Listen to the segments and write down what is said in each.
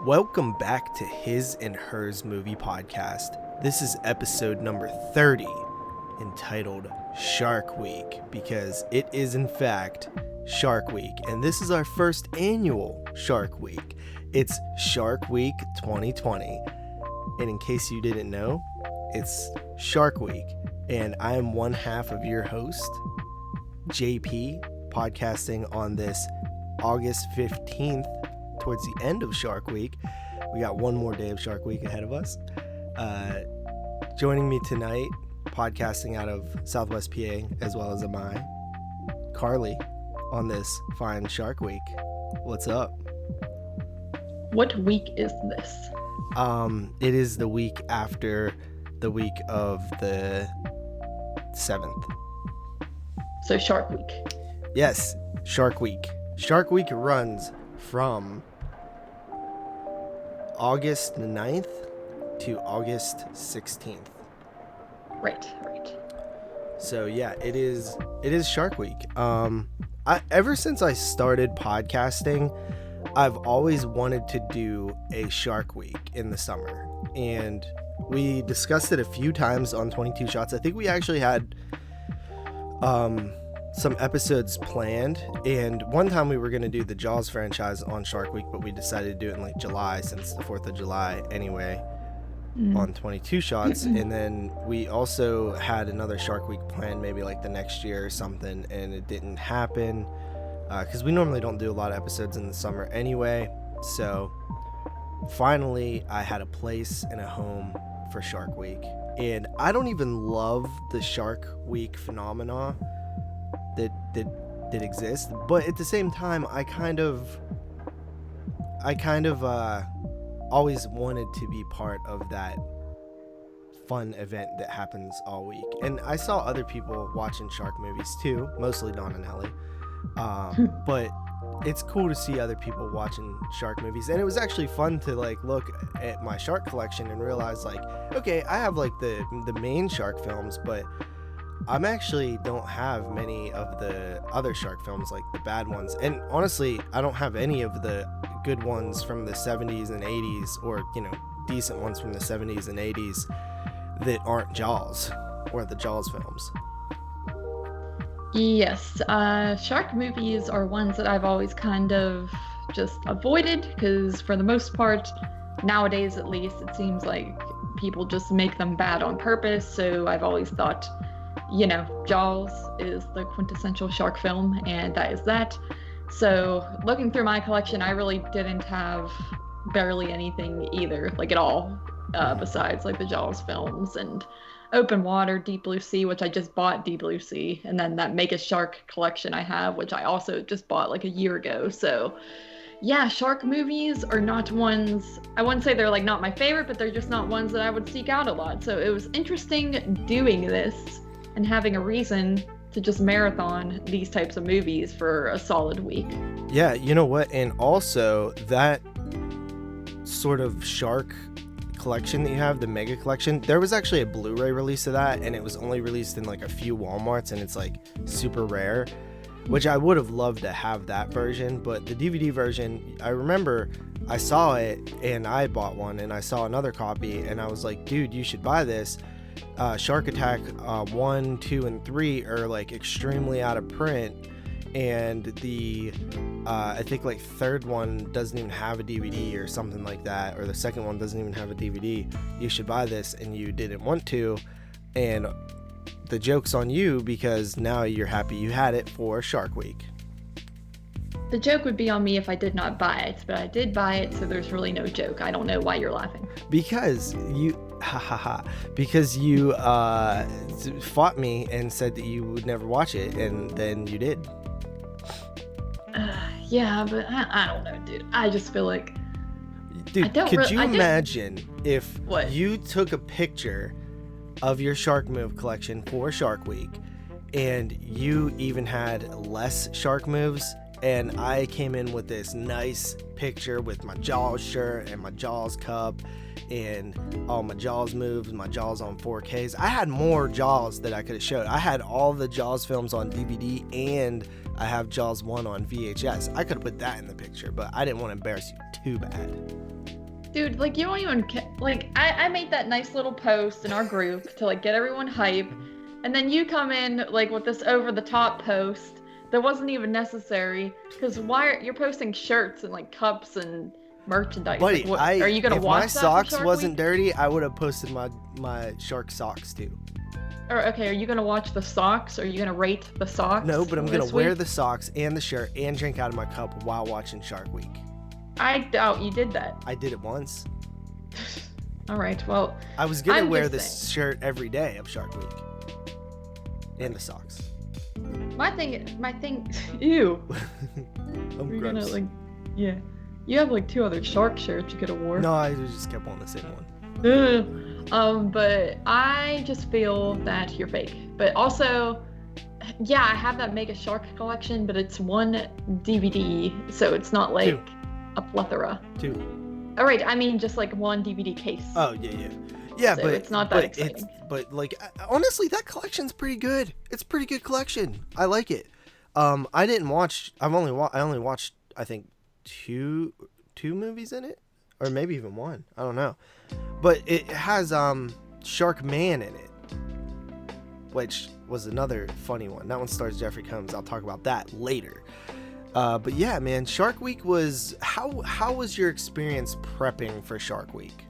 Welcome back to His and Hers Movie Podcast. This is episode number 30, entitled Shark Week, because it is in fact Shark Week, and this is our first annual Shark Week. It's Shark Week 2020, and in case you didn't know, it's Shark Week, and I am one half of your host, JP, podcasting on this August 15th, towards the end of Shark Week. We got one more day of Shark Week ahead of us. Joining me tonight, podcasting out of Southwest PA, as well as I, Carly, on this fine Shark Week. What's up? What week is this? It is the week after the week of the 7th. So Shark Week. Yes, Shark Week. Shark Week runs from August 9th to August 16th. Right. So yeah, it is Shark Week. Ever since I started podcasting, I've always wanted to do a Shark Week in the summer, and we discussed it a few times on 22 Shots. I think we actually had some episodes planned, and one time we were going to do the Jaws franchise on Shark Week, but we decided to do it in like July, since the 4th of July anyway, on 22 Shots. And then we also had another Shark Week planned, maybe like the next year or something, and it didn't happen because we normally don't do a lot of episodes in the summer anyway. So finally I had a place and a home for Shark Week, and I don't even love the Shark Week phenomena that exists, but at the same time I kind of always wanted to be part of that fun event that happens all week. And I saw other people watching shark movies too, mostly Don and Ellie, but it's cool to see other people watching shark movies. And it was actually fun to like look at my shark collection and realize like, okay, I have like the main shark films, but I'm actually don't have many of the other shark films, like the bad ones. And honestly, I don't have any of the good ones from the 70s and 80s, or, you know, decent ones from the 70s and 80s that aren't Jaws or the Jaws films. Yes, shark movies are ones that I've always kind of just avoided, because for the most part, nowadays at least, it seems like people just make them bad on purpose. So I've always thought, you know, Jaws is the quintessential shark film, and that is that. So looking through my collection, I really didn't have barely anything either, like at all, besides like the Jaws films and Open Water, Deep Blue Sea, which I just bought Deep Blue Sea, and then that Make a Shark collection I have, which I also just bought like a year ago. So yeah, shark movies are not ones, I wouldn't say they're like not my favorite, but they're just not ones that I would seek out a lot. So it was interesting doing this and having a reason to just marathon these types of movies for a solid week. Yeah, you know what? And also that sort of shark collection that you have, the mega collection, there was actually a Blu-ray release of that, and it was only released in like a few Walmarts, and it's like super rare, which I would have loved to have that version. But the DVD version, I remember I saw it and I bought one, and I saw another copy and I was like, dude, you should buy this. Shark Attack 1, 2, and 3 are like extremely out of print, and the I think like third one doesn't even have a DVD or something like that, or the second one doesn't even have a DVD. You should buy this, and you didn't want to, and the joke's on you, because now you're happy you had it for Shark Week. The joke would be on me if I did not buy it, but I did buy it, so there's really no joke. I don't know why you're laughing. Because you fought me and said that you would never watch it, and then you did. Yeah, but I don't know, dude. I just feel like... Dude, could you imagine if you took a picture of your shark move collection for Shark Week, and you even had less shark moves, and I came in with this nice picture with my Jaws shirt and my Jaws cup and all my Jaws moves, my Jaws on 4Ks. I had more Jaws that I could have showed. I had all the Jaws films on DVD, and I have Jaws 1 on VHS. I could have put that in the picture, but I didn't want to embarrass you too bad. Dude, like you don't even like I made that nice little post in our group to like get everyone hype, and then you come in like with this over the top post that wasn't even necessary because you're posting shirts and like cups and merchandise. Buddy, like, are you gonna if watch my that for socks Shark wasn't Week? dirty, I would have posted my shark socks too. Or okay, are you gonna watch the socks? Are you gonna rate the socks? No, but I'm gonna this wear week? the socks and the shirt and drink out of my cup while watching Shark Week. I doubt you did that. I did it once. All right, well, I was gonna I'm wear just this saying. shirt every day of Shark Week. And the socks. my thing, ew. I'm You're gonna gross. like, yeah. You have like 2 other shark shirts you could have wore. No, I just kept on the same one. But I just feel that you're fake. But also, yeah, I have that Mega Shark collection, but it's one DVD, so it's not like Two. a plethora. 2. All right, I mean just like one DVD case. Oh yeah, So but it's not that but exciting. But like honestly, that collection's pretty good. It's a pretty good collection. I like it. I didn't watch. I only watched I think two movies in it, or maybe even one. I don't know. But it has Shark Man in it, which was another funny one. That one stars Jeffrey Combs. I'll talk about that later. But yeah, man, Shark Week was how was your experience prepping for Shark Week?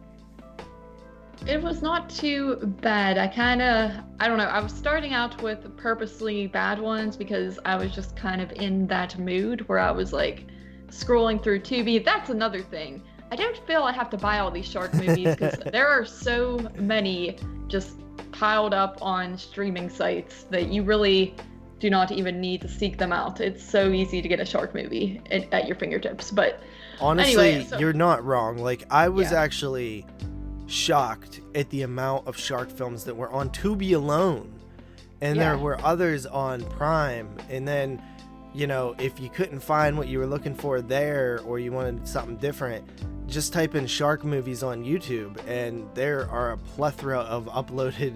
It was not too bad. I don't know. I was starting out with purposely bad ones because I was just kind of in that mood where I was like scrolling through Tubi. That's another thing. I don't feel I have to buy all these shark movies because there are so many just piled up on streaming sites that you really do not even need to seek them out. It's so easy to get a shark movie at your fingertips. But Honestly, anyway, so- you're not wrong. Like, I was Yeah. actually shocked at the amount of shark films that were on Tubi alone. And Yeah. there were others on Prime. And then, you know, if you couldn't find what you were looking for there, or you wanted something different, just type in shark movies on YouTube, and there are a plethora of uploaded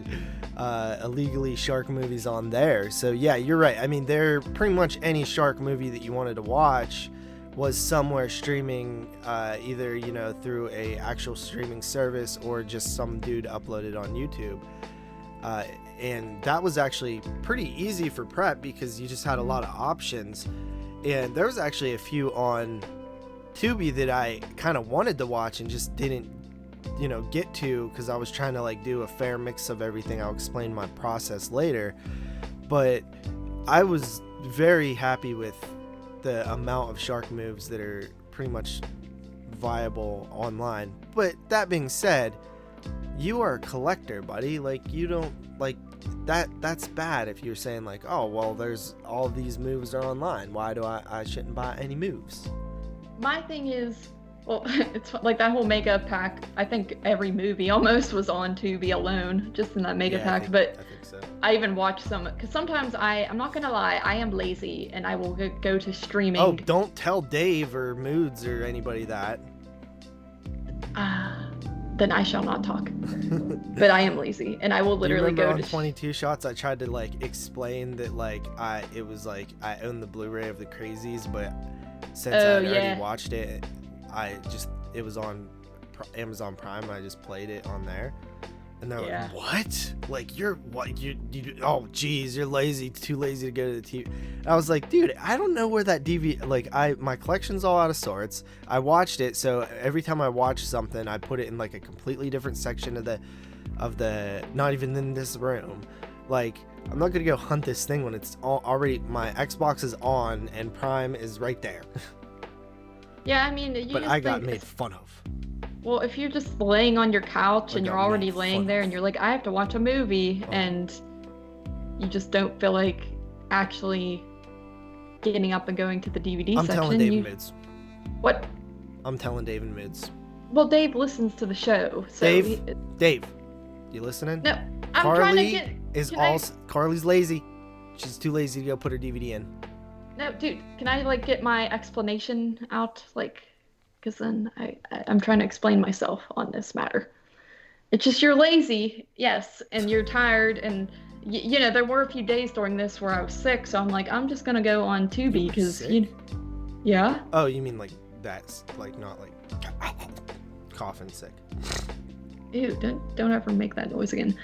illegally shark movies on there. So yeah, you're right. I mean, there pretty much any shark movie that you wanted to watch was somewhere streaming, either, you know, through a actual streaming service or just some dude uploaded on YouTube. And that was actually pretty easy for prep because you just had a lot of options. And there was actually a few on Tubi that I kind of wanted to watch and just didn't, you know, get to because I was trying to like do a fair mix of everything. I'll explain my process later. But I was very happy with the amount of shark moves that are pretty much viable online. But that being said, you are a collector, buddy. Like, you don't like that's bad if you're saying like, oh well, there's all these moves are online, why do I shouldn't buy any moves. My thing is, well, it's like that whole mega pack. I think every movie almost was on Tubi alone, just in that mega pack. But I think so. I even watch some, because sometimes I'm not gonna lie, I am lazy and I will go to streaming. Oh, don't tell Dave or Moods or anybody that. Then I shall not talk. But I am lazy and I will literally you remember go on to 22 Shots I tried to like explain that like it was like I own the Blu-ray of The Crazies, but since I yeah. already watched it, it was on Amazon Prime. I just played it on there, and they're Yeah. like, "What? Like you? Oh, geez, you're lazy. Too lazy to go to the TV." And I was like, "Dude, I don't know where that DVD. Like, my collection's all out of sorts. I watched it, so every time I watch something, I put it in like a completely different section of the not even in this room. Like, I'm not gonna go hunt this thing when it's already my Xbox is on and Prime is right there." Yeah, I mean, But I got made fun of. Well, if you're just laying on your couch I and you're got already made laying fun there of. and you're like, I have to watch a movie, Oh. and you just don't feel like actually getting up and going to the DVD I'm section. telling David Mids. What? I'm telling David Mids. Well, Dave listens to the show, so Dave? Dave, you listening? No, I'm trying to Carly get. is can I- all. Carly's lazy. She's too lazy to go put her DVD in. No, dude, can I like get my explanation out, like, because then I'm trying to explain myself on this matter. It's just you're lazy, yes, and you're tired, and you know there were a few days during this where I was sick, so I'm like, I'm just gonna go on Tubi were because sick? yeah. Oh, you mean like that's like not like coughing sick. Ew, don't ever make that noise again.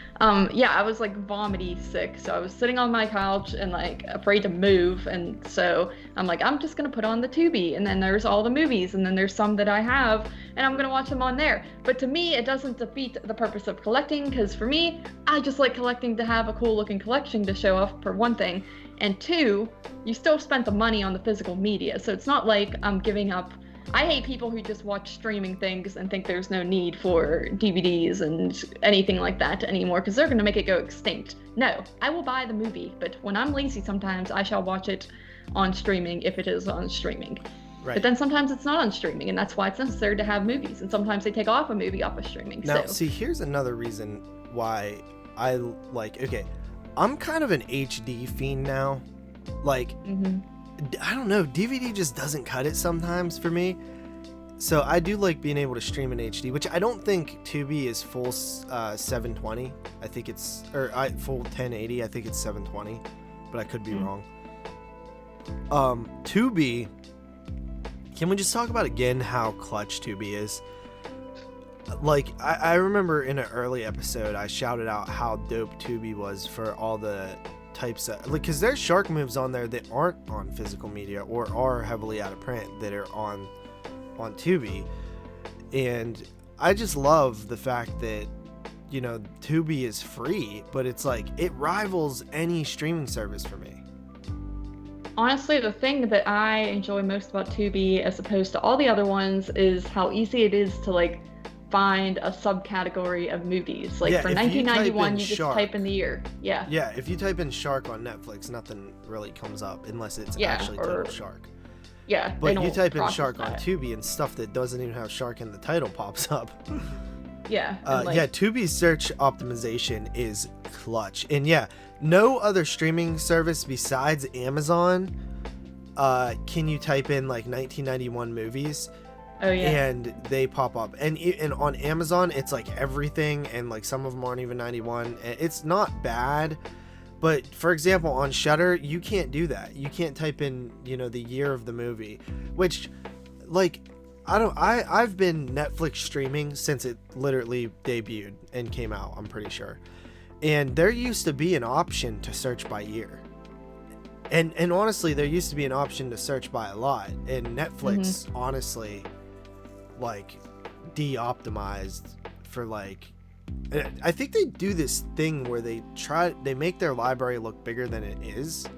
Yeah, I was like vomity sick, so I was sitting on my couch and like afraid to move, and so I'm like, I'm just gonna put on the Tubi, and then there's all the movies, and then there's some that I have, and I'm gonna watch them on there. But to me, it doesn't defeat the purpose of collecting, because for me, I just like collecting to have a cool looking collection to show off, for one thing, and two, you still spent the money on the physical media, so it's not like I'm giving up. I hate people who just watch streaming things and think there's no need for DVDs and anything like that anymore, because they're going to make it go extinct. No, I will buy the movie, but when I'm lazy sometimes, I shall watch it on streaming if it is on streaming. Right. But then sometimes it's not on streaming, and that's why it's necessary to have movies, and sometimes they take off a movie off of streaming. Now, so. see, here's another reason why I like, okay, I'm kind of an HD fiend now. Like, I don't know, DVD just doesn't cut it sometimes for me. So I do like being able to stream in HD, which I don't think Tubi is full 720. I think it's, or full 1080. I think it's 720, but I could be wrong. Tubi, can we just talk about again how clutch Tubi is? Like, I remember in an early episode, I shouted out how dope Tubi was for all the types of, like, because there's shark moves on there that aren't on physical media or are heavily out of print that are on Tubi. And I just love the fact that, you know, Tubi is free, but it's like it rivals any streaming service for me. Honestly, the thing that I enjoy most about Tubi as opposed to all the other ones is how easy it is to like find a subcategory of movies. Like, for 1991, you just type in the year. Yeah, if you type in shark on Netflix, nothing really comes up unless it's actually titled shark. Yeah, but you type in shark on Tubi and stuff that doesn't even have shark in the title pops up. Yeah. Tubi's search optimization is clutch. And yeah, no other streaming service besides Amazon can you type in like 1991 movies. Oh yeah. And they pop up, and on Amazon it's like everything, and like some of them aren't even 91. It's not bad, but for example on Shudder you can't do that. You can't type in, you know, the year of the movie, which, like, I've been Netflix streaming since it literally debuted and came out, I'm pretty sure, and there used to be an option to search by year. And honestly, there used to be an option to search by a lot, and Netflix honestly like de-optimized for, like, I think they do this thing where they make their library look bigger than it is.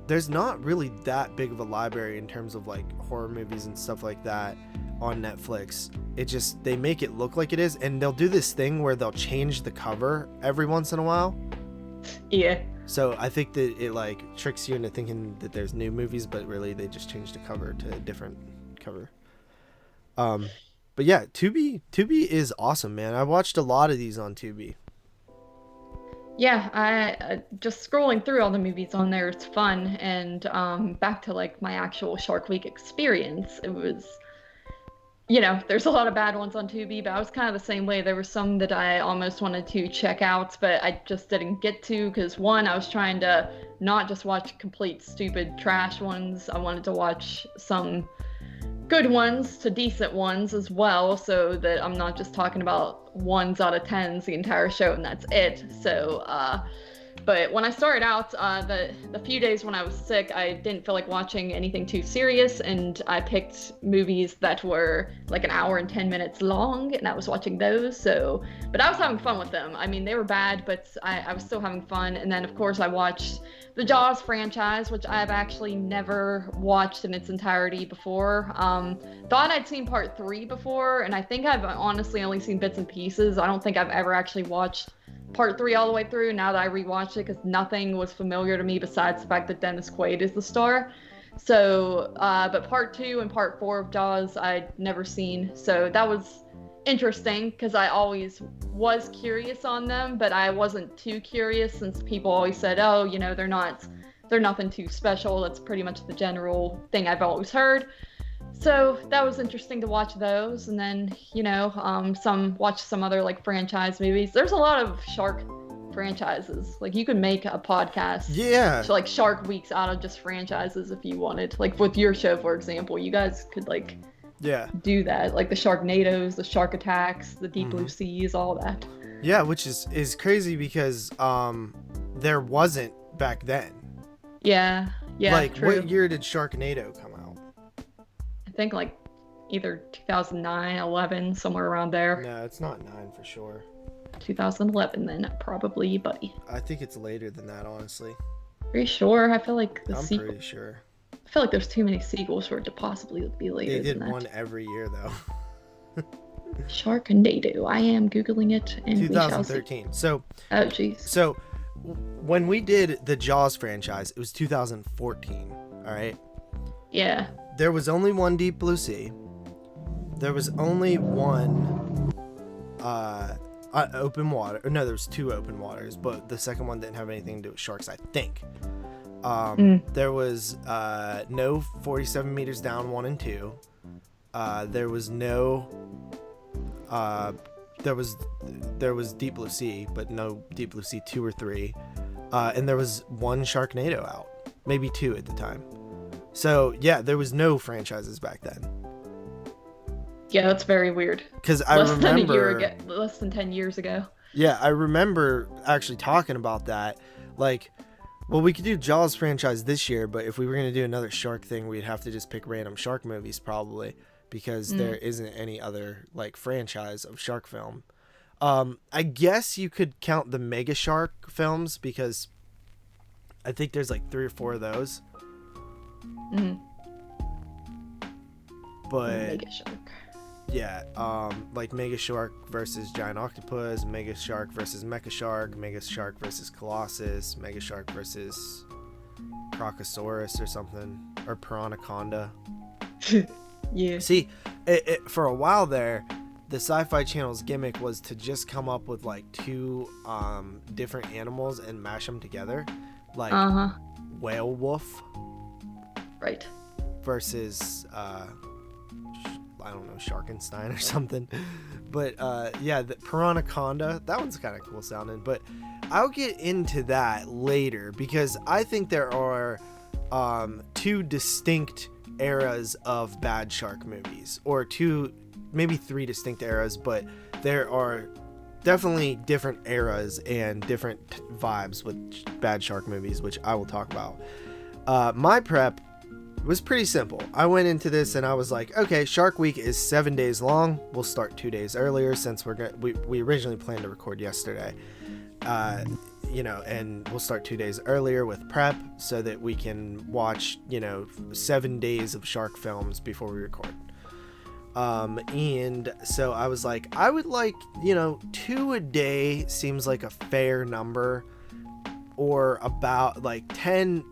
There's not really that big of a library in terms of like horror movies and stuff like that on Netflix. It just, they make it look like it is, and they'll do this thing where they'll change the cover every once in a while. Yeah. So I think that it like tricks you into thinking that there's new movies, but really they just changed the cover to a different cover. But yeah, Tubi is awesome, man. I watched a lot of these on Tubi. Yeah, I just scrolling through all the movies on there, it's fun. And back to like my actual Shark Week experience, it was, you know, there's a lot of bad ones on Tubi, but I was kind of the same way. There were some that I almost wanted to check out, but I just didn't get to, because one, I was trying to not just watch complete stupid trash ones. I wanted to watch some good ones to decent ones as well, so that I'm not just talking about 1s out of 10s the entire show and that's it. So but when I started out, the few days when I was sick, I didn't feel like watching anything too serious, and I picked movies that were like an hour and 10 minutes long, and I was watching those. So, but I was having fun with them. I mean, they were bad, but I was still having fun. And then of course I watched the Jaws franchise, which I've actually never watched in its entirety before. Thought I'd seen part 3 before, and I think I've honestly only seen bits and pieces. I don't think I've ever actually watched part 3 all the way through now that I rewatched it, because nothing was familiar to me besides the fact that Dennis Quaid is the star. So, but part 2 and part 4 of Jaws I'd never seen. So that was interesting, because I always was curious on them, but I wasn't too curious, since people always said, oh, you know, they're nothing too special. That's pretty much the general thing I've always heard. So that was interesting to watch those. And then, you know, watch some other like franchise movies. There's a lot of shark franchises. Like, you could make a podcast, so like Shark Weeks out of just franchises if you wanted. Like with your show, for example, you guys could like Yeah. do that, like the Sharknadoes, the Shark Attacks, the Deep Blue Hmm. Seas, all that. Yeah, which is crazy because there wasn't back then. Yeah, yeah, Like, true. what year did Sharknado come out? I think like either 2009, 11, somewhere around there. No, it's not 9 for sure. 2011 then, probably, buddy. I think it's later than that, honestly. Pretty sure. I feel like the I'm sequel. pretty sure. I feel like there's too many sequels for it to possibly be They later did than one that. every year though. Sharknado. I am googling it, and we shall see. 2013. So Oh, jeez. when we did the Jaws franchise, it was 2014. All right. Yeah. There was only one Deep Blue Sea. There was only one open water. No, there was 2 open waters, but the second one didn't have anything to do with sharks, I think. There was no 47 meters down 1 and 2. There was no there was Deep Blue Sea, but no Deep Blue Sea 2 or 3. And there was 1 Sharknado out, maybe 2 at the time. So yeah, there was no franchises back then. Yeah, that's very weird. Because I Less remember than a year ago, less than 10 years ago. Yeah, I remember actually talking about that. Like, well, we could do Jaws franchise this year, but if we were going to do another shark thing, we'd have to just pick random shark movies probably, because there isn't any other like franchise of shark film. I guess you could count the Mega Shark films because I think there's like 3 or 4 of those. Mm. But Mega Shark. yeah, like Mega Shark versus Giant Octopus, Mega Shark versus Mecha Shark, Mega Shark versus Colossus, Mega Shark versus Crocosaurus or something, or Piranhaconda. Yeah. See, for a while there, the Sci-Fi Channel's gimmick was to just come up with like 2 different animals and mash them together, like whale wolf Right. versus I don't know, Sharkenstein or something. But yeah, the Piranhaconda, that one's kind of cool sounding, but I'll get into that later because I think there are 2 distinct eras of bad shark movies, or 2, maybe 3 distinct eras, but there are definitely different eras and different vibes with bad shark movies, which I will talk about. My prep was pretty simple. I went into this and I was like, okay, Shark Week is 7 days long. We'll start 2 days earlier since we originally planned to record yesterday. And we'll start 2 days earlier with prep so that we can watch, 7 days of shark films before we record. And so I was like, I would like, 2 a day seems like a fair number, or about like 10,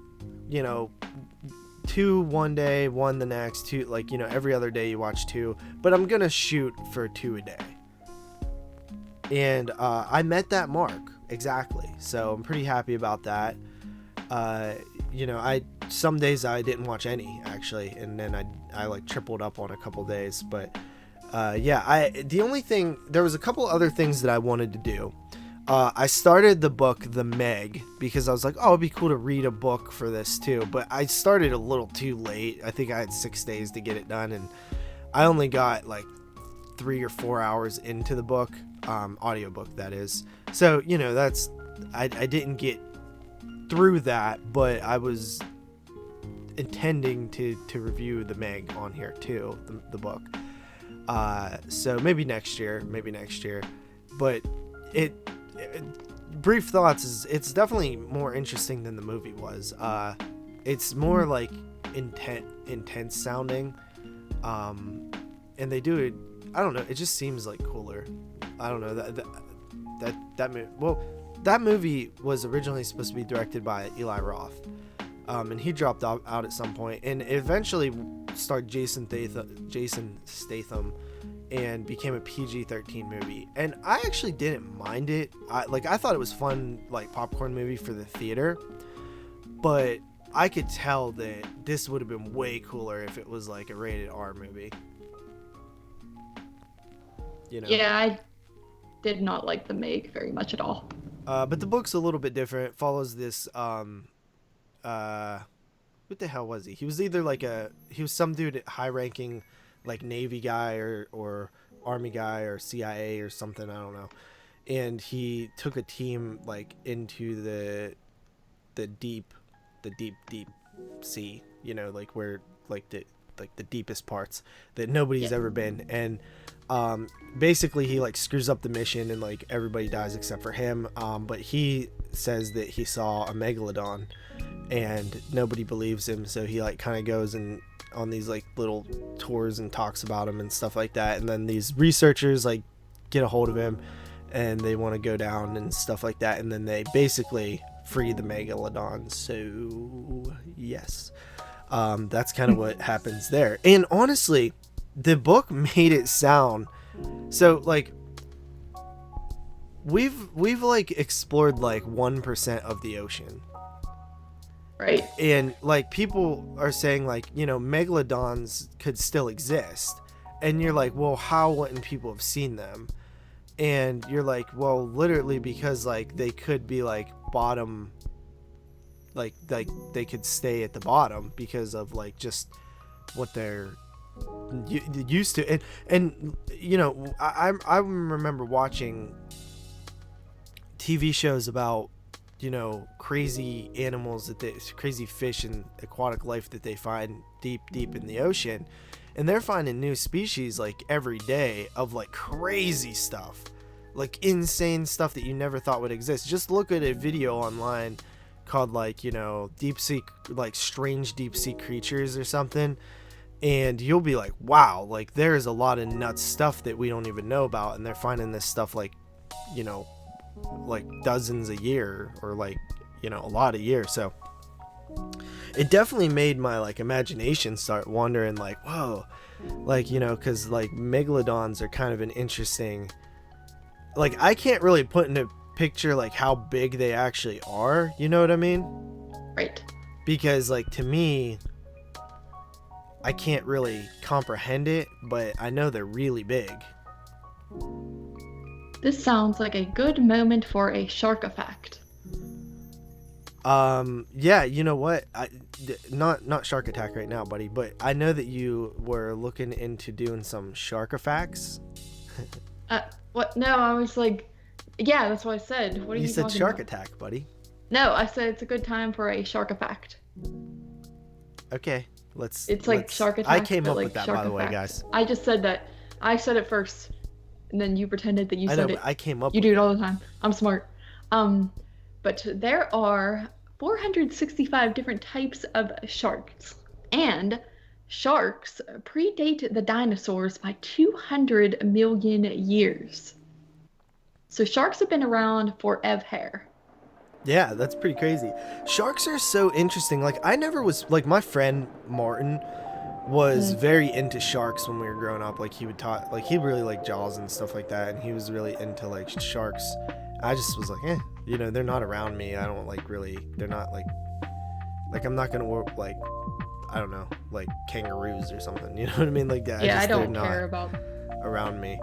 2 one day, 1 the next, 2, like, every other day you watch 2, but I'm gonna shoot for 2 a day. And I met that mark exactly, so I'm pretty happy about that. Some days I didn't watch any actually, and then I like tripled up on a couple days, but there was a couple other things that I wanted to do. I started the book The Meg because I was like, oh, it'd be cool to read a book for this too, but I started a little too late. I think I had 6 days to get it done, and I only got like 3 or 4 hours into the book, audiobook that is. So I didn't get through that, but I was intending to review The Meg on here too, the book. So maybe next year, but brief thoughts is it's definitely more interesting than the movie was. It's more like intense sounding, and they do it, I don't know, it just seems like cooler. I don't know, that movie was originally supposed to be directed by Eli Roth, and he dropped out at some point, and eventually starred Jason Statham and became a PG-13 movie. And I actually didn't mind it. I thought it was fun, like popcorn movie for the theater, but I could tell that this would have been way cooler if it was like a rated R movie. Yeah, I did not like The Meg very much at all. But the book's a little bit different. It follows this what the hell was he? He was either he was some dude high ranking like Navy guy or Army guy or CIA or something, I don't know. And he took a team like into the deep deep sea, you know, like where like the deepest parts that nobody's ever been. And basically he like screws up the mission and like everybody dies except for him. But he says that he saw a megalodon and nobody believes him, so he like kind of goes and on these like little tours and talks about him and stuff like that. And then these researchers like get a hold of him and they want to go down and stuff like that, and then they basically free the megalodon. So yes, that's kind of what happens there. And honestly, the book made it sound so like we've like explored like 1% of the ocean, Right. and like people are saying like, you know, megalodons could still exist, and you're like, well, how wouldn't people have seen them? And you're like, well, literally because like they could be like bottom, like they could stay at the bottom because of like just what they're used to. And you know, I remember watching TV shows about, you know, crazy animals crazy fish and aquatic life that they find deep in the ocean, and they're finding new species like every day of like crazy stuff, like insane stuff that you never thought would exist. Just look at a video online called like, you know, deep sea, like strange deep sea creatures or something, and you'll be like, wow, like there's a lot of nuts stuff that we don't even know about, and they're finding this stuff like, you know, like dozens a year, or like, you know, a lot a year. So it definitely made my like imagination start wandering like, whoa, like, you know, because like megalodons are kind of an interesting, like I can't really put in a picture like how big they actually are, you know what I mean? Right. Because like to me, I can't really comprehend it, but I know they're really big. This sounds like a good moment for a shark-a-fact. Yeah, you know what? Not Shark Attack right now, buddy, but I know that you were looking into doing some shark-a-facts. What? No, I was like, yeah, that's what I said. What are you said talking Shark about? Attack, buddy. No, I said it's a good time for a shark-a-fact. Okay, It's like Shark Attack. I came but up like with that, Shark by the way, Effect. guys. I just said that. I said it first, and then you pretended that you I know, said but it. I came up You with do it it. all the time. I'm smart. But there are 465 different types of sharks, and sharks predate the dinosaurs by 200 million years. So sharks have been around forever. Yeah, that's pretty crazy. Sharks are so interesting. Like I never was like, my friend Martin was very into sharks when we were growing up. Like he would talk, like he really liked Jaws and stuff like that, and he was really into like sharks. I just was like, you know, they're not around me. I don't like really. They're not like I'm not gonna work like, I don't know, like kangaroos or something. You know what I mean? Like that. Yeah, I don't they're care not about. around me.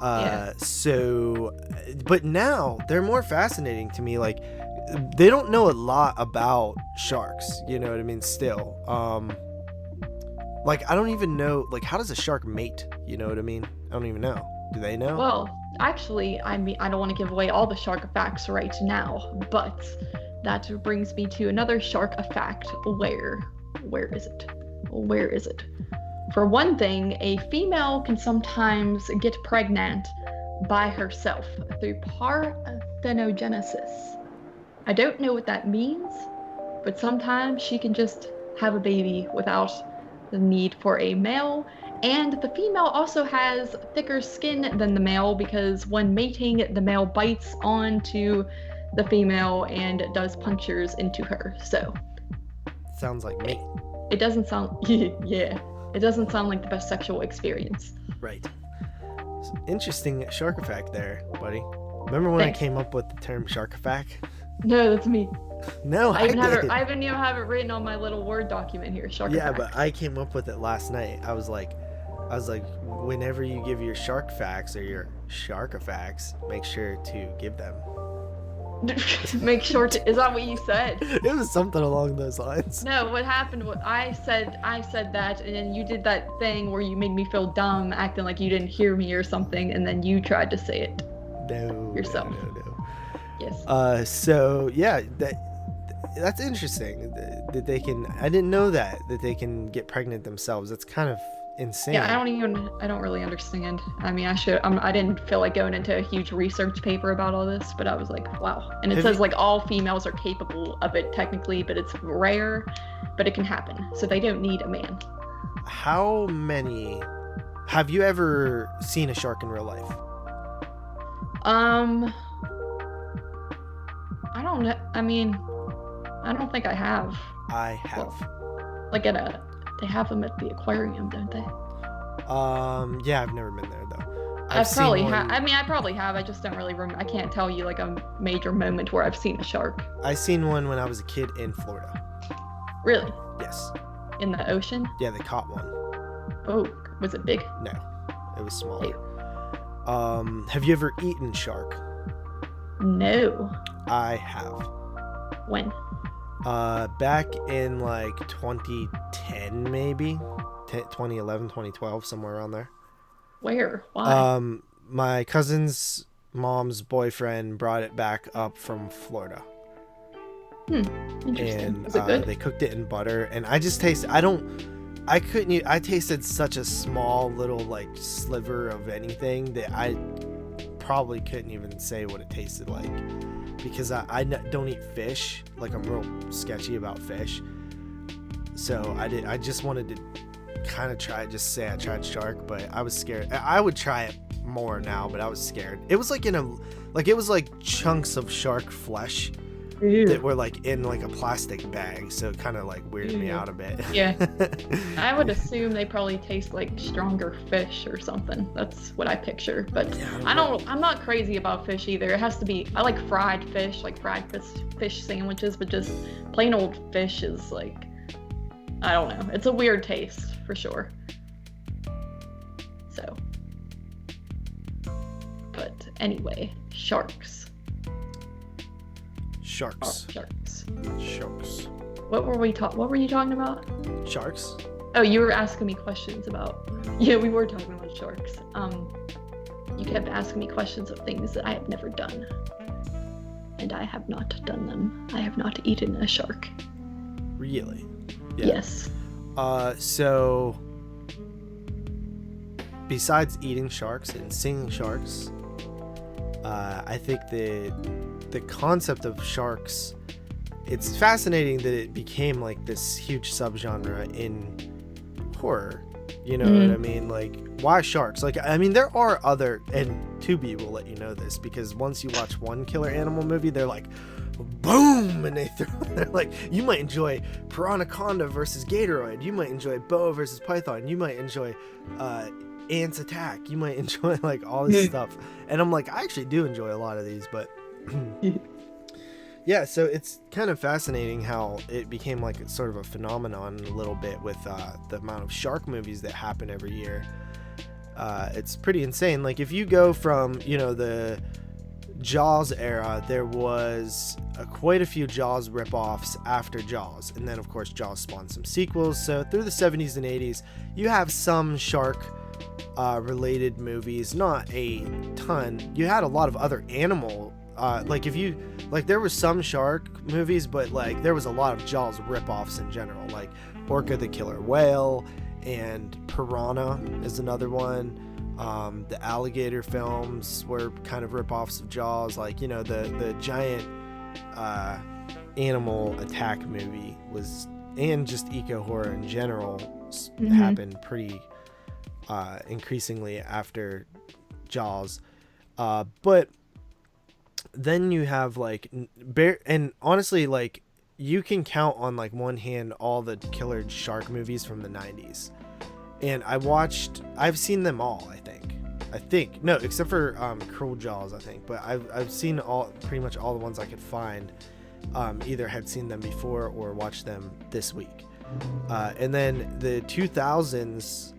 Yeah. So, but now they're more fascinating to me. Like they don't know a lot about sharks. You know what I mean? Still, like I don't even know, like how does a shark mate? You know what I mean? I don't even know. Do they know? Well, actually, I mean, I don't want to give away all the shark facts right now, but that brings me to another shark fact. Where is it? Where is it? For one thing, a female can sometimes get pregnant by herself through parthenogenesis. I don't know what that means, but sometimes she can just have a baby without the need for a male. And the female also has thicker skin than the male because when mating, the male bites onto the female and does punctures into her. So Sounds like me. it doesn't sound, yeah, it doesn't sound like the best sexual experience. Right. Interesting shark fact there, buddy. Remember when Thanks. I came up with the term shark fact? No, that's me. No, I even did. I even have it written on my little Word document here. Shark Yeah, fact. but I came up with it last night. I was like, whenever you give your shark facts or your shark facts, make sure to give them. Make sure to. Is that what you said? It was something along those lines. No, what happened was I said that, and then you did that thing where you made me feel dumb, acting like you didn't hear me or something, and then you tried to say it No. yourself. No. Yes. So yeah, that's interesting that they can. I didn't know that they can get pregnant themselves. That's kind of insane. Yeah, I don't really understand. I mean, I didn't feel like going into a huge research paper about all this, but I was like, wow. And it says like all females are capable of it technically, but it's rare, but it can happen. So they don't need a man. How many have you ever seen a shark in real life? I don't know. I mean, I don't think I have. I have. Well, like they have them at the aquarium, don't they? Yeah, I've never been there though. I probably have. I mean, I probably have. I just don't really remember. I can't tell you like a major moment where I've seen a shark. I seen one when I was a kid in Florida. Really? Yes. In the ocean? Yeah, they caught one. Oh, was it big? No, it was smaller. Hey. Have you ever eaten shark? No. I have. When? Back in like 2010 maybe, 2011, 2012, somewhere around there. Where? Why? My cousin's mom's boyfriend brought it back up from Florida. Interesting. And Was it good? they cooked it in butter, and I just tasted. I tasted such a small little like sliver of anything that I probably couldn't even say what it tasted like, because I don't eat fish. Like, I'm real sketchy about fish, so I just wanted to kind of try, just say I tried shark, but I was scared. I would try it more now, but I was scared. It was like it was like chunks of shark flesh that were like in like a plastic bag, so it kind of like weirded me out a bit. Yeah. I would assume they probably taste like stronger fish or something. That's what I picture, but yeah, I'm not crazy about fish either. It has to be, I like fried fish, like fried fish sandwiches, but just plain old fish is like, I don't know. It's a weird taste for sure. So, but anyway, sharks. Sharks. Oh, sharks. Sharks. What were you talking about? Sharks. Oh, you were asking me questions about. Yeah, we were talking about sharks. You kept asking me questions of things that I have never done, and I have not done them. I have not eaten a shark. Really? Yeah. Yes. So besides eating sharks and seeing sharks, I think the concept of sharks, it's fascinating that it became like this huge subgenre in horror. You know what I mean? Like, why sharks? Like, I mean, there are other, and Tubi will let you know this, because once you watch one killer animal movie, they're like, boom, and they're like, you might enjoy Piranhaconda versus Gatoroid, you might enjoy Boa versus Python, you might enjoy Ants Attack, you might enjoy like all this stuff. And I'm like, I actually do enjoy a lot of these, but yeah, so it's kind of fascinating how it became like sort of a phenomenon a little bit with the amount of shark movies that happen every year. It's pretty insane. Like, if you go from, you know, the Jaws era, there was quite a few Jaws ripoffs after Jaws, and then of course Jaws spawned some sequels. So through the 70s and 80s, you have some shark related movies, not a ton. You had a lot of other animal like, if you like, there was some shark movies, but like there was a lot of Jaws ripoffs in general, like Orca the Killer Whale and Piranha is another one. The alligator films were kind of ripoffs of Jaws, like, you know, the giant animal attack movie was, and just eco horror in general happened pretty increasingly after Jaws. But then you have like and honestly, like, you can count on like one hand all the killer shark movies from the 90s, and I've seen them all. I think no, except for Cruel Jaws, I think, but I've seen pretty much all the ones I could find. Either had seen them before or watched them this week. And then the 2000s,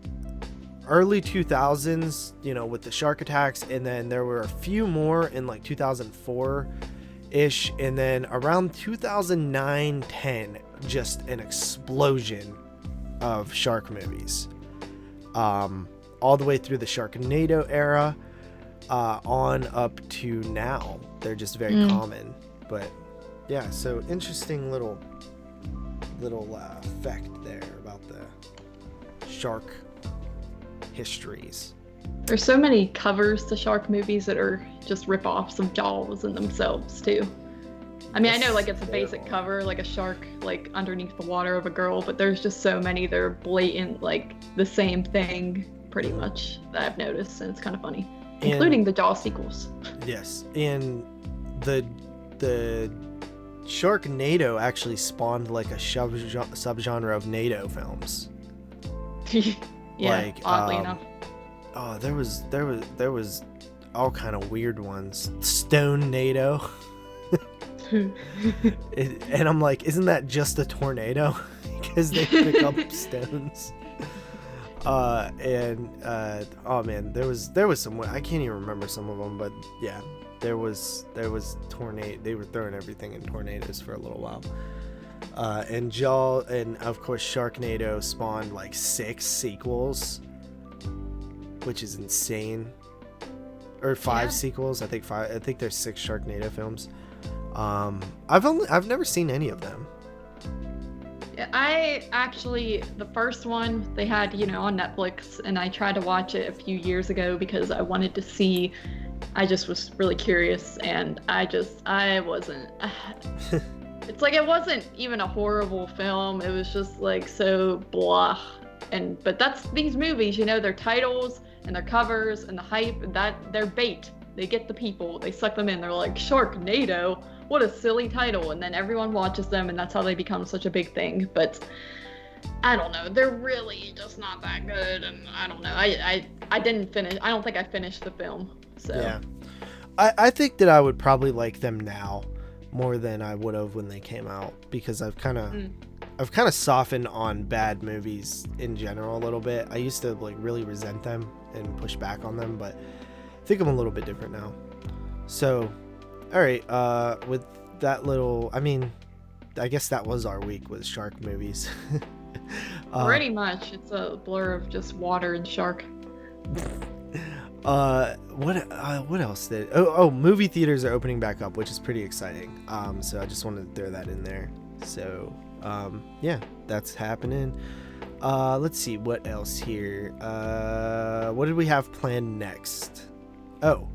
early 2000s, you know, with the shark attacks, and then there were a few more in like 2004 ish, and then around 2009-10, just an explosion of shark movies, all the way through the Sharknado era, on up to now. They're just very common. But yeah, so interesting little fact there about the shark histories. There's so many covers to shark movies that are just rip-offs of Jaws in themselves too. I mean, I know like it's a basic cover, like a shark like underneath the water of a girl, but there's just so many that are blatant, like the same thing pretty much that I've noticed, and it's kind of funny, including the Jaws sequels. Yes, and the Sharknado actually spawned like a subgenre of NATO films. Yeah, like, oddly enough. Oh, there was all kind of weird ones. Stone NATO. And I'm like, isn't that just a tornado? Because they pick up stones. Oh man, there was some. I can't even remember some of them, but yeah, there was tornado. They were throwing everything in tornadoes for a little while. And Jaws, and of course Sharknado spawned like 6 sequels, which is insane. Or 5 sequels, I think 5. I think there's 6 Sharknado films. I've never seen any of them. I actually, the first one they had, on Netflix, and I tried to watch it a few years ago because I wanted to see. I just was really curious, and I wasn't. It's like it wasn't even a horrible film. It was just like so blah. But that's these movies, their titles and their covers and the hype, that they're bait. They get the people, they suck them in. They're like, Sharknado, what a silly title. And then everyone watches them, and that's how they become such a big thing. But I don't know, they're really just not that good. And I don't know, I didn't finish. I don't think I finished the film. So yeah, I think that I would probably like them now more than I would have when they came out, because I've kind of softened on bad movies in general a little bit. I used to like really resent them and push back on them, but I think I'm a little bit different now. So, all right, with that little, I guess that was our week with shark movies. Pretty much, it's a blur of just water and shark. What else did? Oh, movie theaters are opening back up, which is pretty exciting. So I just wanted to throw that in there. So, yeah, that's happening. Let's see what else here. What did we have planned next? Oh,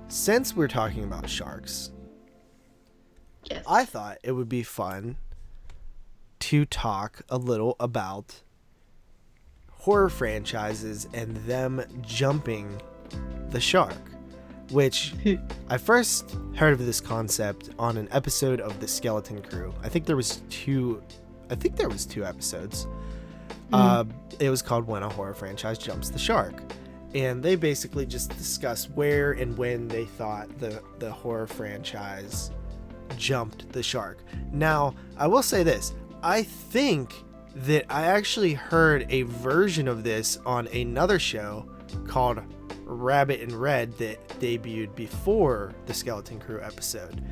since we're talking about sharks, yes, I thought it would be fun to talk a little about horror franchises and them jumping the shark, which I first heard of this concept on an episode of The Skeleton Crew. I think there was 2 episodes. It was called When a Horror Franchise Jumps the Shark, and they basically just discuss where and when they thought the horror franchise jumped the shark. Now, I will say this, I think that I actually heard a version of this on another show called Rabbit in Red that debuted before the Skeleton Crew episode.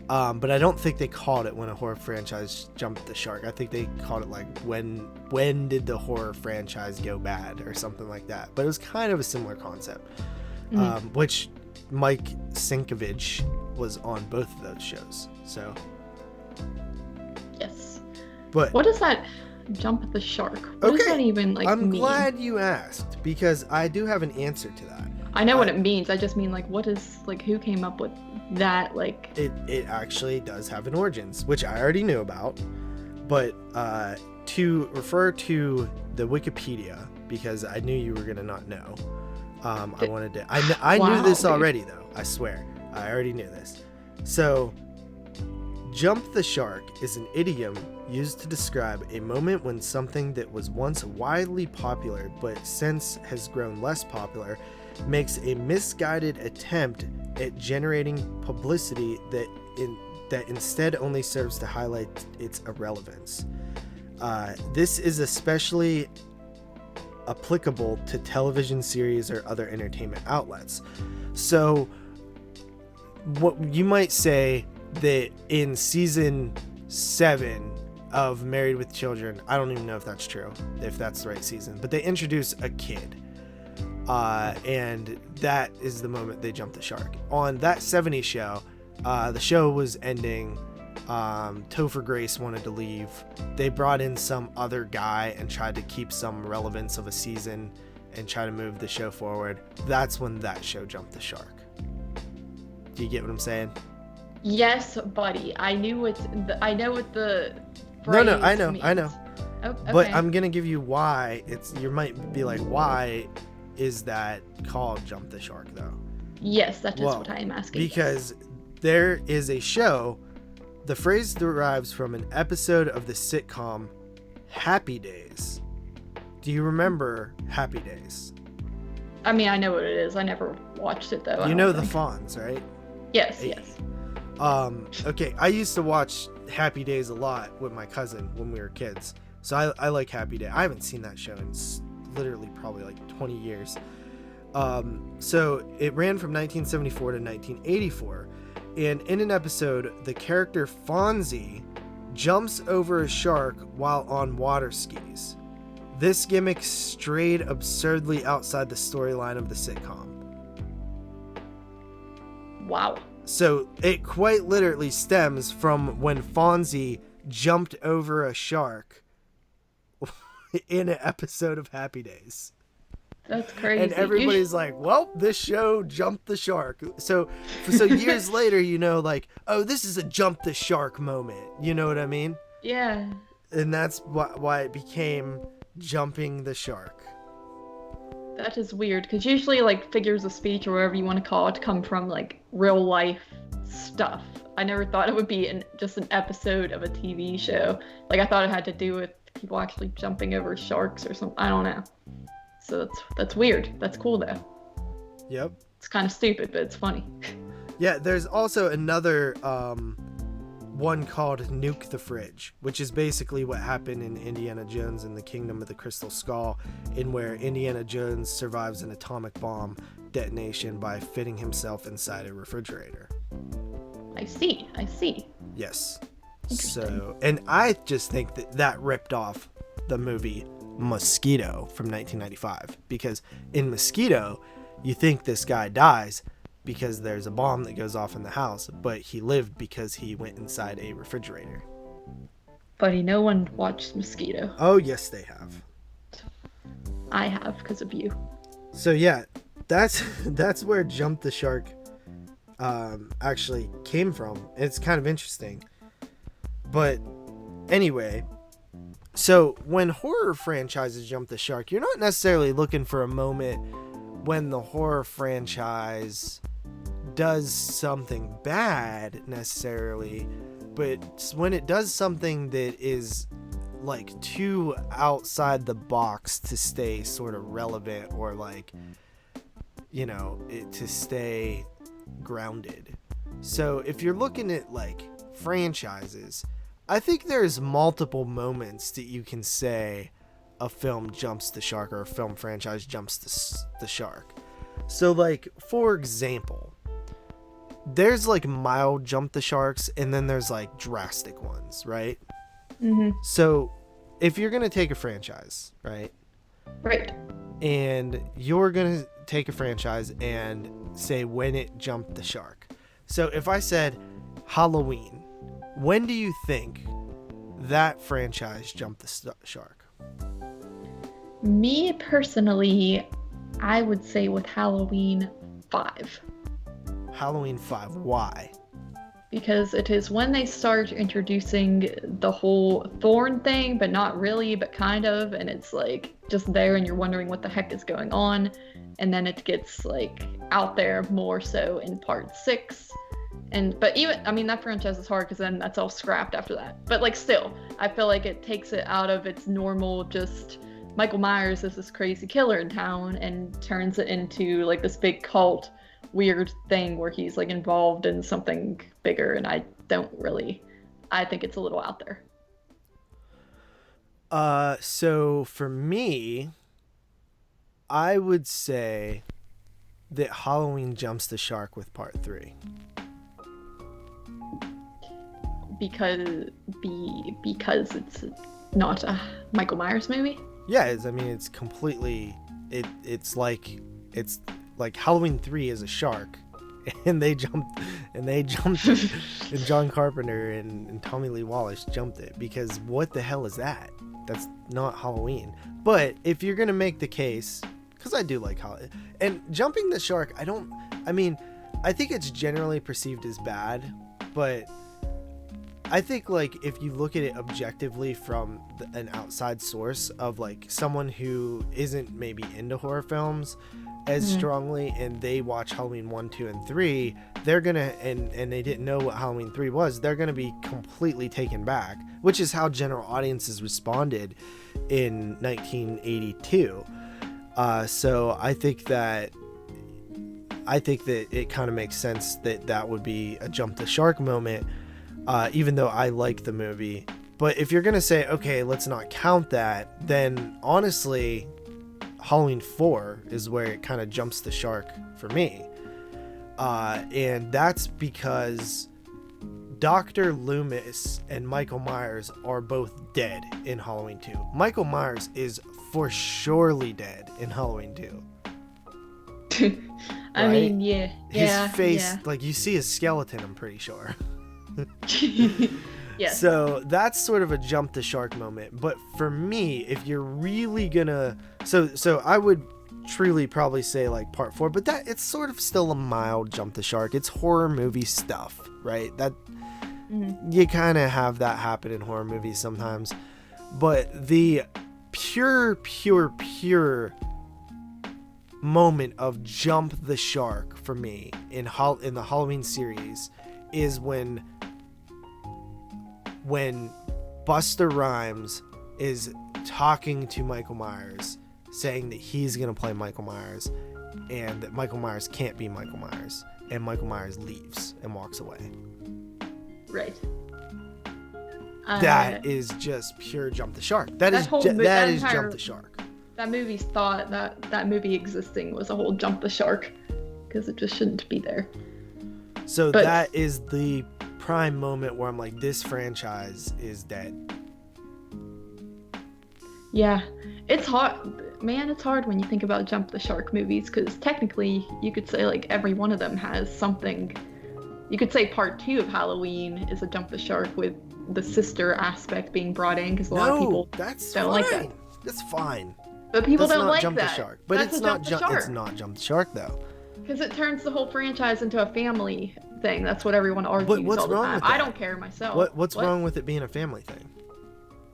But I don't think they called it When a Horror Franchise Jumped the Shark. I think they called it like when did the horror franchise go bad or something like that. But it was kind of a similar concept, which Mike Sienkiewicz was on both of those shows. So yes. But what does that jump the shark? What does that even mean? I'm glad you asked, because I do have an answer to that. I know what it means. I just mean what is who came up with that? It actually does have an origins, which I already knew about, but to refer to the Wikipedia, because I knew you were gonna not know. I wanted to. I knew this already though. I swear, I already knew this. So, jump the shark is an idiom used to describe a moment when something that was once widely popular but since has grown less popular makes a misguided attempt at generating publicity that instead only serves to highlight its irrelevance. This is especially applicable to television series or other entertainment outlets. So what you might say, that in season 7 of Married with Children, I don't even know if that's true, if that's the right season, but they introduce a kid. And that is the moment they jump the shark. On that 70s show, the show was ending. Topher Grace wanted to leave. They brought in some other guy and tried to keep some relevance of a season and try to move the show forward. That's when that show jumped the shark. Do you get what I'm saying? Yes, buddy. I know what the phrase No, I know. Oh, okay. But I'm gonna give you why. You might be like, why is that called Jump the Shark though? Yes, that is what I am asking. Because there is a show. The phrase derives from an episode of the sitcom Happy Days. Do you remember Happy Days? I mean, I know what it is. I never watched it though. You know the Fonz, right? Yes, Hey. yes. Okay, I used to watch Happy Days a lot with my cousin when we were kids. So I like Happy Day. I haven't seen that show in literally probably like 20 years. So it ran from 1974 to 1984. And in an episode, the character Fonzie jumps over a shark while on water skis. This gimmick strayed absurdly outside the storyline of the sitcom. Wow. So it quite literally stems from when Fonzie jumped over a shark in an episode of Happy Days. That's crazy. And everybody's like, well, this show jumped the shark. So years later, like, oh, this is a jump the shark moment. You know what I mean? Yeah. And that's why it became Jumping the Shark. That is weird, because usually like figures of speech or whatever you want to call it come from like real life stuff. I never thought it would be just an episode of a TV show. Like I thought it had to do with people actually jumping over sharks or something. I don't know. So that's weird. That's cool though. Yep. It's kind of stupid, but it's funny. Yeah, there's also another one called Nuke the Fridge, which is basically what happened in Indiana Jones and the Kingdom of the Crystal Skull, in where Indiana Jones survives an atomic bomb detonation by fitting himself inside a refrigerator. I see. Yes. Interesting. So, and I just think that ripped off the movie Mosquito from 1995, because in Mosquito, you think this guy dies because there's a bomb that goes off in the house, but he lived because he went inside a refrigerator. Buddy, no one watched Mosquito. Oh, yes, they have. I have, because of you. So yeah, that's where Jump the Shark actually came from. It's kind of interesting. But anyway, so when horror franchises jump the shark, you're not necessarily looking for a moment when the horror franchise does something bad necessarily, but when it does something that is like too outside the box to stay sort of relevant, or like, to stay grounded. So if you're looking at like franchises, I think there's multiple moments that you can say a film jumps the shark, or a film franchise jumps the shark. So like, for example, there's like mild jump the sharks, and then there's like drastic ones, right? Mm-hmm. So if you're going to take a franchise, right? Right. And you're going to take a franchise and say when it jumped the shark. So if I said Halloween, when do you think that franchise jumped the shark? Me personally, I would say with Halloween 5. Halloween 5. Why? Because it is when they start introducing the whole thorn thing, but not really, but kind of, and it's like just there and you're wondering what the heck is going on. And then it gets like out there more so in part 6. But even, I mean, that franchise is hard because then that's all scrapped after that. But like still, I feel like it takes it out of its normal just Michael Myers is this crazy killer in town and turns it into like this big cult weird thing where he's like involved in something bigger, and I think it's a little out there. So for me, I would say that Halloween jumps the shark with part 3. because it's not a Michael Myers movie. Yeah, I mean, it's completely. It's like Halloween 3 is a shark, and they jumped, and John Carpenter and Tommy Lee Wallace jumped it, because what the hell is that? That's not Halloween. But if you're gonna make the case, because I do like Halloween, and jumping the shark, I think it's generally perceived as bad, but I think, like, if you look at it objectively from an outside source of, like, someone who isn't maybe into horror films as strongly, and they watch Halloween 1, 2, and 3, they're gonna, and they didn't know what Halloween 3 was, they're gonna be completely taken back, which is how general audiences responded in 1982. So I think that it kind of makes sense that would be a jump the shark moment, even though I like the movie. But if you're gonna say, okay, let's not count that, then honestly, Halloween 4 is where it kind of jumps the shark for me, and that's because Dr. Loomis and Michael Myers are both dead in Halloween 2. Michael Myers is for surely dead in Halloween 2. I mean, yeah. His face, like, you see his skeleton, I'm pretty sure. Yes. So that's sort of a jump the shark moment. But for me, if you're really gonna, so I would truly probably say like part 4, but that it's sort of still a mild jump the shark. It's horror movie stuff, right? That you kind of have that happen in horror movies sometimes. But the pure moment of jump the shark for me in the Halloween series is when Busta Rhymes is talking to Michael Myers, saying that he's gonna play Michael Myers, and that Michael Myers can't be Michael Myers, and Michael Myers leaves and walks away. Right. That is just pure jump the shark. That is jump the shark. That movie's thought that movie existing was a whole jump the shark, because it just shouldn't be there. So that is the prime moment where I'm like, this franchise is dead. Yeah, it's hard, man. It's hard when you think about jump the shark movies, because technically you could say like every one of them has something. You could say part 2 of Halloween is a jump the shark, with the sister aspect being brought in, because a lot of people don't like that. That's fine. But people don't like jump that. The shark. But it's not jump the shark though. Because it turns the whole franchise into a family thing. That's what everyone argues all the time. I don't care myself. What's wrong with it being a family thing?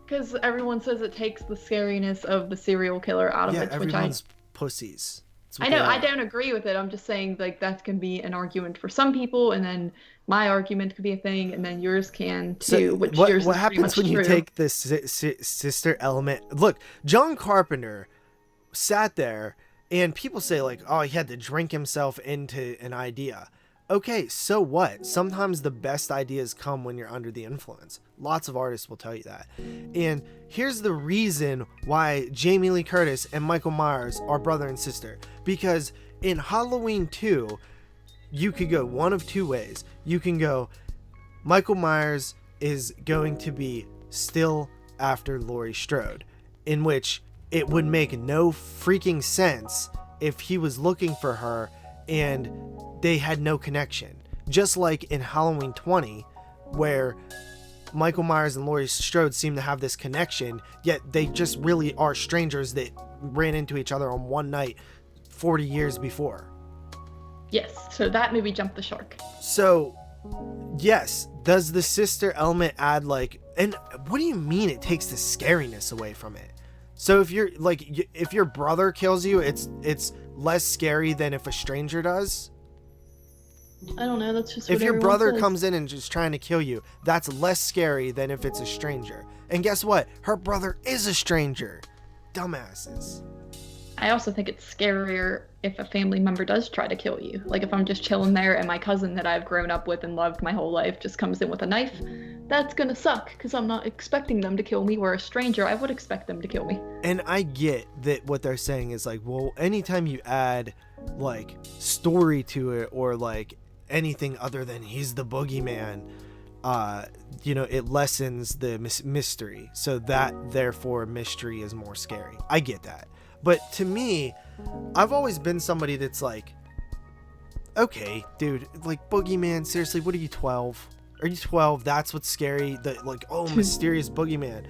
Because everyone says it takes the scariness of the serial killer out of it. Everyone's pussies. I know, I don't agree with it. I'm just saying, like, that can be an argument for some people, and then my argument could be a thing, and then yours can too. So what happens when you take this sister element? Look, John Carpenter sat there, and people say like, oh, he had to drink himself into an idea. Okay, so what? Sometimes the best ideas come when you're under the influence. Lots of artists will tell you that. And here's the reason why Jamie Lee Curtis and Michael Myers are brother and sister. Because in Halloween 2, you could go one of two ways. You can go, Michael Myers is going to be still after Laurie Strode, in which it would make no freaking sense if he was looking for her and they had no connection. Just like in Halloween 20, where Michael Myers and Laurie Strode seem to have this connection, yet they just really are strangers that ran into each other on one night 40 years before. Yes, so that movie jumped the shark. So, yes, does the sister element add like, and what do you mean it takes the scariness away from it? So if you're like, if your brother kills you, it's less scary than if a stranger does? I don't know, that's just what if your brother comes in and just trying to kill you, that's less scary than if it's a stranger. And guess what? Her brother is a stranger. Dumbasses. I also think it's scarier if a family member does try to kill you. Like if I'm just chilling there and my cousin that I've grown up with and loved my whole life just comes in with a knife, that's gonna suck because I'm not expecting them to kill me, where a stranger, I would expect them to kill me. And I get that what they're saying is like, well, anytime you add like story to it or like anything other than he's the boogeyman, it lessens the mystery. So that, therefore, mystery is more scary. I get that. But to me, I've always been somebody that's like, okay, dude, like, boogeyman, seriously, what are you, 12? Are you 12? That's what's scary? Mysterious boogeyman.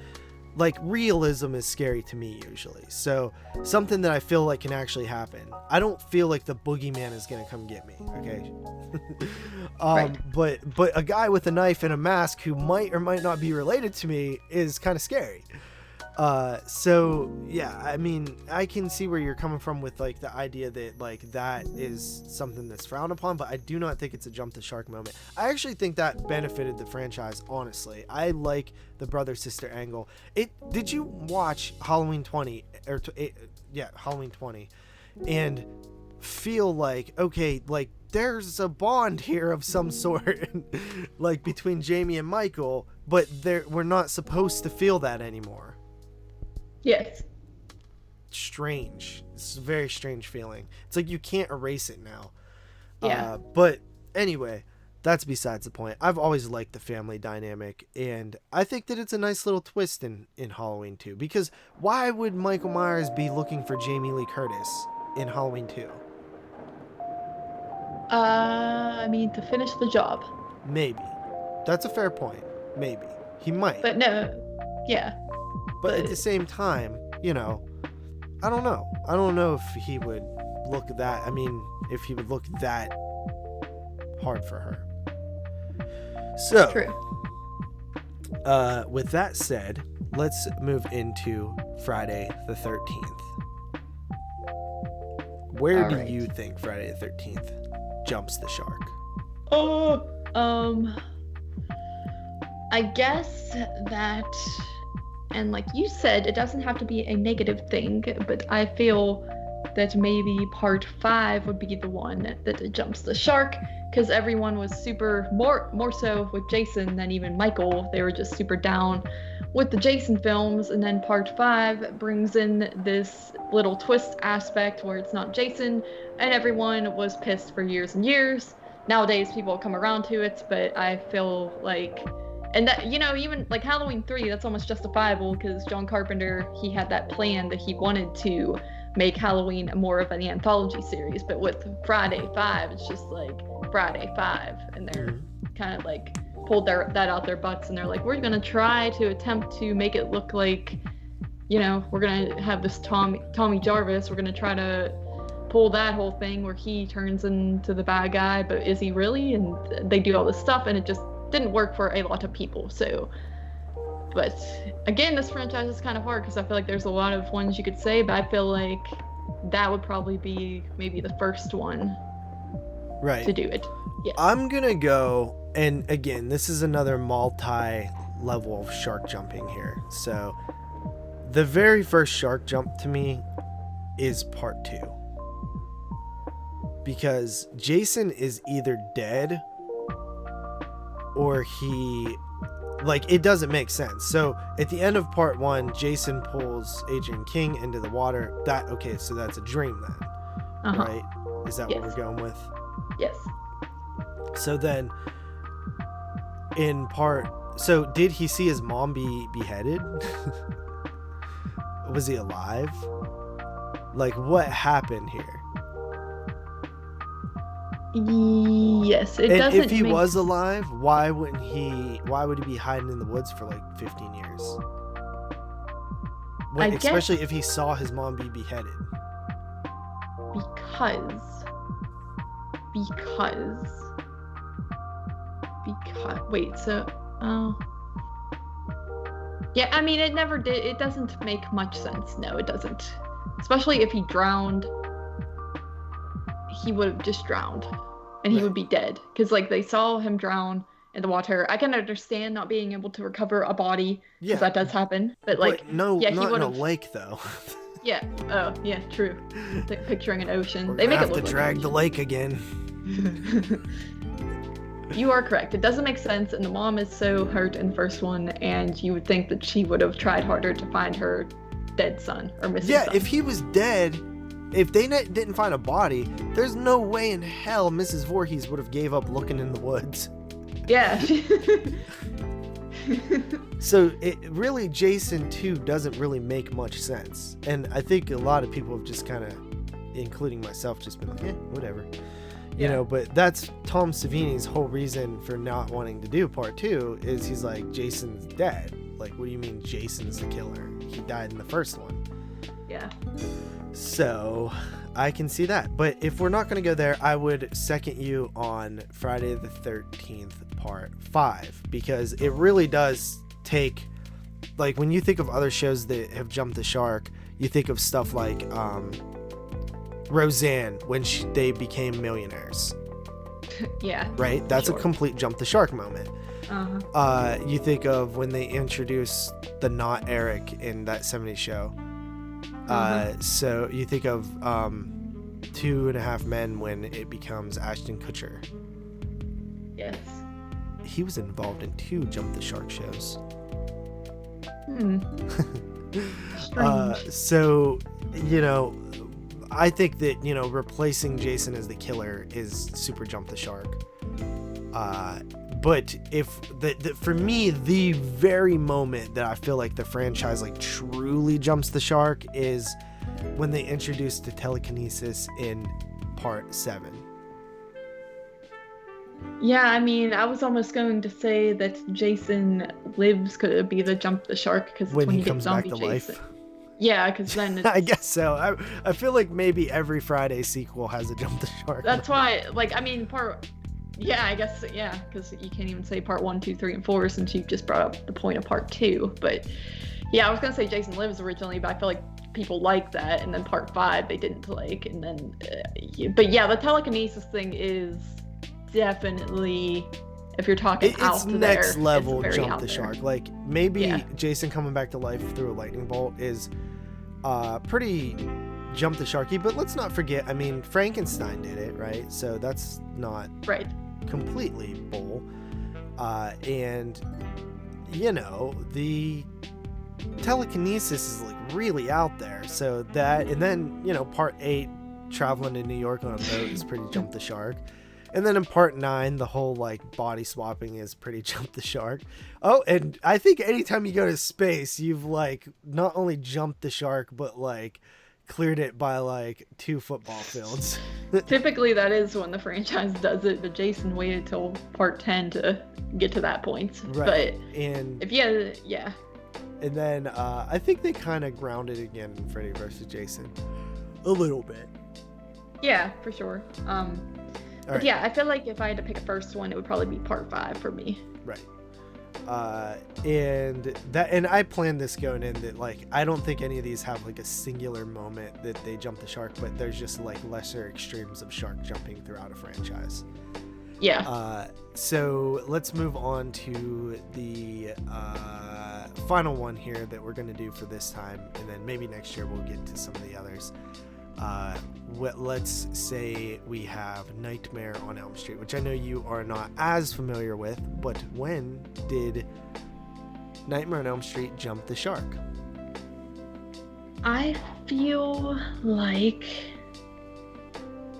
Like, realism is scary to me usually. So something that I feel like can actually happen. I don't feel like the boogeyman is gonna come get me, okay? Right. But a guy with a knife and a mask who might or might not be related to me is kind of scary. So yeah, I mean, I can see where you're coming from with like the idea that like that is something that's frowned upon, but I do not think it's a jump the shark moment. I actually think that benefited the franchise, honestly. I like the brother sister angle. Did you watch Halloween 20 Halloween 20 and feel like, okay, like there's a bond here of some sort like between Jamie and Michael, but we're not supposed to feel that anymore. Yes. Strange. It's a very strange feeling. It's like you can't erase it now. Yeah. But anyway, that's besides the point. I've always liked the family dynamic, and I think that it's a nice little twist in Halloween 2. Because why would Michael Myers be looking for Jamie Lee Curtis in Halloween 2? I mean, to finish the job. Maybe. That's a fair point. Maybe. He might. But no. Yeah. But at the same time, I don't know. I don't know if he would look that. I mean, if he would look that hard for her. So, True. With that said, let's move into Friday the 13th. Where do you think Friday the 13th jumps the shark? I guess that, and like you said, it doesn't have to be a negative thing, but I feel that maybe part 5 would be the one that jumps the shark, because everyone was more so with Jason than even Michael. They were just super down with the Jason films, and then part 5 brings in this little twist aspect where it's not Jason, and everyone was pissed for years and years. Nowadays people come around to it, but I feel like, and that, even like Halloween 3, that's almost justifiable, because John Carpenter, he had that plan that he wanted to make Halloween more of an anthology series. But with Friday 5, it's just like Friday 5, and they're kind of like pulled that out their butts, and they're like, we're gonna try to attempt to make it look like, we're gonna have this Tommy Jarvis, we're gonna try to pull that whole thing where he turns into the bad guy, but is he really? And they do all this stuff, and it just didn't work for a lot of people. So, but again, this franchise is kind of hard because I feel like there's a lot of ones you could say, but I feel like that would probably be maybe the first one to do it. Yeah. I'm gonna go, and again, this is another multi-level of shark jumping here. So the very first shark jump to me is part 2, because Jason is either dead or he, like, it doesn't make sense. So at the end of part 1, Jason pulls Adrian King into the water. So that's a dream then, right? Is that what we're going with? Yes. So then did he see his mom be beheaded? Was he alive? Like, what happened here? Yes, it doesn't. If he was alive, why would he be hiding in the woods for like 15 years? Especially if he saw his mom be beheaded. Because wait, so yeah, I mean, it never did. It doesn't make much sense. No, it doesn't. Especially if he drowned, he would have just drowned, and he would be dead. Because like they saw him drown in the water. I can understand not being able to recover a body, because that does happen. But like, not he would in a lake though. Yeah. Oh, yeah. True. Picturing an ocean. They make it look to drag the lake again. You are correct. It doesn't make sense, and the mom is so hurt in the first one, and you would think that she would have tried harder to find her dead son or missing son. Yeah, if he was dead, if they didn't find a body, there's no way in hell Mrs. Voorhees would have gave up looking in the woods. Yeah. So it really, Jason 2 doesn't really make much sense. And I think a lot of people have just kind of, including myself, just been like, whatever. You know, but that's Tom Savini's whole reason for not wanting to do part 2 is he's like, Jason's dead. Like, what do you mean Jason's the killer? He died in the first one. Yeah. So I can see that. But if we're not going to go there, I would second you on Friday the 13th part 5, because it really does take, like, when you think of other shows that have jumped the shark, you think of stuff like Roseanne when they became millionaires. Yeah. Right? That's a complete jump the shark moment. Uh-huh. You think of when they introduce the not Eric in that 70s show. So you think of 2.5 Men when it becomes Ashton Kutcher. Yes. He was involved in 2 Jump the Shark shows. So, you know, I think that, you know, replacing Jason as the killer is super Jump the Shark. But if for me, the very moment that I feel like the franchise like truly jumps the shark is when they introduced the telekinesis in part 7. Yeah, I mean, I was almost going to say that Jason Lives could be the jump the shark because When he you comes get zombie back to Jason. life. Yeah, because then it's, I guess so. I feel like maybe every Friday sequel has a jump the shark. that's why, like, I mean, yeah, I guess, yeah, because you can't even say part 1, 2, 3, and 4 since you just brought up the point of part 2. But yeah, I was gonna say Jason Lives originally, but I feel like people like that, and then part 5 they didn't like, and then, but yeah, the telekinesis thing is definitely, if you're talking it's next level it's jump the shark. Like maybe Jason coming back to life through a lightning bolt is pretty jump the sharky, but let's not forget, I mean, Frankenstein did it, right? So that's not right completely bull. And you know, the telekinesis is like really out there, so that, and then, you know, part 8 traveling to New York on a boat is pretty jump the shark. And then in part 9, the whole like body swapping is pretty jump the shark. Oh, and I think anytime you go to space, you've like not only jumped the shark, but like cleared it by like 2 football fields. Typically that is when the franchise does it, but Jason waited till part 10 to get to that point. Right. But and if yeah. And then I think they kind of grounded again in Freddy vs. Jason a little bit. Yeah, for sure. But right. yeah, I feel like if I had to pick a first one, it would probably be part 5 for me. Right. And I planned this going in that like I don't think any of these have like a singular moment that they jump the shark, but there's just like lesser extremes of shark jumping throughout a franchise. Yeah. So let's move on to the final one here that we're going to do for this time, and then maybe next year we'll get to some of the others. Let's say we have Nightmare on Elm Street, which I know you are not as familiar with, but when did Nightmare on Elm Street jump the shark? I feel like...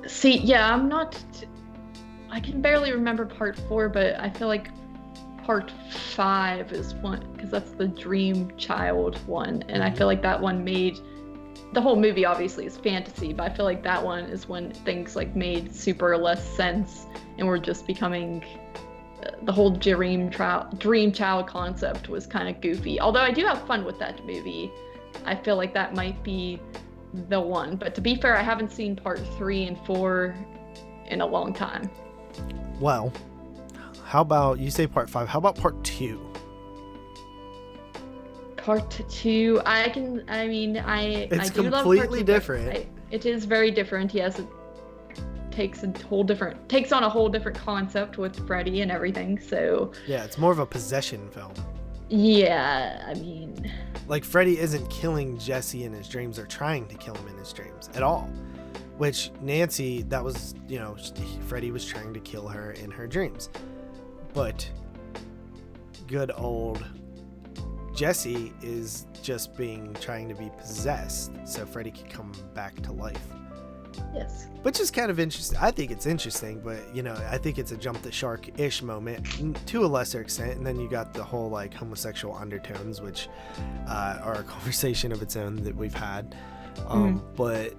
See, yeah, I'm not... I can barely remember part 4, but I feel like part 5 is one, because that's the Dream Child one, and I feel like that one made... The whole movie obviously is fantasy, but I feel like that one is when things like made super less sense and were just becoming... The whole Dream Child concept was kind of goofy. Although I do have fun with that movie, I feel like that might be the one. But to be fair, I haven't seen part 3 and 4 in a long time. Well, how about you say part 5? How about part 2? Part 2, It's I do love part 2, completely different. It is very different. Yes, it takes on a whole different concept with Freddy and everything. So yeah, it's more of a possession film. Yeah, I mean, like Freddy isn't killing Jesse in his dreams or trying to kill him in his dreams at all. Which Nancy, that was, you know, Freddy was trying to kill her in her dreams. But good old Jesse is just trying to be possessed so Freddy could come back to life. Yes. Which is kind of interesting. I think it's interesting, but I think it's a jump the shark-ish moment to a lesser extent. And then you got the whole like homosexual undertones, which are a conversation of its own that we've had. But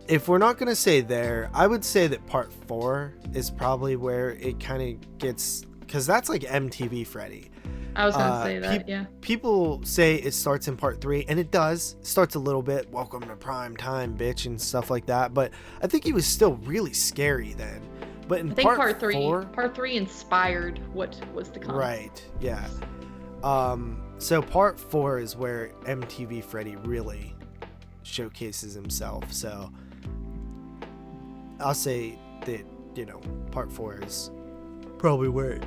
if we're not gonna say there, I would say that part 4 is probably where it kind of gets, because that's like MTV Freddy. I was gonna say that, yeah. People say it starts in part 3, and it does. It starts a little bit, welcome to prime time, bitch, and stuff like that. But I think he was still really scary then. But in I think part 4, 3 inspired what was to come. Right, yeah. So part 4 is where MTV Freddy really showcases himself. So I'll say that, part 4 is probably where it...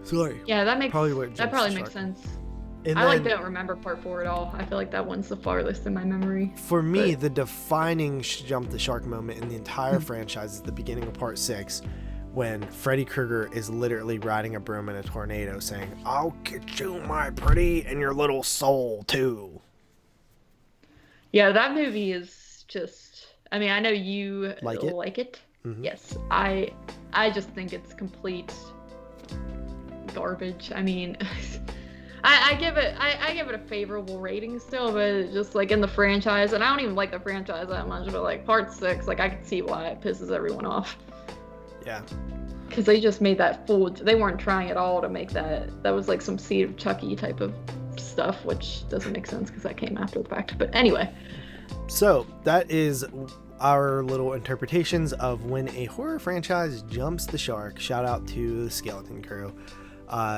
Sorry. Yeah, that probably makes sense. And I don't remember part 4 at all. I feel like that one's the farthest in my memory. For me, the defining jump the shark moment in the entire franchise is the beginning of part 6, when Freddy Krueger is literally riding a broom in a tornado saying, "I'll get you, my pretty, and your little soul too." Yeah, that movie is just... I mean, I know you like it. Mm-hmm. Yes, I just think it's complete garbage. I mean, I give it a favorable rating still, but just like in the franchise, and I don't even like the franchise that much, but like part 6, like I can see why it pisses everyone off. Yeah. Because they just made that fool. They weren't trying at all to make that. That was like some Seed of Chucky type of stuff, which doesn't make sense because that came after the fact. But anyway. So that is our little interpretations of when a horror franchise jumps the shark. Shout out to the Skeleton Crew.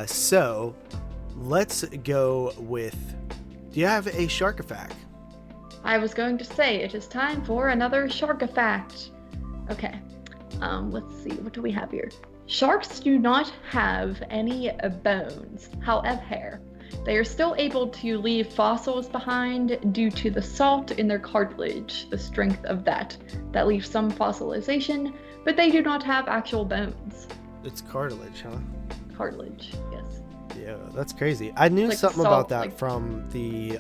So let's go with, do you have a shark fact? I was going to say it is time for another shark fact. Okay. Let's see, what do we have here? Sharks do not have any bones. However, they are still able to leave fossils behind due to the salt in their cartilage, the strength of that leaves some fossilization, but they do not have actual bones. It's cartilage, huh? Cartilage, yes. Yeah, that's crazy. I knew like something salt, about that like... from the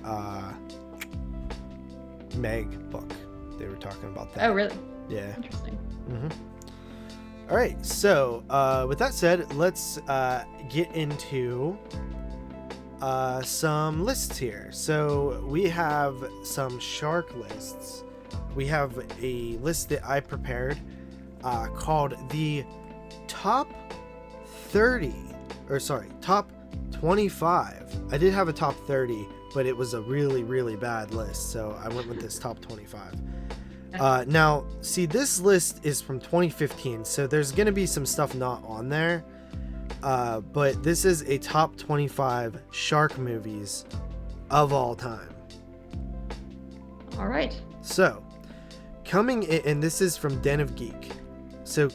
Meg book. They were talking about that. Oh, really? Yeah. Interesting. Mm-hmm. All right, so with that said, let's get into some lists here. So we have some shark lists. We have a list that I prepared called the top 25. I did have a top 30, but it was a really, really bad list, so I went with this top 25. Now, see, this list is from 2015, so there's going to be some stuff not on there. But this is a top 25 shark movies of all time. All right. So, coming in, and this is from Den of Geek. So,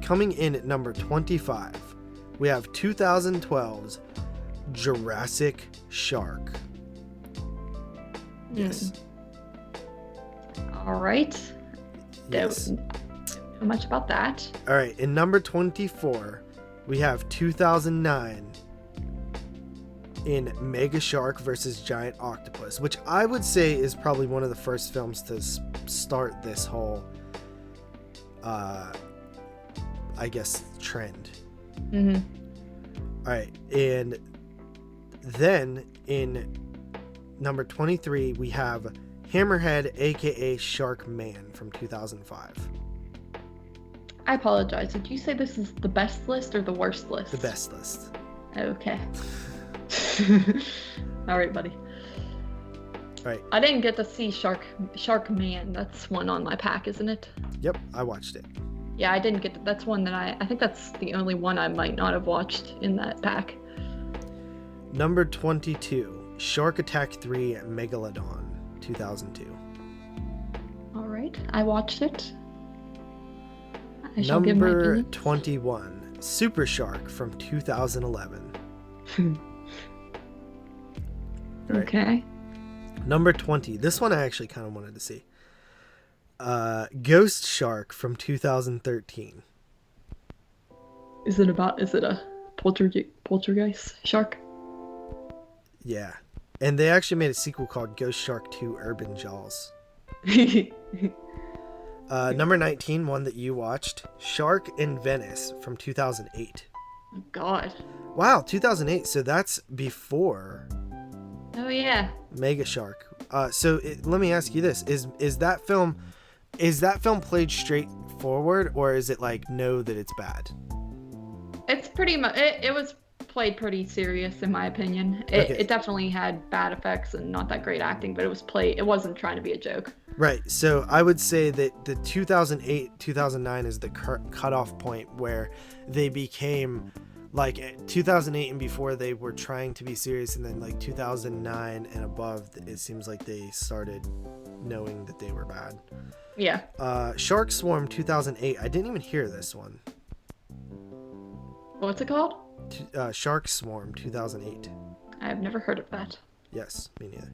coming in at number 25, we have 2012's Jurassic Shark. Yes. All right. Yes. Don't know much about that. All right. In number 24, we have 2009 in Mega Shark versus Giant Octopus, which I would say is probably one of the first films to start this whole, I guess, trend. Mm-hmm. All right. And then in number 23, we have Hammerhead, aka Shark Man, from 2005. I apologize. Did you say this is the best list or the worst list? The best list. Okay. All right, buddy. All right. I didn't get to see Shark Man. That's one on my pack, isn't it? Yep, I watched it. Yeah, I didn't get to, that's one that I think that's the only one I might not have watched in that pack. Number 22, Shark Attack 3 Megalodon, 2002. All right, I watched it. I shall give my Number opinion. 21, Super Shark from 2011. Right. Okay. Number 20, this one I actually kind of wanted to see. Ghost Shark from 2013. Is it a poltergeist shark? Yeah. And they actually made a sequel called Ghost Shark 2 Urban Jaws. Number 19, one that you watched, Shark in Venice from 2008. God. Wow, 2008. So that's before Oh yeah. Mega Shark. Let me ask you this: is that film played straightforward, or is it like know that it's bad? It's pretty much it was played pretty serious in my opinion. Okay. It definitely had bad effects and not that great acting, but it wasn't trying to be a joke. Right. So I would say that the 2008 2009 is the cutoff point where they became like 2008 and before they were trying to be serious, and then like 2009 and above it seems like they started knowing that they were bad. Yeah. Shark Swarm 2008. I didn't even hear this one. What's it called? Shark Swarm 2008. I've never heard of that. Yes, me neither.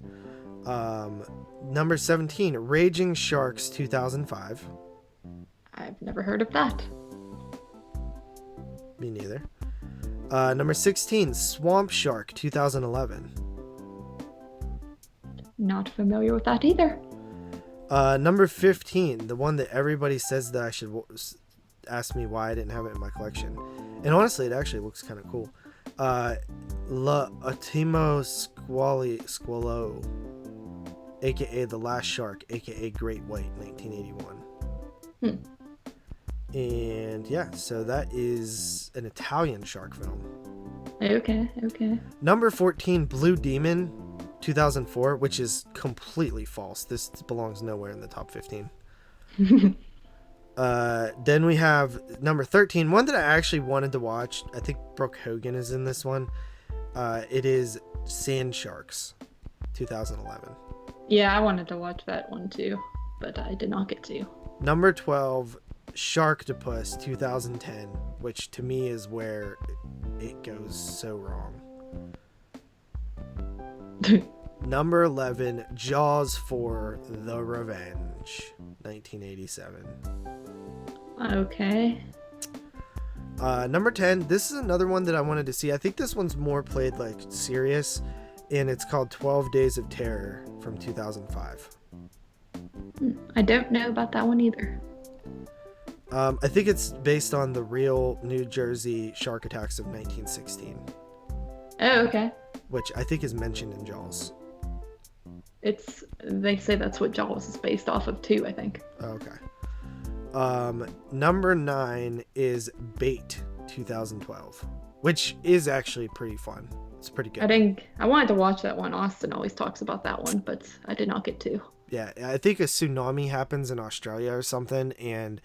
Number 17, Raging Sharks 2005. I've never heard of that. Me neither. Number 16, Swamp Shark 2011. Not familiar with that either. Number 15, the one that everybody says that I should ask me why I didn't have it in my collection. And honestly, it actually looks kind of cool. La Ultimo Squalo, aka The Last Shark, aka Great White, 1981. And yeah, so that is an Italian shark film. Okay. Number 14, Blue Demon 2004, which is completely false. This belongs nowhere in the top 15. Then we have number 13, one that I actually wanted to watch. I think Brooke Hogan is in this one. It is Sand Sharks 2011. Yeah, I wanted to watch that one too, but I did not get to. Number 12, Sharktopus 2010, which to me is where it goes so wrong. Number 11, Jaws 4, The Revenge, 1987. Okay. Number 10, this is another one that I wanted to see. I think this one's more played like serious, and it's called 12 Days of Terror from 2005. I don't know about that one either. I think it's based on the real New Jersey shark attacks of 1916. Oh, okay. Which I think is mentioned in Jaws. They say that's what Jaws is based off of too, I think. Okay. Number 9 is Bait 2012, which is actually pretty fun. It's pretty good. I wanted to watch that one. Austin always talks about that one, but I did not get to. Yeah, I think a tsunami happens in Australia or something, and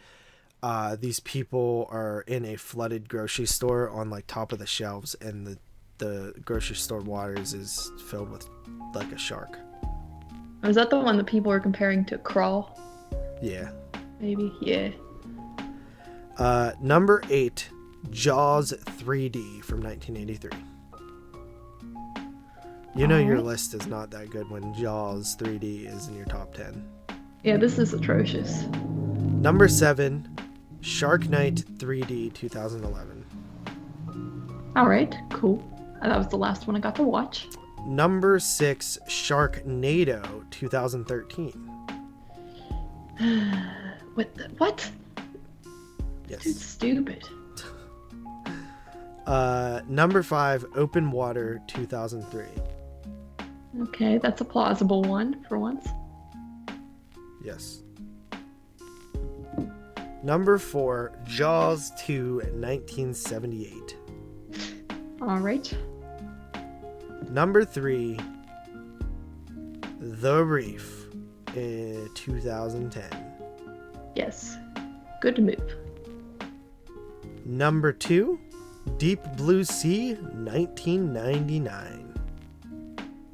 these people are in a flooded grocery store on like top of the shelves, and the grocery store waters is filled with like a shark. Was that the one that people were comparing to Crawl? Yeah. Maybe, yeah. Number 8, Jaws 3D from 1983. You know your list is not that good when Jaws 3D is in your top 10. Yeah, this is atrocious. Number 7, Shark Night 3D 2011. Alright, cool. That was the last one I got to watch. Number 6, Sharknado 2013. What? Yes. Dude, stupid. Number 5, Open Water 2003. Okay, that's a plausible one for once. Yes. Number 4, Jaws 2 1978. All right. Number 3, The Reef in 2010. Yes. Good move. Number 2, Deep Blue Sea 1999.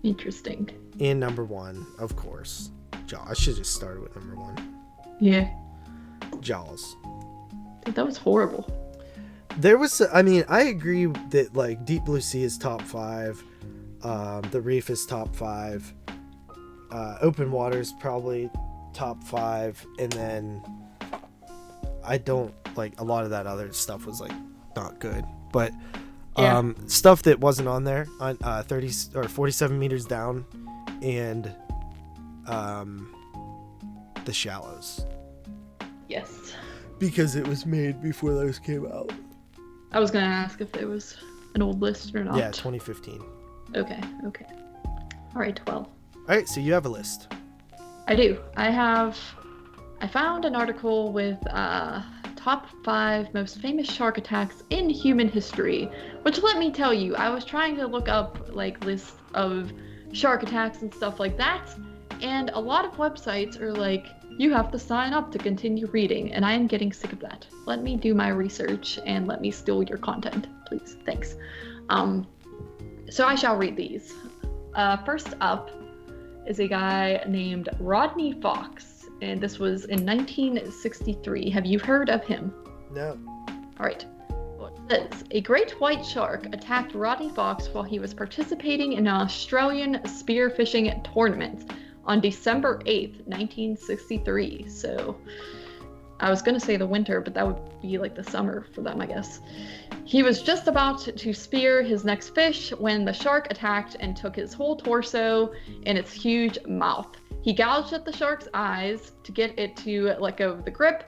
Interesting. And number 1, of course, Jaws. I should just start with number 1. Yeah. Jaws. Dude, that was horrible. There was, I mean, I agree that like Deep Blue Sea is top 5. The Reef is top 5. Open Water is probably top 5. And then I don't like a lot of that other stuff was like not good. But stuff that wasn't on there on 30 or 47 meters down and The Shallows. Yes. Because it was made before those came out. I was gonna ask if there was an old list or not. Yeah, 2015. Okay. All right, 12. All right, so you have a list. I do. I found an article with top 5 most famous shark attacks in human history, which, let me tell you, I was trying to look up like lists of shark attacks and stuff like that, and a lot of websites are like, you have to sign up to continue reading, and I am getting sick of that. Let me do my research and let me steal your content, please. Thanks. So I shall read these. First up is a guy named Rodney Fox, and this was in 1963. Have you heard of him? No. All right. Well, it says, a great white shark attacked Rodney Fox while he was participating in an Australian spearfishing tournament on December 8th, 1963. So I was going to say the winter, but that would be like the summer for them, I guess. He was just about to spear his next fish when the shark attacked and took his whole torso and its huge mouth. He gouged at the shark's eyes to get it to let go of the grip,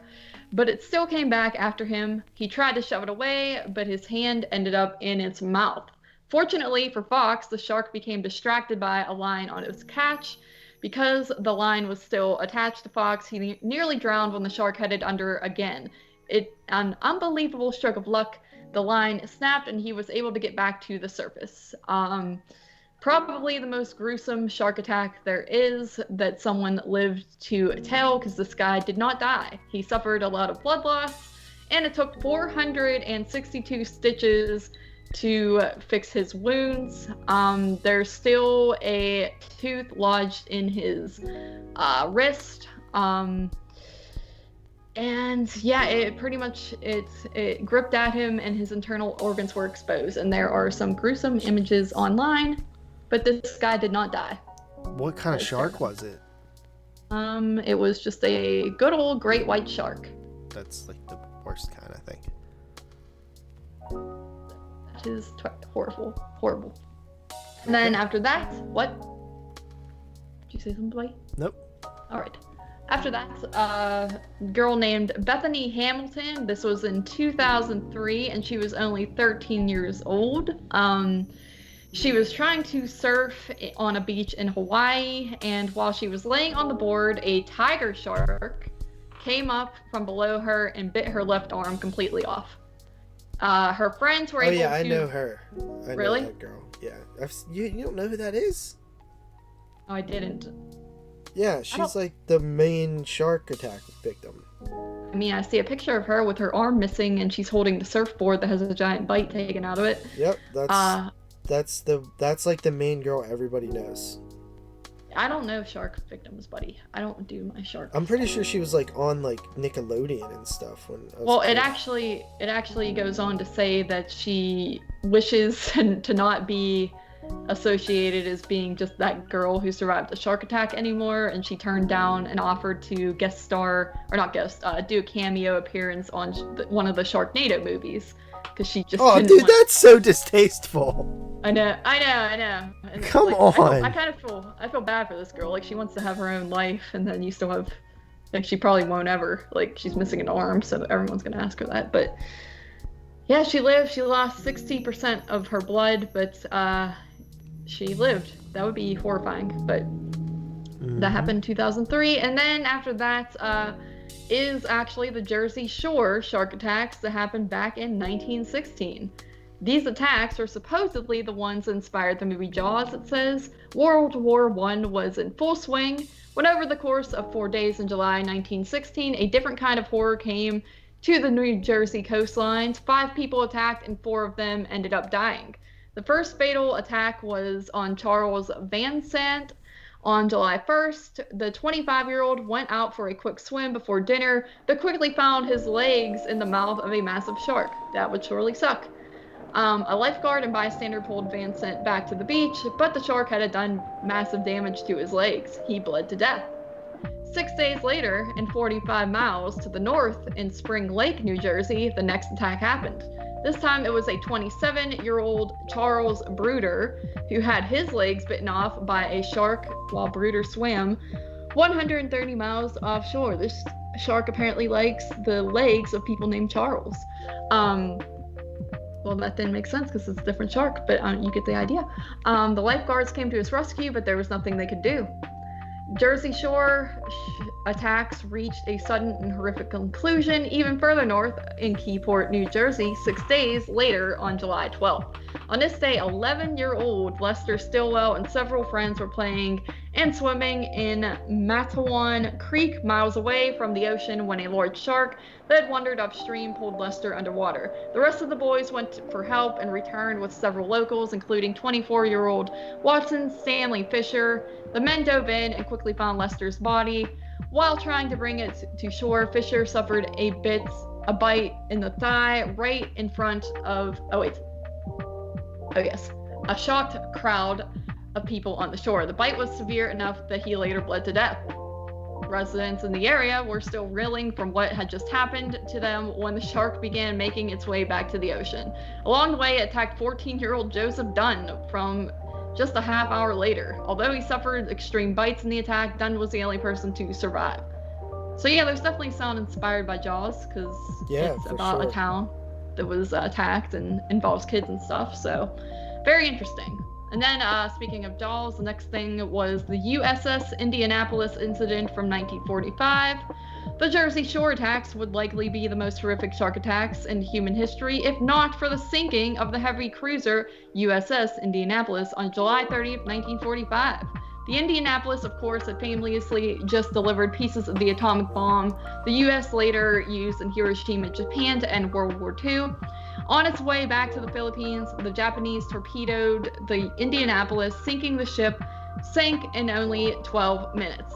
but it still came back after him. He tried to shove it away, but his hand ended up in its mouth. Fortunately for Fox, the shark became distracted by a line on its catch. Because the line was still attached to Fox, he nearly drowned when the shark headed under again. An unbelievable stroke of luck, the line snapped and he was able to get back to the surface. Probably the most gruesome shark attack there is that someone lived to tell, because this guy did not die. He suffered a lot of blood loss, and it took 462 stitches to fix his wounds. There's still a tooth lodged in his wrist. And yeah, it pretty much, it gripped at him and his internal organs were exposed. And there are some gruesome images online, but this guy did not die. What kind of shark was it? It was just a good old great white shark. That's like the worst kind, I think. That is horrible. And then after that, what? Did you say something, Blake? Nope. All right. After that, a girl named Bethany Hamilton. This was in 2003, and she was only 13 years old. She was trying to surf on a beach in Hawaii, and while she was laying on the board, a tiger shark came up from below her and bit her left arm completely off. Her friends were able to... Oh yeah, I know her. I Really? know that girl. Yeah. You don't know who that is? Oh, I didn't. Yeah, she's like the main shark attack victim. I mean, I see a picture of her with her arm missing, and she's holding the surfboard that has a giant bite taken out of it. Yep, that's like the main girl everybody knows. I don't know shark victims, buddy. I don't do my shark. I'm pretty sure she was like on like Nickelodeon and stuff when I was Well, a kid. it actually goes on to say that she wishes to not be associated as being just that girl who survived the shark attack anymore, and she turned down an offer to do a cameo appearance on one of the Sharknado movies because she just That's so distasteful. I know. And Come on. I feel bad for this girl. Like, she wants to have her own life, and then you still have, like, she probably won't ever. Like, she's missing an arm, so everyone's gonna ask her that. But yeah, she lived. She lost 60% of her blood, but she lived. That would be horrifying. But that happened in 2003, and then after that is actually the Jersey Shore shark attacks that happened back in 1916. These attacks are supposedly the ones that inspired the movie Jaws, it says. World War I was in full swing, when over the course of 4 days in July 1916, a different kind of horror came to the New Jersey coastlines. 5 people attacked, and 4 of them ended up dying. The first fatal attack was on Charles Van Sant on July 1st. The 25-year-old went out for a quick swim before dinner, but quickly found his legs in the mouth of a massive shark. That would surely suck. A lifeguard and bystander pulled Van Sant back to the beach, but the shark had done massive damage to his legs. He bled to death. 6 days later, and 45 miles to the north in Spring Lake, New Jersey, the next attack happened. This time it was a 27-year-old Charles Bruder who had his legs bitten off by a shark while Bruder swam 130 miles offshore. This shark apparently likes the legs of people named Charles. Um, well, that didn't make sense because it's a different shark, but you get the idea. The lifeguards came to his rescue, but there was nothing they could do. Jersey Shore attacks reached a sudden and horrific conclusion even further north in Keyport, New Jersey, 6 days later on July 12th. On this day, 11-year-old Lester Stillwell and several friends were playing and swimming in Matawan Creek, miles away from the ocean, when a large shark that had wandered upstream pulled Lester underwater. The rest of the boys went for help and returned with several locals, including 24-year-old Watson Stanley Fisher. The men dove in and quickly found Lester's body. While trying to bring it to shore, Fisher suffered a bite in the thigh right in front of, a shocked crowd of people on the shore. The bite was severe enough that he later bled to death. Residents in the area were still reeling from what had just happened to them when the shark began making its way back to the ocean. Along the way, it attacked 14-year-old Joseph Dunn from just a half hour later. Although he suffered extreme bites in the attack, Dunn was the only person to survive. So yeah, there's definitely sound inspired by Jaws, because it's about a town that was attacked and involves kids and stuff. So very interesting. And then, speaking of Jaws, the next thing was the USS Indianapolis incident from 1945. The Jersey Shore attacks would likely be the most horrific shark attacks in human history, if not for the sinking of the heavy cruiser USS Indianapolis on July 30th, 1945. The Indianapolis, of course, had famously just delivered pieces of the atomic bomb the U.S. later used in Hiroshima, Japan, to end World War II. On its way back to the Philippines, the Japanese torpedoed the Indianapolis, sinking the ship, sank in only 12 minutes.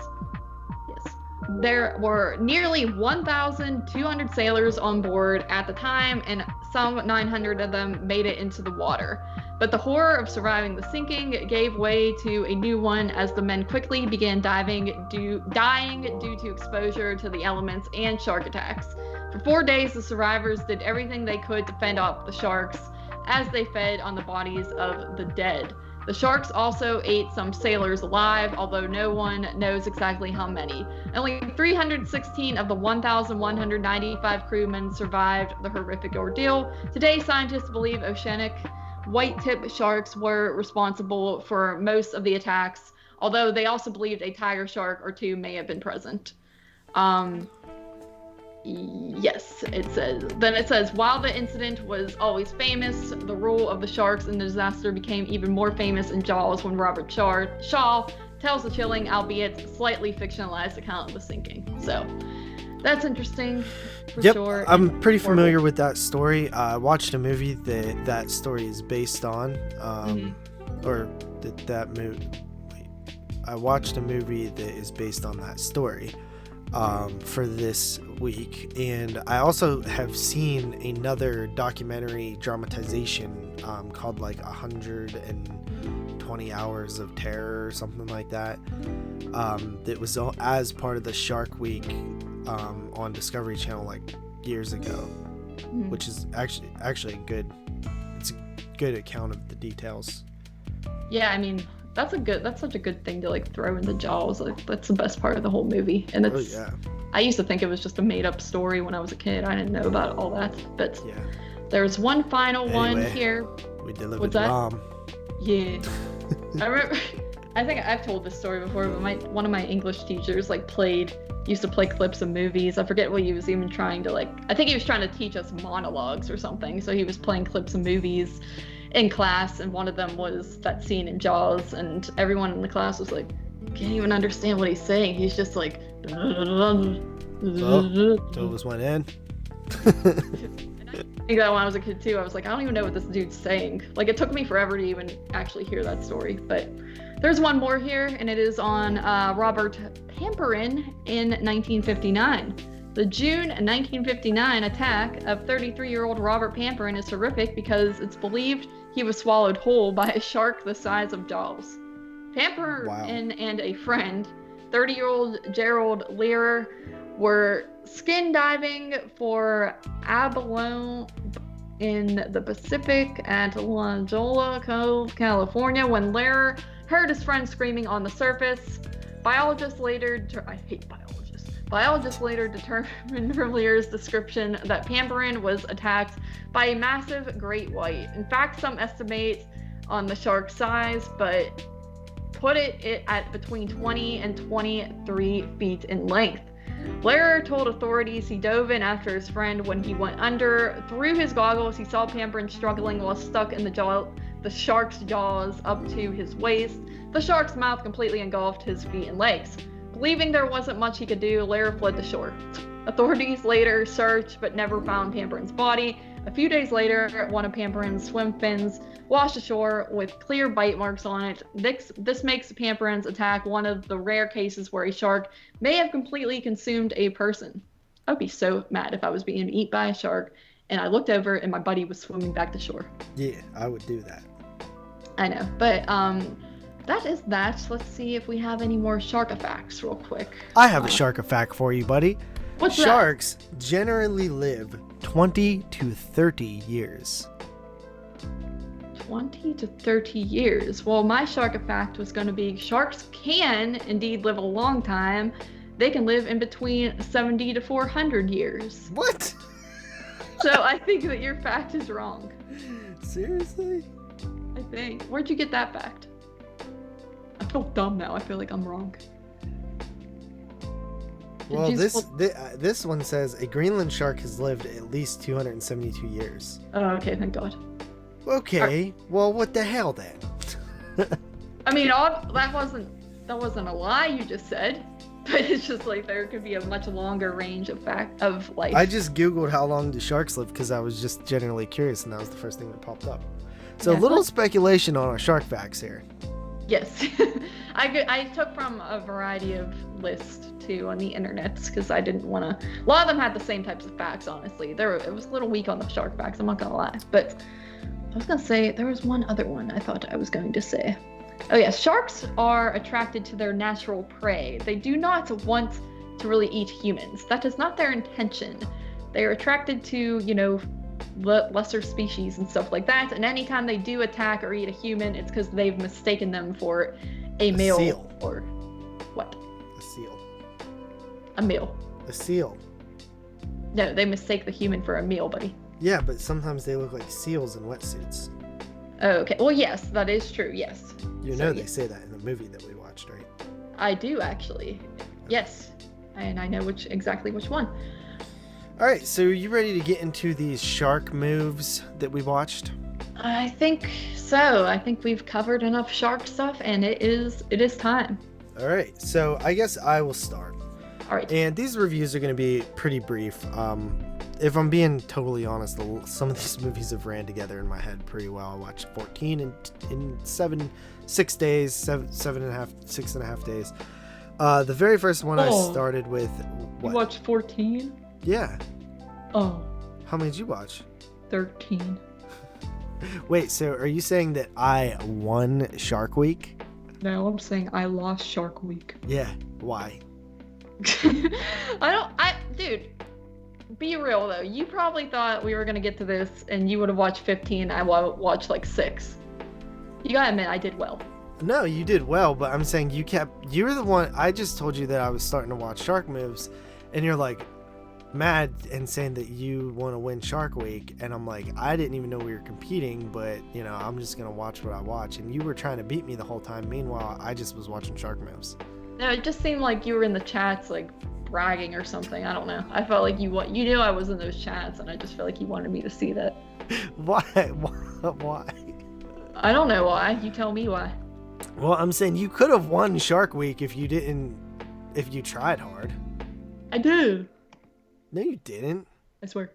Yes. There were nearly 1,200 sailors on board at the time, and some 900 of them made it into the water. But the horror of surviving the sinking gave way to a new one as the men quickly began dying due to exposure to the elements and shark attacks. For 4 days, the survivors did everything they could to fend off the sharks as they fed on the bodies of the dead. The sharks also ate some sailors alive, although no one knows exactly how many. Only 316 of the 1,195 crewmen survived the horrific ordeal. Today, scientists believe oceanic white-tip sharks were responsible for most of the attacks, although they also believed a tiger shark or two may have been present. Yes, it says, while the incident was always famous, the role of the sharks in the disaster became even more famous in Jaws when Robert Shaw tells a chilling, albeit slightly fictionalized account of the sinking. So, that's interesting, for sure. I'm pretty familiar with that story. I watched a movie that story is based on, I watched a movie that is based on that story for this week, and I also have seen another documentary dramatization called like 120 Hours of Terror or something like that. That was as part of the Shark Week on Discovery Channel like years ago, which is actually good. It's a good account of the details. Yeah, I mean, that's such a good thing to like throw into Jaws. Like, that's the best part of the whole movie. And it's I used to think it was just a made up story when I was a kid. I didn't know about all that. But there's one final one here. We delivered Rom. Yeah. I remember, I think I've told this story before, but one of my English teachers used to play clips of movies. I forget what he was even trying to I think he was trying to teach us monologues or something. So he was playing clips of movies in class, and one of them was that scene in Jaws, and everyone in the class was like, can't even understand what he's saying. He's just like, two of us went in. I think that when I was a kid too, I was like, I don't even know what this dude's saying. Like, it took me forever to even actually hear that story. But there's one more here, and it is on Robert Pamperin in 1959. The June 1959 attack of 33-year-old Robert Pamperin is horrific because it's believed he was swallowed whole by a shark the size of Jaws. Pamperin and a friend, 30-year-old Gerald Lear, were skin diving for abalone in the Pacific at La Jolla Cove, California, when Lear heard his friend screaming on the surface. Biologists later, I hate biologists. Biologists later determined from Lear's description that Pamperin was attacked by a massive great white. In fact, some estimate on the shark's size, but put it at between 20 and 23 feet in length. Blair told authorities he dove in after his friend when he went under. Through his goggles, he saw Pamperin struggling while stuck in the shark's jaws up to his waist. The shark's mouth completely engulfed his feet and legs. Believing there wasn't much he could do, Blair fled to shore. Authorities later searched but never found Pamperin's body. A few days later, one of Pamperin's swim fins washed ashore with clear bite marks on it. This makes Pamperin's attack one of the rare cases where a shark may have completely consumed a person. I'd be so mad if I was being eaten by a shark and I looked over and my buddy was swimming back to shore. Yeah, I would do that. I know, but that is that. Let's see if we have any more shark facts real quick. I have a shark fact for you, buddy. What's Sharks generally live 20 to 30 years. 20 to 30 years. Well, my shark fact was going to be sharks can indeed live a long time. They can live in between 70 to 400 years. What? So I think that your fact is wrong. Seriously? I think. Where'd you get that fact? I feel dumb now. I feel like I'm wrong. Well, this one says a Greenland shark has lived at least 272 years. Oh, okay. Thank God. Okay. Well, what the hell then? I mean, that wasn't a lie you just said, but it's just like there could be a much longer range of life. I just Googled how long do sharks live because I was just generally curious, and that was the first thing that popped up. So Yeah. a little speculation on our shark facts here. Yes. I took from a variety of lists too on the internet because I didn't want to. A lot of them had the same types of facts, honestly. It was a little weak on the shark facts, I'm not gonna lie. But I was gonna say there was one other one I thought I was going to say. Oh yeah, sharks are attracted to their natural prey. They do not want to really eat humans. That is not their intention. They are attracted to, lesser species and stuff like that. And anytime they do attack or eat a human, it's because they've mistaken them for a male seal. or what? A seal. A meal. A seal. No, they mistake the human for a meal, buddy. Yeah, but sometimes they look like seals in wetsuits. Oh, okay. Well, yes, that is true. Yes. They say that in the movie that we watched, right? I do actually. Yes. And I know exactly which one. All right, so are you ready to get into these shark moves that we watched? I think so. I think we've covered enough shark stuff, and it is time. All right, so I guess I will start. All right. And these reviews are going to be pretty brief. If I'm being totally honest, some of these movies have ran together in my head pretty well. I watched 14 in 6 days, 6.5 days. The very first one I started with. What? You watched 14? Yeah. Oh. How many did you watch? 13. Wait, so are you saying that I won Shark Week? No, I'm saying I lost Shark Week. Yeah. Why? Dude, be real though. You probably thought we were gonna get to this and you would have watched 15. I watched like 6. You gotta admit, I did well. No, you did well, but I'm saying you were the one. I just told you that I was starting to watch shark moves, and you're like mad and saying that you want to win Shark Week, and I'm like, I didn't even know we were competing, but I'm just gonna watch what I watch, and you were trying to beat me the whole time. Meanwhile, I just was watching shark moves. No, it just seemed like you were in the chats like bragging or something. I don't know. I felt like you knew I was in those chats, and I just felt like you wanted me to see that. Why? Why? I don't know why. You tell me why. Well, I'm saying you could have won Shark Week if you tried hard. I did. No, you didn't. I swear.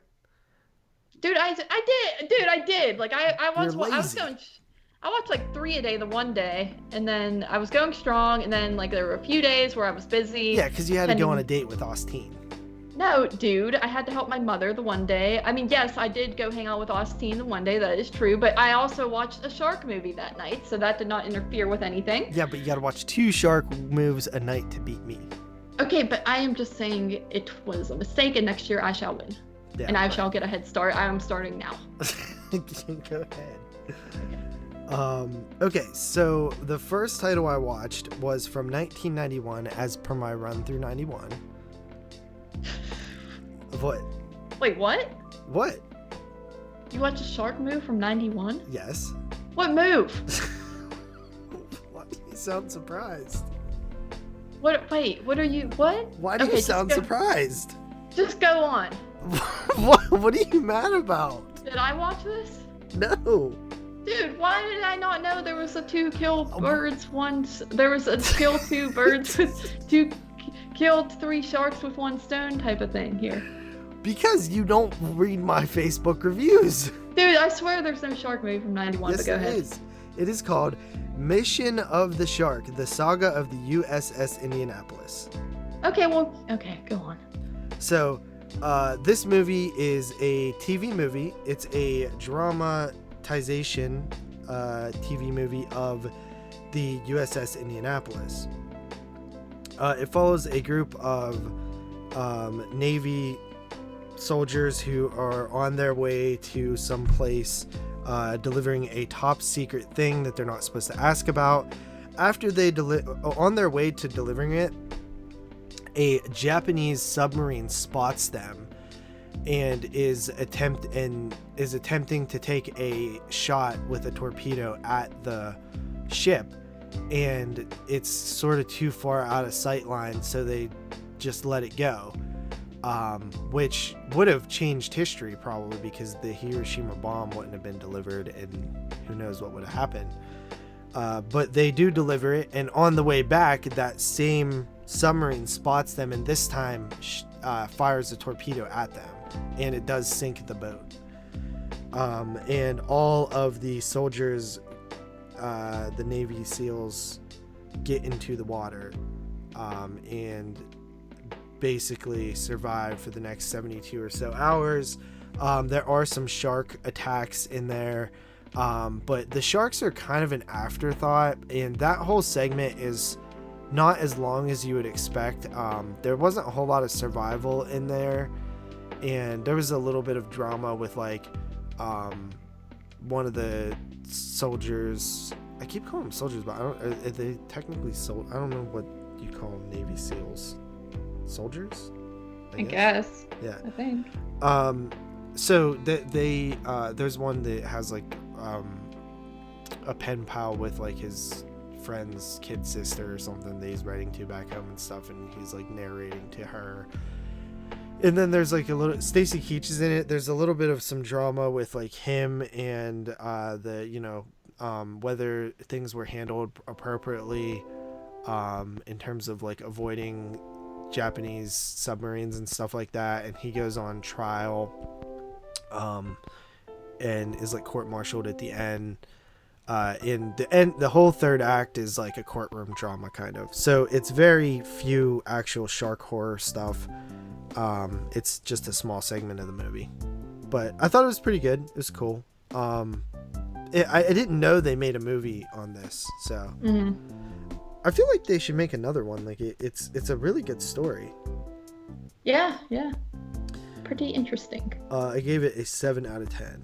Dude, I did. Dude, I did. Like I watched like 3 a day the one day, and then I was going strong, and then like there were a few days where I was busy. Yeah, because you had to go on a date with Austin. No, dude, I had to help my mother the one day. I mean, yes, I did go hang out with Austin the one day, that is true, but I also watched a shark movie that night, so that did not interfere with anything. Yeah, but you gotta watch 2 shark moves a night to beat me. Okay, but I am just saying it was a mistake, and next year I shall win. Yeah, and I shall get a head start. I am starting now. Go ahead. Okay, so the first title I watched was from 1991, as per my run through 91. What? Wait, what? What? You watched a shark move from 91? Yes. What move? Why do you sound surprised? What? Wait, what are you? What? Why do you sound surprised? Just go on. What are you mad about? Did I watch this? No. Dude, why did I not know there was a two kill birds once? There was a kill two birds with killed 3 sharks with 1 stone type of thing here. Because you don't read my Facebook reviews. Dude, I swear there's no shark movie from 91, yes, but go ahead. Is. It is called Mission of the Shark, the Saga of the USS Indianapolis. Okay, well, okay, go on. So, this movie is a TV movie. It's a dramatization TV movie of the USS Indianapolis. It follows a group of Navy soldiers who are on their way to some place delivering a top secret thing that they're not supposed to ask about. After they on their way to delivering it, a Japanese submarine spots them and is attempting to take a shot with a torpedo at the ship, and it's sort of too far out of sight line, so they just let it go, which would have changed history probably, because the Hiroshima bomb wouldn't have been delivered and who knows what would have happened. But they do deliver it, and on the way back, that same submarine spots them, and this time fires a torpedo at them, and it does sink the boat. And all of the soldiers, the Navy SEALs, get into the water and basically survive for the next 72 or so hours. There are some shark attacks in there, but the sharks are kind of an afterthought, and that whole segment is not as long as you would expect. There wasn't a whole lot of survival in there, and there was a little bit of drama with like one of the soldiers. I keep calling them soldiers, but are they technically I don't know what you call them. Navy SEALs, soldiers, I guess. Yeah, I think. So they there's one that has like a pen pal with like his friend's kid sister or something that he's writing to back home and stuff, and he's like narrating to her. And then there's like a little Stacy Keach is in it. There's a little bit of some drama with like him and the whether things were handled appropriately in terms of like avoiding Japanese submarines and stuff like that. And he goes on trial and is like court-martialed at the end. In the end, the whole third act is like a courtroom drama kind of. So it's very few actual shark horror stuff. It's just a small segment of the movie, but I thought it was pretty good. It was cool. I didn't know they made a movie on this, so I feel like they should make another one. Like it's a really good story. Yeah, pretty interesting. I gave it a 7 out of 10.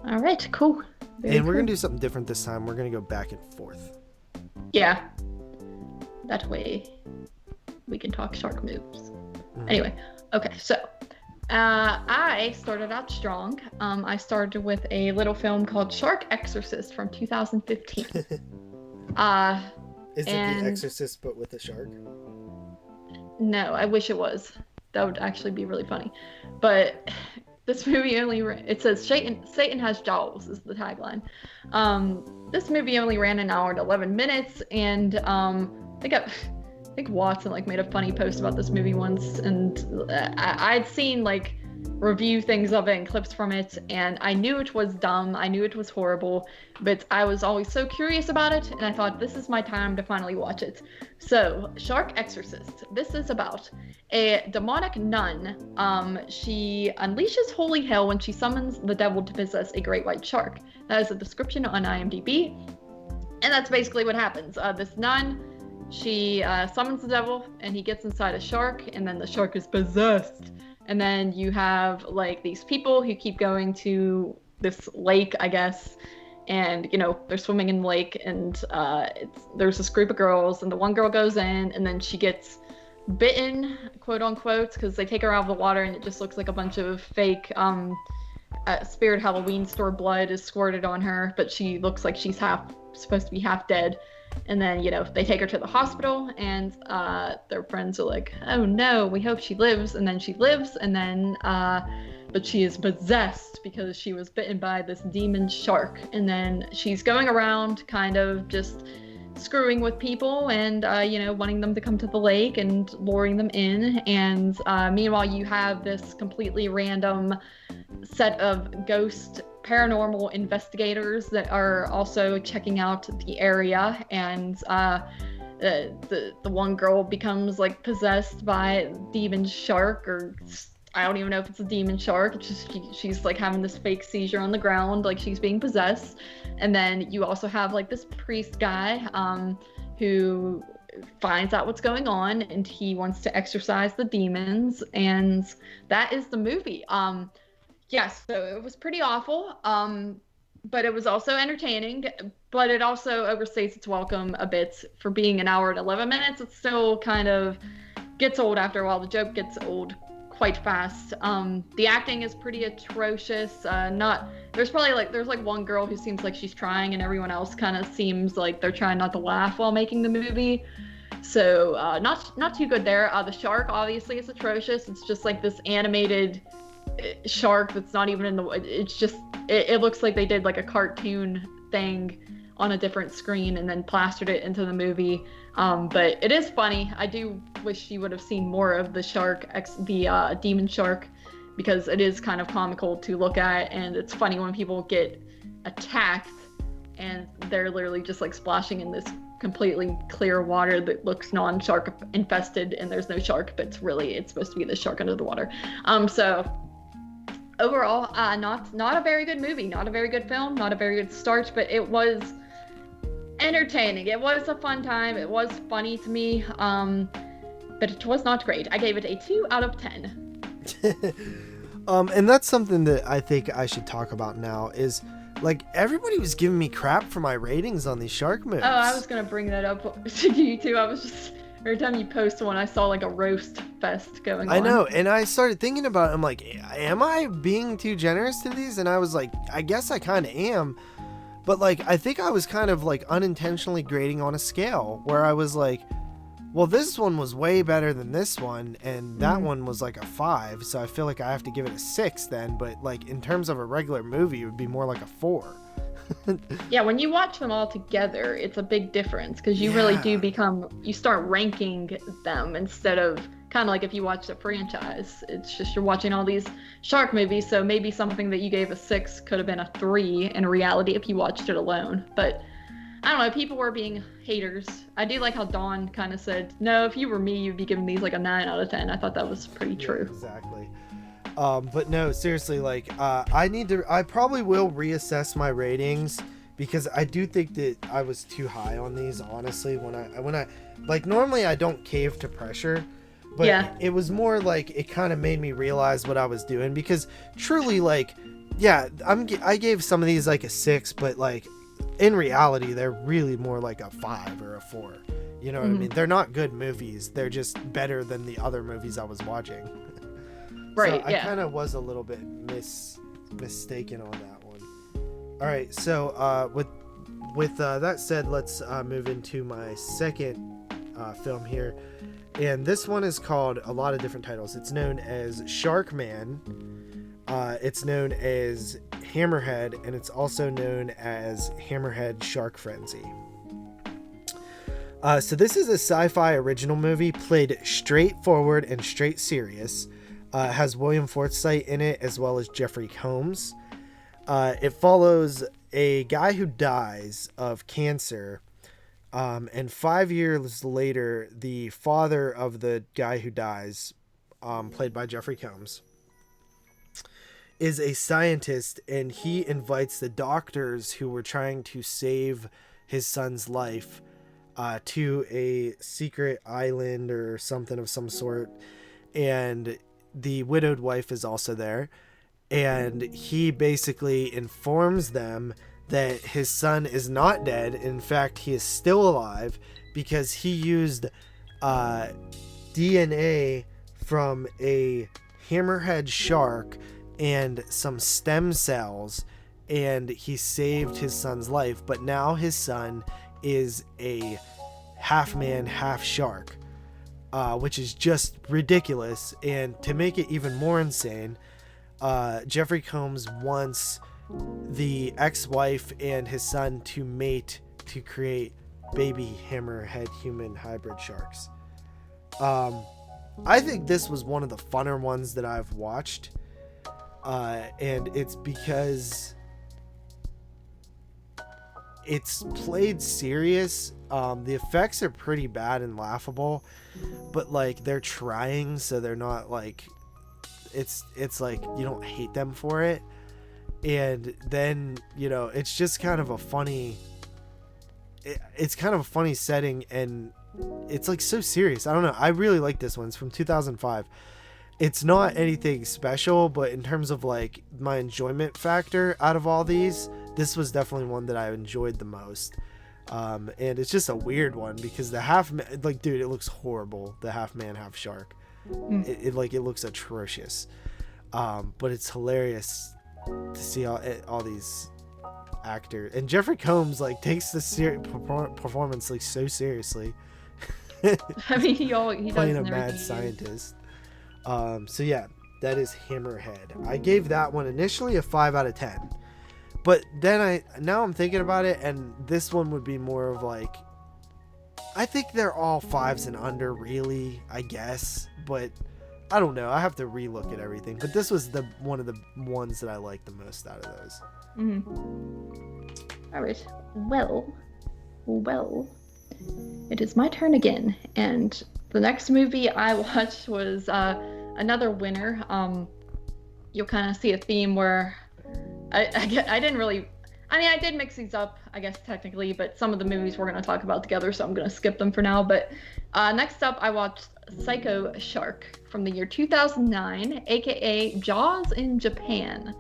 All right, cool. Very and we're cool. gonna do something different this time. We're gonna go back and forth. Yeah, that way we can talk shark moves. Anyway, okay, so I started out strong. I started with a little film called Shark Exorcist from 2015. Is it The Exorcist but with a shark? No, I wish it was. That would actually be really funny. But this movie it says Satan has jaws is the tagline. This movie only ran an hour and 11 minutes, and I think Watson like made a funny post about this movie once, and I'd seen like review things of it and clips from it, and I knew it was dumb, I knew it was horrible, but I was always so curious about it, and I thought this is my time to finally watch it. So Shark Exorcist, this is about a demonic nun. She unleashes holy hell when she summons the devil to possess a great white shark. That is a description on IMDb, and that's basically what happens. This nun, she summons the devil, and he gets inside a shark, and then the shark is possessed. And then you have like these people who keep going to this lake, I guess, and they're swimming in the lake, and there's this group of girls, and the one girl goes in, and then she gets bitten, quote unquote, because they take her out of the water, and it just looks like a bunch of fake Spirit Halloween store blood is squirted on her, but she looks like she's supposed to be half dead. And then, they take her to the hospital, and their friends are like, oh no, we hope she lives. And then she lives, and then, but she is possessed because she was bitten by this demon shark. And then she's going around kind of just screwing with people and, wanting them to come to the lake and luring them in. And meanwhile, you have this completely random set of ghost paranormal investigators that are also checking out the area, and the one girl becomes like possessed by a demon shark, or I don't even know if it's a demon shark. It's just she's like having this fake seizure on the ground, like she's being possessed. And then you also have like this priest guy who finds out what's going on, and he wants to exorcise the demons, and that is the movie. Yes, so it was pretty awful, but it was also entertaining, but it also overstays its welcome a bit. For being an hour and 11 minutes, it still kind of gets old after a while. The joke gets old quite fast. The acting is pretty atrocious. There's one girl who seems like she's trying, and everyone else kind of seems like they're trying not to laugh while making the movie. So not too good there. The shark obviously is atrocious. It's just like this animated shark that's not even in the, it's just it looks like they did like a cartoon thing on a different screen and then plastered it into the movie. But it is funny. I do wish you would have seen more of the demon shark, because it is kind of comical to look at, and it's funny when people get attacked and they're literally just like splashing in this completely clear water that looks non-shark infested, and there's no shark, but it's supposed to be the shark under the water. So overall, not a very good movie, not a very good film, not a very good start, but it was entertaining. It was a fun time. It was funny to me, but it was not great. I gave it a 2 out of 10. And that's something that I think I should talk about now is, like, everybody was giving me crap for my ratings on these shark movies. Oh, I was gonna bring that up to you too. I was just, every time you post one, I saw like a roast fest going on. I know, and I started thinking about it. I'm like, am I being too generous to these? And I was like, I guess I kind of am. But, like, I think I was kind of, like, unintentionally grading on a scale where I was like, well, this one was way better than this one, and that one was, like, a 5, so I feel like I have to give it a 6 then. But, like, in terms of a regular movie, it would be more like a 4. Yeah, when you watch them all together, it's a big difference, because you really do you start ranking them instead of kind of like if you watch a franchise. It's just you're watching all these shark movies, so maybe something that you gave a 6 could have been a 3 in reality if you watched it alone. But I don't know, people were being haters. I do like how Dawn kind of said, no, if you were me, you'd be giving these like a 9 out of 10. I thought that was pretty true. Exactly. But no, seriously, like, I probably will reassess my ratings, because I do think that I was too high on these, honestly. When I like, normally I don't cave to pressure, but it was more like it kind of made me realize what I was doing, because truly, like, yeah, I gave some of these like a 6, but like in reality, they're really more like a 5 or a 4. You know what I mean? They're not good movies. They're just better than the other movies I was watching. Right. So I kind of was a little bit mistaken on that one. All right. So with that said, let's move into my second film here. And this one is called a lot of different titles. It's known as Sharkman. It's known as Hammerhead, and it's also known as Hammerhead Shark Frenzy. So this is a sci-fi original movie, played straightforward and straight serious. It has William Forsythe in it, as well as Jeffrey Combs. It follows a guy who dies of cancer. And 5 years later, the father of the guy who dies, played by Jeffrey Combs, is a scientist, and he invites the doctors who were trying to save his son's life to a secret island or something of some sort. And the widowed wife is also there. And he basically informs them that his son is not dead. In fact, he is still alive because he used DNA from a hammerhead shark and some stem cells, and he saved his son's life. But now his son is a half man, half shark, which is just ridiculous. And to make it even more insane, Jeffrey Combs wants the ex-wife and his son to mate to create baby hammerhead human hybrid sharks. I think this was one of the funner ones that I've watched, and it's because it's played serious. The effects are pretty bad and laughable, but like they're trying, so they're not like it's like you don't hate them for it. And then, you know, it's just kind of a funny, it's kind of a funny setting, and it's like so serious. I don't know. I really like this one. It's from 2005. It's not anything special, but in terms of like my enjoyment factor out of all these, this was definitely one that I enjoyed the most. And it's just a weird one because the half man, like, dude, it looks horrible. The half man, half shark. It looks atrocious. But it's hilarious to see all these actors, and Jeffrey Combs like takes the performance like so seriously. I mean, he playing a mad scientist. So yeah, that is Hammerhead. I gave that one initially a 5 out of 10, but then now I'm thinking about it, and this one would be more of like, I think they're all 5s and under, really, I guess, but I don't know. I have to relook at everything, but this was one of the ones that I liked the most out of those. All right. Well, it is my turn again, and the next movie I watched was another winner. You'll kind of see a theme where I didn't really. I mean, I did mix these up, I guess, technically, but some of the movies we're going to talk about together, so I'm going to skip them for now. But next up, I watched Psycho Shark from the year 2009, aka Jaws in Japan.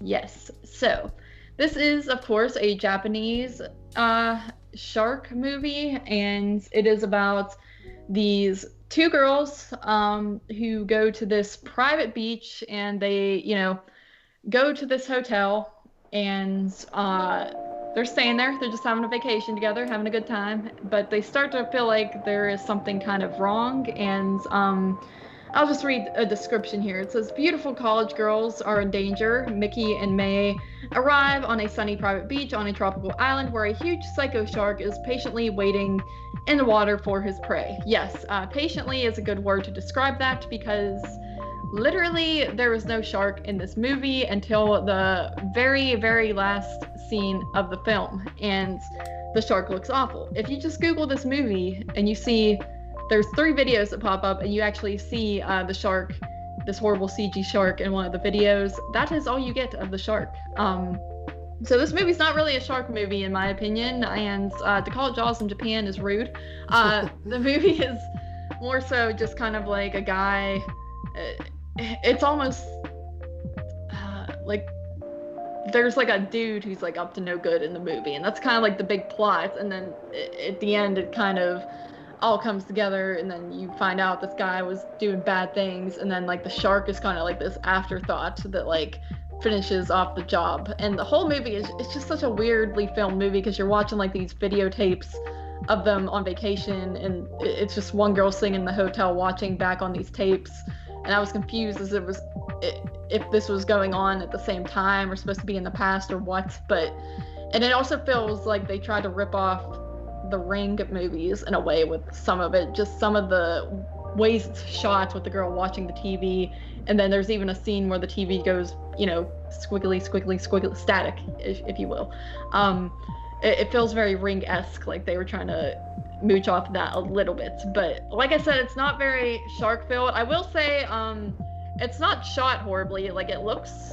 Yes, so this is, of course, a Japanese shark movie, and it is about these two girls who go to this private beach, and they, go to this hotel, and they're staying there. They're just having a vacation together, having a good time, but they start to feel like there is something kind of wrong, and I'll just read a description here. It says, beautiful college girls are in danger. Mickey and May arrive on a sunny private beach on a tropical island where a huge psycho shark is patiently waiting in the water for his prey. Yes, patiently is a good word to describe that, because literally there was no shark in this movie until the very, very last scene of the film, and the shark looks awful. If you just Google this movie and you see there's 3 videos that pop up, and you actually see the shark, this horrible CG shark in one of the videos, that is all you get of the shark. So this movie's not really a shark movie in my opinion, and to call it Jaws in Japan is rude. The movie is more so just kind of like a guy, it's almost like there's like a dude who's like up to no good in the movie, and that's kind of like the big plot, and then at the end it kind of all comes together, and then you find out this guy was doing bad things, and then like the shark is kind of like this afterthought that like finishes off the job. And the whole movie it's just such a weirdly filmed movie, because you're watching like these videotapes of them on vacation, and it's just one girl sitting in the hotel watching back on these tapes, and I was confused as if this was going on at the same time or supposed to be in the past or what. And it also feels like they tried to rip off the Ring movies in a way with some of it, just some of the ways it's shot with the girl watching the TV, and then there's even a scene where the TV goes, squiggly static, if you will. It feels very Ring-esque, like they were trying to mooch off that a little bit, but like I said, it's not very shark filled. I will say it's not shot horribly. Like, it looks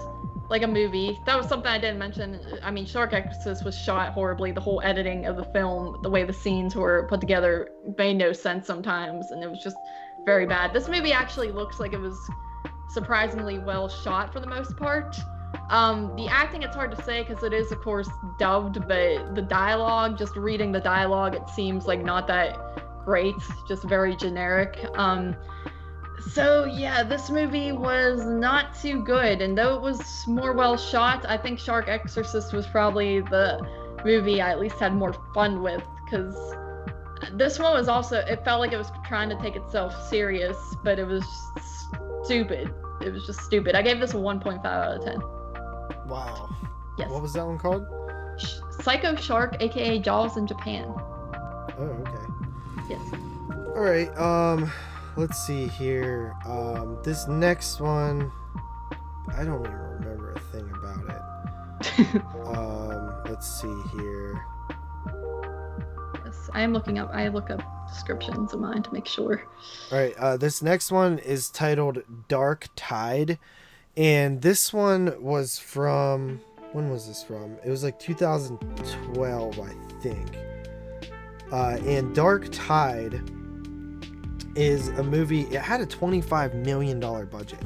like a movie. That was something I didn't mention. I mean, Shark Exorcist was shot horribly. The whole editing of the film, the way the scenes were put together, made no sense sometimes, and it was just very bad. This movie actually looks like it was surprisingly well shot for the most part. The acting, it's hard to say because it is, of course, dubbed, but the dialogue, just reading the dialogue, it seems like not that great, just very generic. So yeah, this movie was not too good, and though it was more well shot, I think Shark Exorcist was probably the movie I at least had more fun with, because this one was also, it felt like it was trying to take itself serious, but it was stupid. It was just stupid. I gave this a 1.5 out of 10. Wow. Yes. What was that one called? Psycho Shark, aka Jaws in Japan. Oh, okay. Yes. All right. Let's see here. This next one, I don't even remember a thing about it. Let's see here. Yes, I am looking up. I look up descriptions of mine to make sure. All right. This next one is titled Dark Tide, and this one was from, when was this from? It was like 2012, I think. And Dark Tide is a movie. It had a $25 million budget.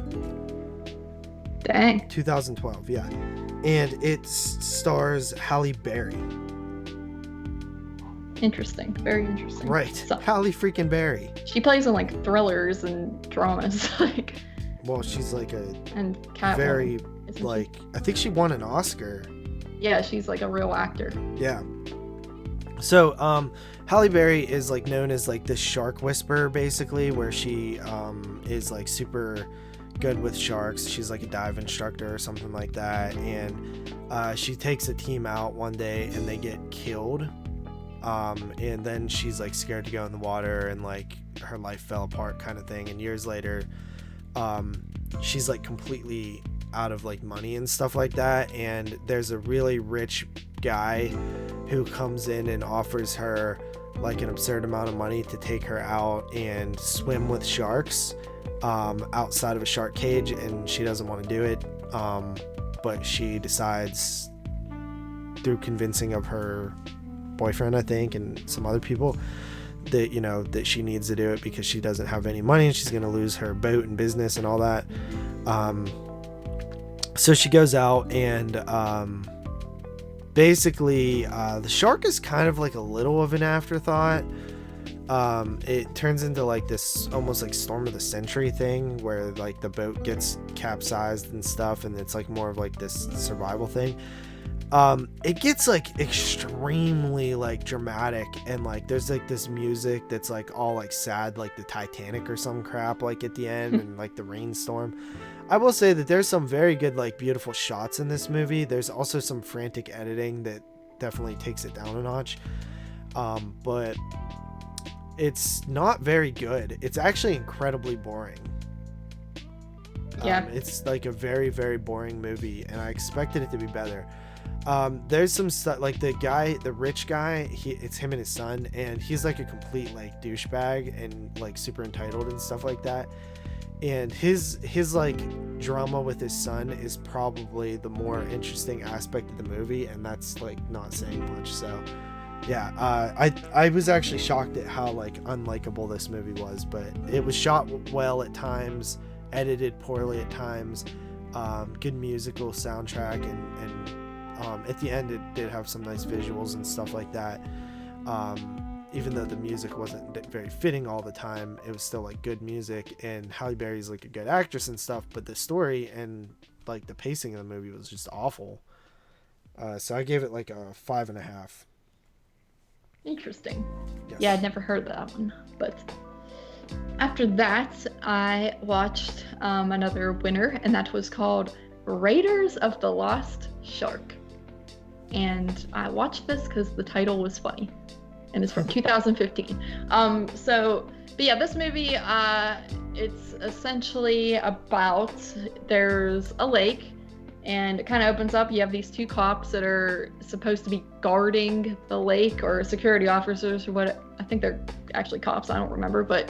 Dang. 2012, yeah. And it stars Halle Berry. Interesting. Very interesting. Right. So, Halle freaking Berry. she plays in like thrillers and dramas, like, Well, she's like a and Catwoman. very, isn't like, I think she won an Oscar. Yeah, she's like a real actor. Yeah. So, Halle Berry is like known as like the shark whisperer, basically, where she is like super good with sharks. She's like a dive instructor or something like that, and she takes a team out one day and they get killed. And then she's like scared to go in the water, and like her life fell apart kind of thing. And years later, she's like completely out of like money and stuff like that, and there's a really rich guy who comes in and offers her like an absurd amount of money to take her out and swim with sharks outside of a shark cage, and she doesn't want to do it, but she decides through convincing of her boyfriend, I think, and some other people, that, you know, that she needs to do it because she doesn't have any money and she's going to lose her boat and business and all that. So she goes out, and basically the shark is kind of like a little of an afterthought. It turns into like this almost like storm of the century thing where like the boat gets capsized and stuff, and it's like more of like this survival thing. It gets like extremely like dramatic, and like there's like this music that's like all like sad, like the Titanic or some crap, like at the end, and like the rainstorm. I will say that there's some very good, like, beautiful shots in this movie. There's also some frantic editing that definitely takes it down a notch. But it's not very good. It's actually incredibly boring. Yeah. It's like a very, very boring movie, and I expected it to be better. There's some stuff, like the rich guy, it's him and his son, and he's like a complete like douchebag and like super entitled and stuff like that. And his like drama with his son is probably the more interesting aspect of the movie, and that's like not saying much. So yeah, I was actually shocked at how like unlikable this movie was, but it was shot well at times, edited poorly at times, good musical soundtrack, and at the end it did have some nice visuals and stuff like that. Even though the music wasn't very fitting all the time, it was still like good music, and Halle Berry's like a good actress and stuff, but the story and like the pacing of the movie was just awful. So I gave it like a 5.5. Interesting. Yes. Yeah, I'd never heard that one. But after that, I watched another winner, and that was called Raiders of the Lost Shark. And I watched this because the title was funny. And it's from 2015. But yeah, this movie, it's essentially about, there's a lake, and it kind of opens up. You have these two cops that are supposed to be guarding the lake, or security officers, or what, I think they're actually cops, I don't remember, but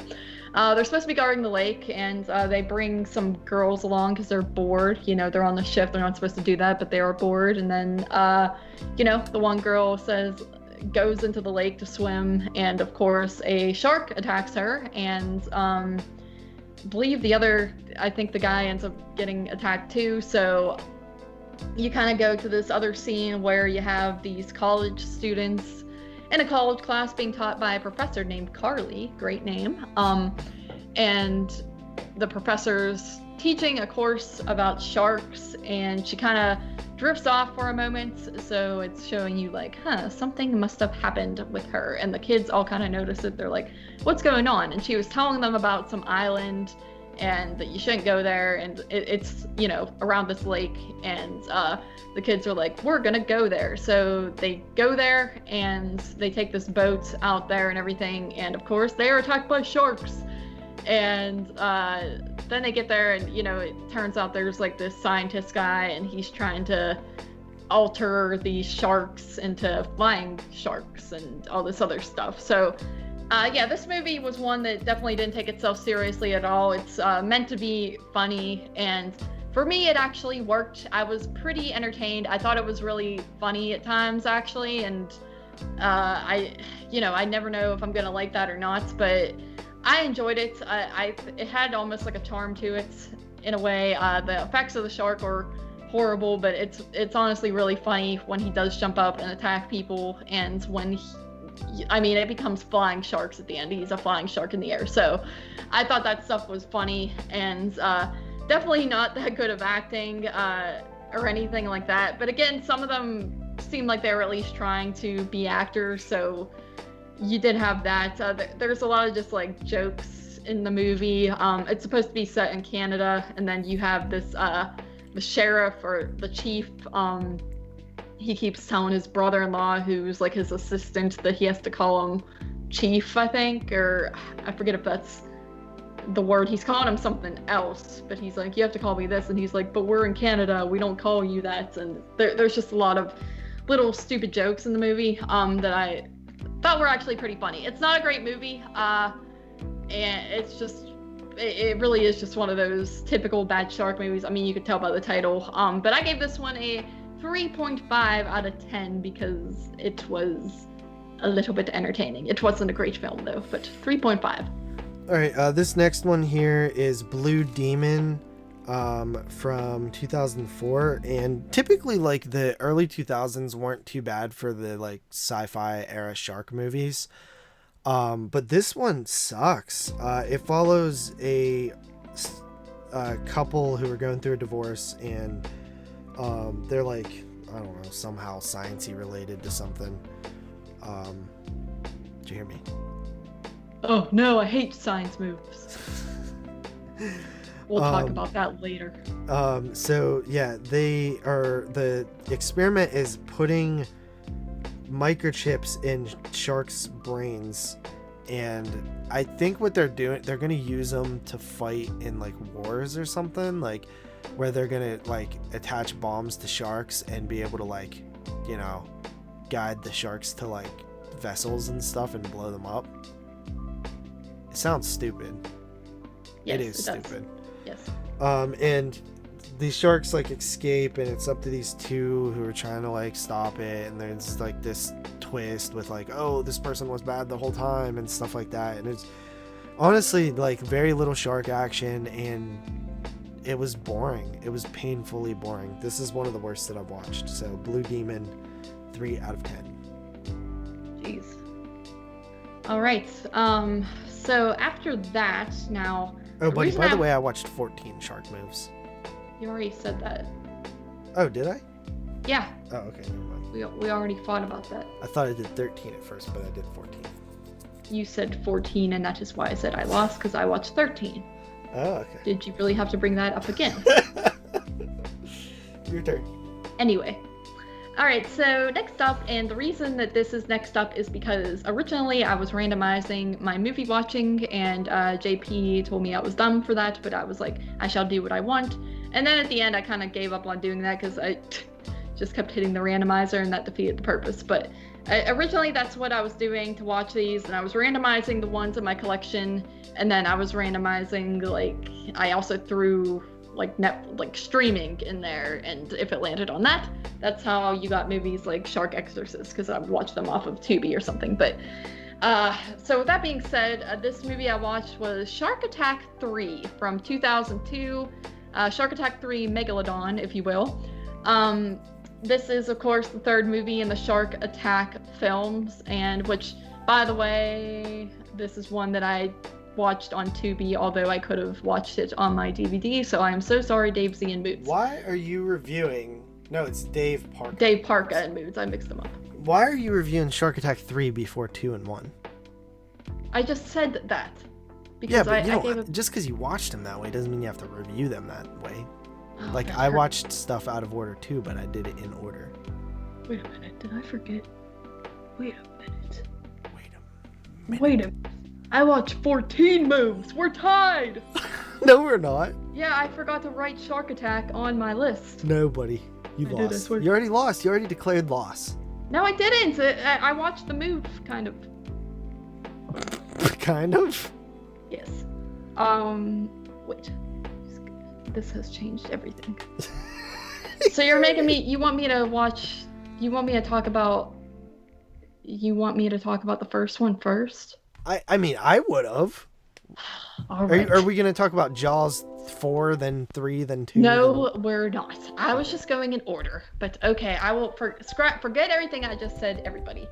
they're supposed to be guarding the lake, and they bring some girls along because they're bored. You know, they're on the shift, they're not supposed to do that, but they are bored. And then, the one girl goes into the lake to swim, and of course a shark attacks her, and I think the guy ends up getting attacked too. So you kind of go to this other scene where you have these college students in a college class being taught by a professor named Carly, great name, and the professor's teaching a course about sharks, and she kind of drifts off for a moment, so it's showing you like, something must have happened with her, and the kids all kind of notice it. They're like, what's going on? And she was telling them about some island and that you shouldn't go there, and it's around this lake, and the kids are like, we're gonna go there. So they go there and they take this boat out there and everything, and of course they are attacked by sharks. And then they get there, and it turns out there's like this scientist guy, and he's trying to alter these sharks into flying sharks and all this other stuff. So this movie was one that definitely didn't take itself seriously at all. It's meant to be funny, and for me it actually worked. I was pretty entertained. I thought it was really funny at times, actually, and I never know if I'm gonna like that or not, but I enjoyed it. It had almost like a charm to it in a way. The effects of the shark are horrible, but it's honestly really funny when he does jump up and attack people, and when it becomes flying sharks at the end. He's a flying shark in the air. So I thought that stuff was funny, and definitely not that good of acting or anything like that. But again, some of them seemed like they were at least trying to be actors, so you did have that. There's a lot of just like jokes in the movie. It's supposed to be set in Canada, and then you have this the sheriff or the chief. He keeps telling his brother-in-law, who's like his assistant, that he has to call him chief, I think, or I forget if that's the word. He's calling him something else, but he's like, you have to call me this, and he's like, but we're in Canada, we don't call you that. And there's just a lot of little stupid jokes in the movie that I thought were actually pretty funny. It's not a great movie, and it's just, it really is just one of those typical bad shark movies. I mean, you could tell by the title, but I gave this one a 3.5 out of 10 because it was a little bit entertaining. It wasn't a great film though, but 3.5. All right, this next one here is Blue Demon from 2004, and typically like the early 2000s weren't too bad for the like sci-fi era shark movies, but this one sucks. It follows a couple who are going through a divorce, and they're like, I don't know, somehow sciencey related to something. Did you hear me? Oh no, I hate science movies. We'll talk about that later. So yeah, the experiment is putting microchips in sharks' brains, and I think what they're doing, they're gonna use them to fight in like wars or something, like where they're gonna like attach bombs to sharks and be able to like, guide the sharks to like vessels and stuff and blow them up. It sounds stupid. Yes, it is stupid. Yes. And these sharks like escape, and it's up to these two who are trying to like stop it, and there's like this twist with like, oh, this person was bad the whole time and stuff like that, and it's honestly like very little shark action, and it was boring. It was painfully boring. This is one of the worst that I've watched. So Blue Demon, 3 out of 10. Jeez. All right. So after that, now. Oh, buddy, by the way, I watched 14 shark moves. You already said that. Oh, did I? Yeah. Oh, okay, never mind. We already fought about that. I thought I did 13 at first, but I did 14. You said 14, and that is why I said I lost, because I watched 13. Oh, okay. Did you really have to bring that up again? Your turn. Anyway. Alright, so next up, and the reason that this is next up is because originally I was randomizing my movie watching, and JP told me I was dumb for that, but I was like, I shall do what I want. And then at the end I kind of gave up on doing that because I just kept hitting the randomizer, and that defeated the purpose. But originally that's what I was doing to watch these, and I was randomizing the ones in my collection, and then I was randomizing, like, I also threw like streaming in there, and if it landed on that, that's how you got movies like Shark Exorcist, because I would watch them off of Tubi or something. But so with that being said, this movie I watched was Shark Attack 3 from 2002. Shark Attack 3 Megalodon, if you will. This is, of course, the third movie in the Shark Attack films, and which, by the way, this is one that I watched on Tubi, although I could have watched it on my DVD, so I am so sorry, Dave Z and Moods. Why are you reviewing... No, it's Dave Parka. Dave Parka and Moods, I mixed them up. Why are you reviewing Shark Attack 3 before 2 and 1? I just said that. Yeah, Because but I gave just because you watched them that way doesn't mean you have to review them that way. Oh, Like, that I hurt. watched stuff out of order too, but I did it in order. Wait a minute, did I forget? Wait a minute. Wait a minute. I watched 14 moves! We're tied! No, we're not. Yeah, I forgot to write Shark Attack on my list. Nobody. You I did, I lost. swear. You already lost. You already declared loss. No, I didn't! I watched the move, kind of. Kind of. Yes. Wait. This has changed everything. So you're making me, you want me to talk about the first one first? I mean, I would have. All right. Are we going to talk about Jaws 4, then 3, then 2? No, we're not. I was just going in order. But okay, I will forget everything I just said, everybody.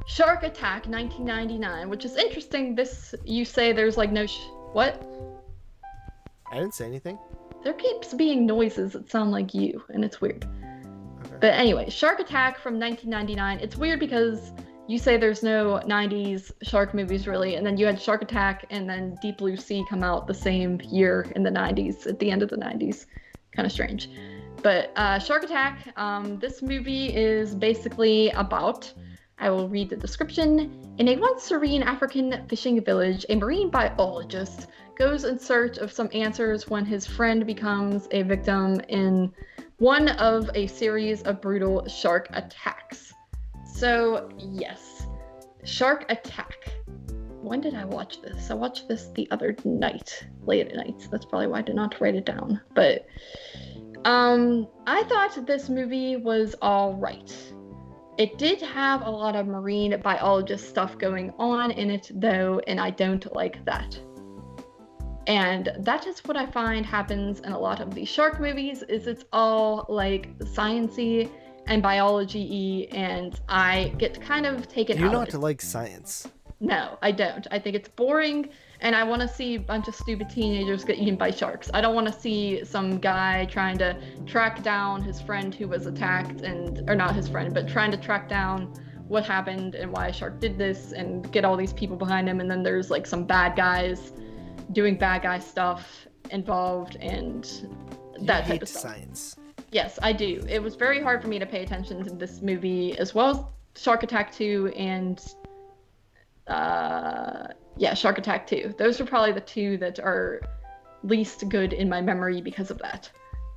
Shark Attack 1999, which is interesting. You say there's like no what? I didn't say anything. There keeps being noises that sound like you, and it's weird. Okay. But anyway, Shark Attack from 1999. It's weird because you say there's no 90s shark movies really, and then you had Shark Attack and then Deep Blue Sea come out the same year in the 90s, at the end of the 90s. Kind of strange. But Shark Attack, this movie is basically about, I will read the description. In a once serene African fishing village, a marine biologist goes in search of some answers when his friend becomes a victim in one of a series of brutal shark attacks. So, yes, Shark Attack. When did I watch this? I watched this the other night, late at night. That's probably why I did not write it down. But I thought this movie was all right. It did have a lot of marine biologist stuff going on in it, though, and I don't like that. And that is what I find happens in a lot of these shark movies, is it's all like sciencey and biology-y, and I get kind of taken out. You're not to like science. No, I don't. I think it's boring, and I want to see a bunch of stupid teenagers get eaten by sharks. I don't want to see some guy trying to track down his friend who was attacked, or not his friend, but trying to track down what happened and why a shark did this, and get all these people behind him, and then there's like some bad guys doing bad guy stuff involved, and that type of stuff. Science. Yes, I do. It was very hard for me to pay attention to this movie, as well as Shark Attack 2 and Shark Attack 2. Those are probably the two that are least good in my memory because of that.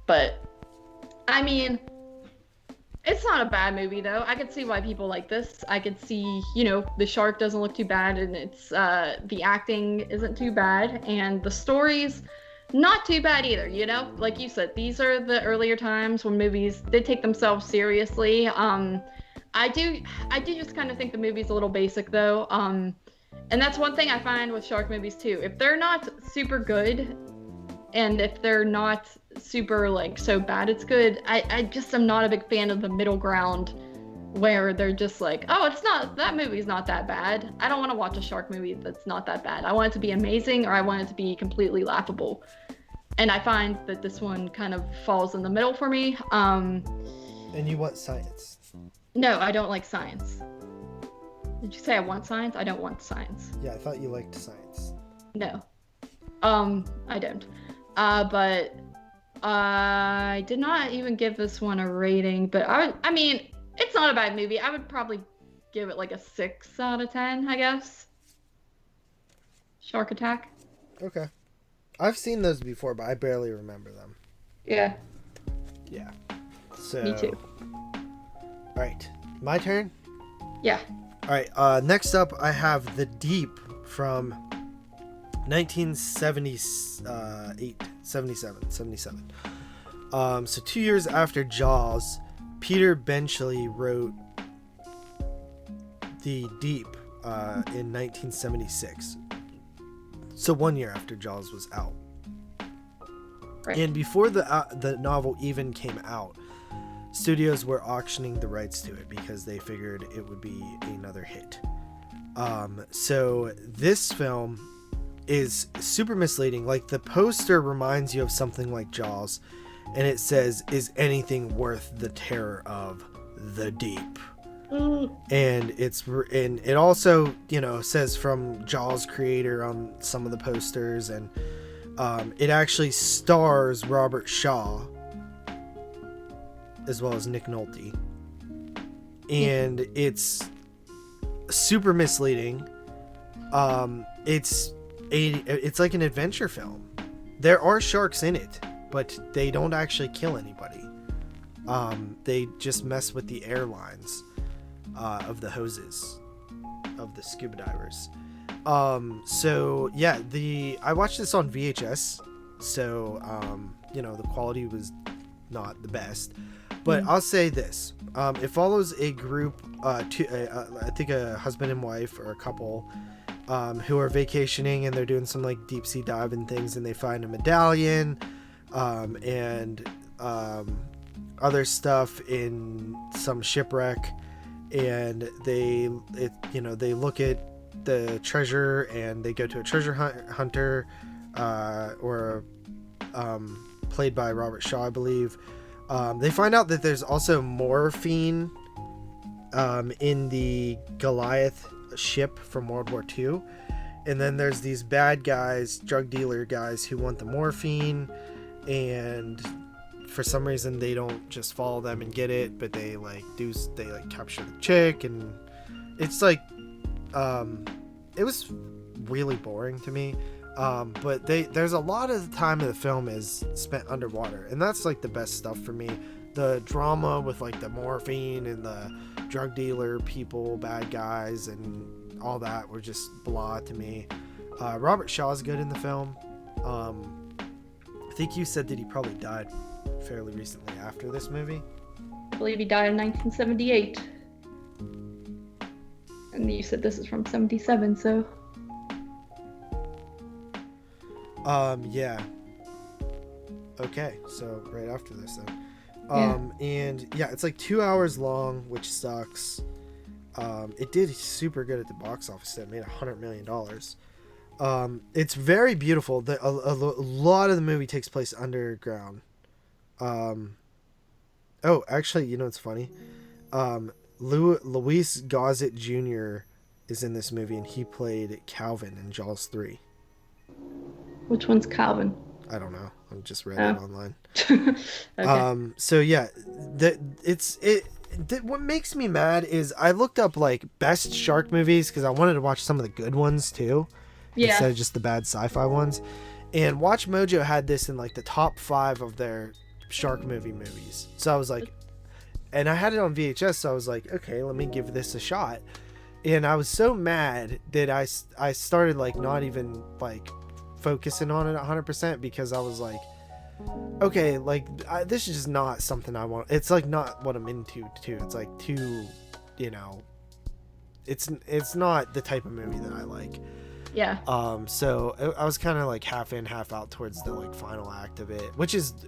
But I mean, it's not a bad movie though. I could see why people like this. I could see, the shark doesn't look too bad, and it's the acting isn't too bad, and the story's not too bad either, Like you said, these are the earlier times when movies did take themselves seriously. I do just kind of think the movie's a little basic though. And that's one thing I find with shark movies too. If they're not super good, and if they're not super like so bad it's good, I just am not a big fan of the middle ground where they're just like, oh, that movie's not that bad. I don't want to watch a shark movie that's not that bad. I want it to be amazing, or I want it to be completely laughable. And I find that this one kind of falls in the middle for me. And you want science? No, I don't like science. Did you say I want science? I don't want science. Yeah, I thought you liked science. No. I don't. But I did not even give this one a rating, but I mean, it's not a bad movie. I would probably give it like a 6 out of 10, I guess. Shark Attack. Okay. I've seen those before, but I barely remember them. Yeah. Yeah. So. Me too. All right. My turn? Yeah. All right. Next up, I have The Deep from 77. So 2 years after Jaws, Peter Benchley wrote The Deep in 1976. So 1 year after Jaws was out. Right. And before the novel even came out, studios were auctioning the rights to it because they figured it would be another hit. So this film is super misleading. Like, the poster reminds you of something like Jaws, and it says, "Is anything worth the terror of the deep?" And it also, you know, says from Jaws creator on some of the posters, and it actually stars Robert Shaw as well as Nick Nolte, and it's super misleading. It's like an adventure film. There are sharks in it, but they don't actually kill anybody. They just mess with the airlines of the hoses of the scuba divers. So yeah, I watched this on VHS, so you know, the quality was not the best, but I'll say this: it follows a group, I think a husband and wife or a couple, who are vacationing, and they're doing some like deep sea diving things, and they find a medallion, and other stuff in some shipwreck, and they look at the treasure, and they go to a treasure hunter, played by Robert Shaw, I believe. They find out that there's also morphine in the Goliath ship from World War II, and then there's these bad guys, drug dealer guys, who want the morphine, and for some reason they don't just follow them and get it, but they capture the chick, and it's like it was really boring to me. But there's a lot of the time of the film is spent underwater, and that's like the best stuff for me. The drama with like the morphine and the drug dealer people, bad guys, and all that were just blah to me. Robert Shaw's good in the film. I think you said that he probably died fairly recently after this movie. I believe he died in 1978. And you said this is from 77, so... Yeah. Okay, so right after this then. And yeah, it's like 2 hours long, which sucks. It did super good at the box office. It made $100 million. It's very beautiful. A lot of the movie takes place underground. Oh, actually, you know what's funny? Luis Gossett Jr. is in this movie, and he played Calvin in Jaws 3. Which one's Calvin? I don't know. I just read it online. Okay. So yeah, what makes me mad is I looked up like best shark movies because I wanted to watch some of the good ones too, instead of just the bad sci-fi ones. And Watch Mojo had this in like the top 5 of their shark movies. So I was like, and I had it on VHS, so I was like, okay, let me give this a shot. And I was so mad that I started like not even like focusing on it 100% because I was like, okay, like this is just not something I want. It's like not what I'm into too. It's like too, you know, it's not the type of movie that I like. Yeah. So I was kind of like half in, half out towards the like final act of it,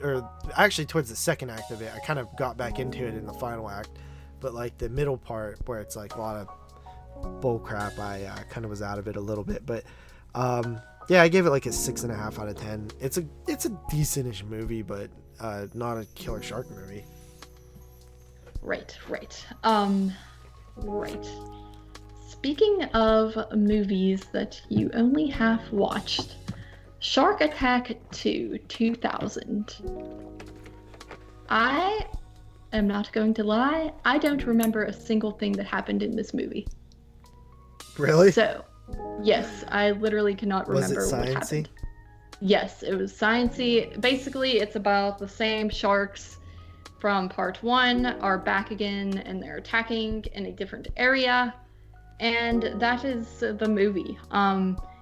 or actually towards the second act of it. I kind of got back into it in the final act, but like the middle part where it's like a lot of bull crap, I kind of was out of it a little bit. But yeah, I gave it like a 6.5 out of 10. It's a decentish movie, but not a killer shark movie. Right. Speaking of movies that you only half watched, Shark Attack 2, 2000. I am not going to lie, I don't remember a single thing that happened in this movie. Really? So, yes, I literally cannot remember what happened. Yes, it was sciencey. Basically, it's about the same sharks from part 1 are back again, and they're attacking in a different area. And that is the movie.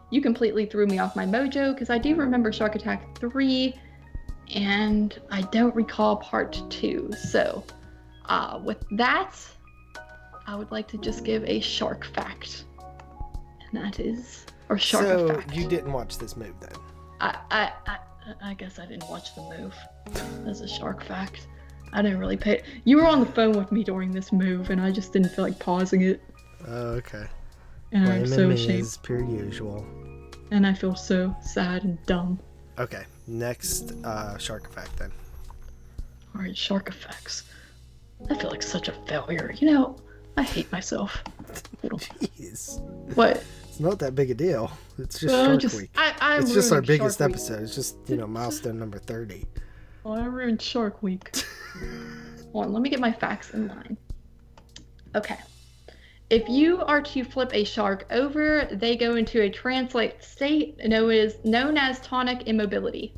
You completely threw me off my mojo because I do remember Shark Attack 3 and I don't recall part 2. So with that, I would like to just give a shark fact. And that is, or shark fact. So you didn't watch this movie then? I guess I didn't watch the move as a shark fact. I didn't really pay. You were on the phone with me during this move, and I just didn't feel like pausing it. Oh, okay. And I'm so me ashamed. as per usual. And I feel so sad and dumb. Okay, next shark effect then. Alright, shark effects. I feel like such a failure. You know, I hate myself. Jeez. What? It's not that big a deal. It's just Shark Week. It's just our biggest episode. It's just, milestone number 30. Well, I ruined Shark Week. Hold on, let me get my facts in line. Okay. If you are to flip a shark over, they go into a trance-like state known as tonic immobility.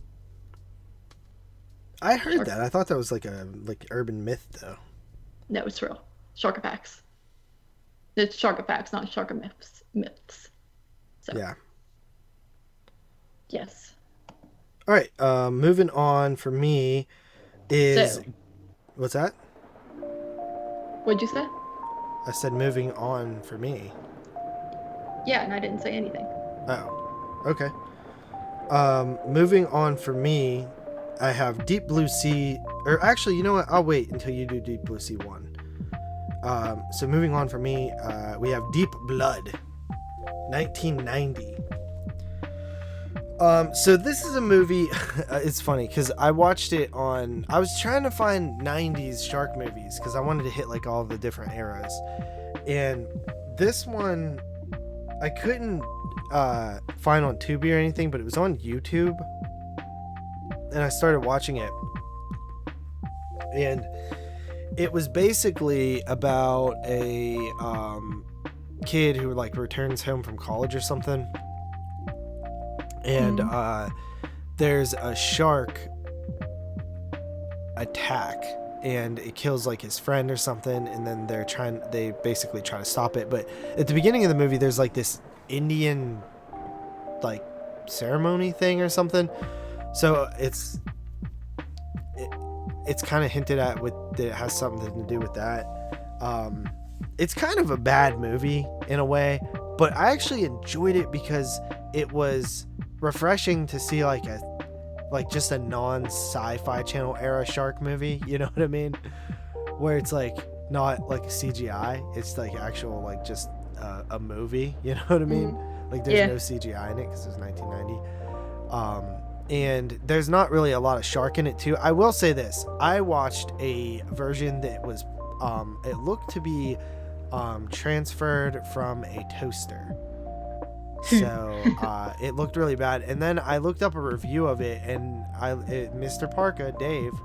I heard that. I thought that was like urban myth though. No, it's real. Shark effects. It's shark effects, not shark myths. So. Yeah. Yes. All right. Moving on for me is what's that? What'd you say? I said moving on for me. Yeah, and I didn't say anything. Oh, okay. Moving on for me, I have Deep Blue Sea. Or actually, you know what? I'll wait until you do Deep Blue Sea 1. So moving on for me, we have Deep Blood, 1990. So this is a movie. It's funny because I watched it on. I was trying to find 90s shark movies because I wanted to hit like all the different eras, and this one I couldn't find on Tubi or anything, but it was on YouTube, and I started watching it, and it was basically about a kid who like returns home from college or something. And there's a shark attack, and it kills like his friend or something, and then they basically try to stop it. But at the beginning of the movie, there's like this Indian like ceremony thing or something. So it's kind of hinted at that it has something to do with that. It's kind of a bad movie in a way, but I actually enjoyed it because it was refreshing to see like just a non-sci-fi channel era shark movie, you know what I mean, where it's like not like CGI, it's like actual like just a movie, you know what I mean? Like there's no CGI in it because it was 1990, and there's not really a lot of shark in it too. I will say this, I watched a version that was it looked to be transferred from a toaster. So it looked really bad, and then I looked up a review of it, and Mr. Parka, Dave,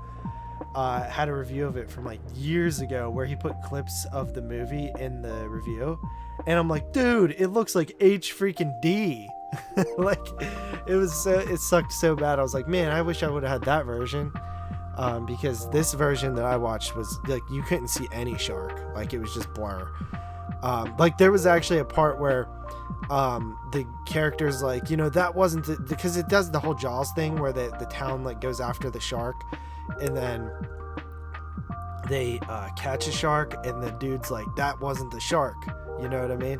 had a review of it from like years ago where he put clips of the movie in the review, and I'm like, dude, it looks like H freaking D. Like it sucked so bad. I was like, man, I wish I would have had that version, because this version that I watched was like you couldn't see any shark, like it was just blur. Like there was actually a part where the characters like, that wasn't because it does the whole Jaws thing where the town like goes after the shark, and then they catch a shark, and the dude's like, that wasn't the shark, you know what I mean?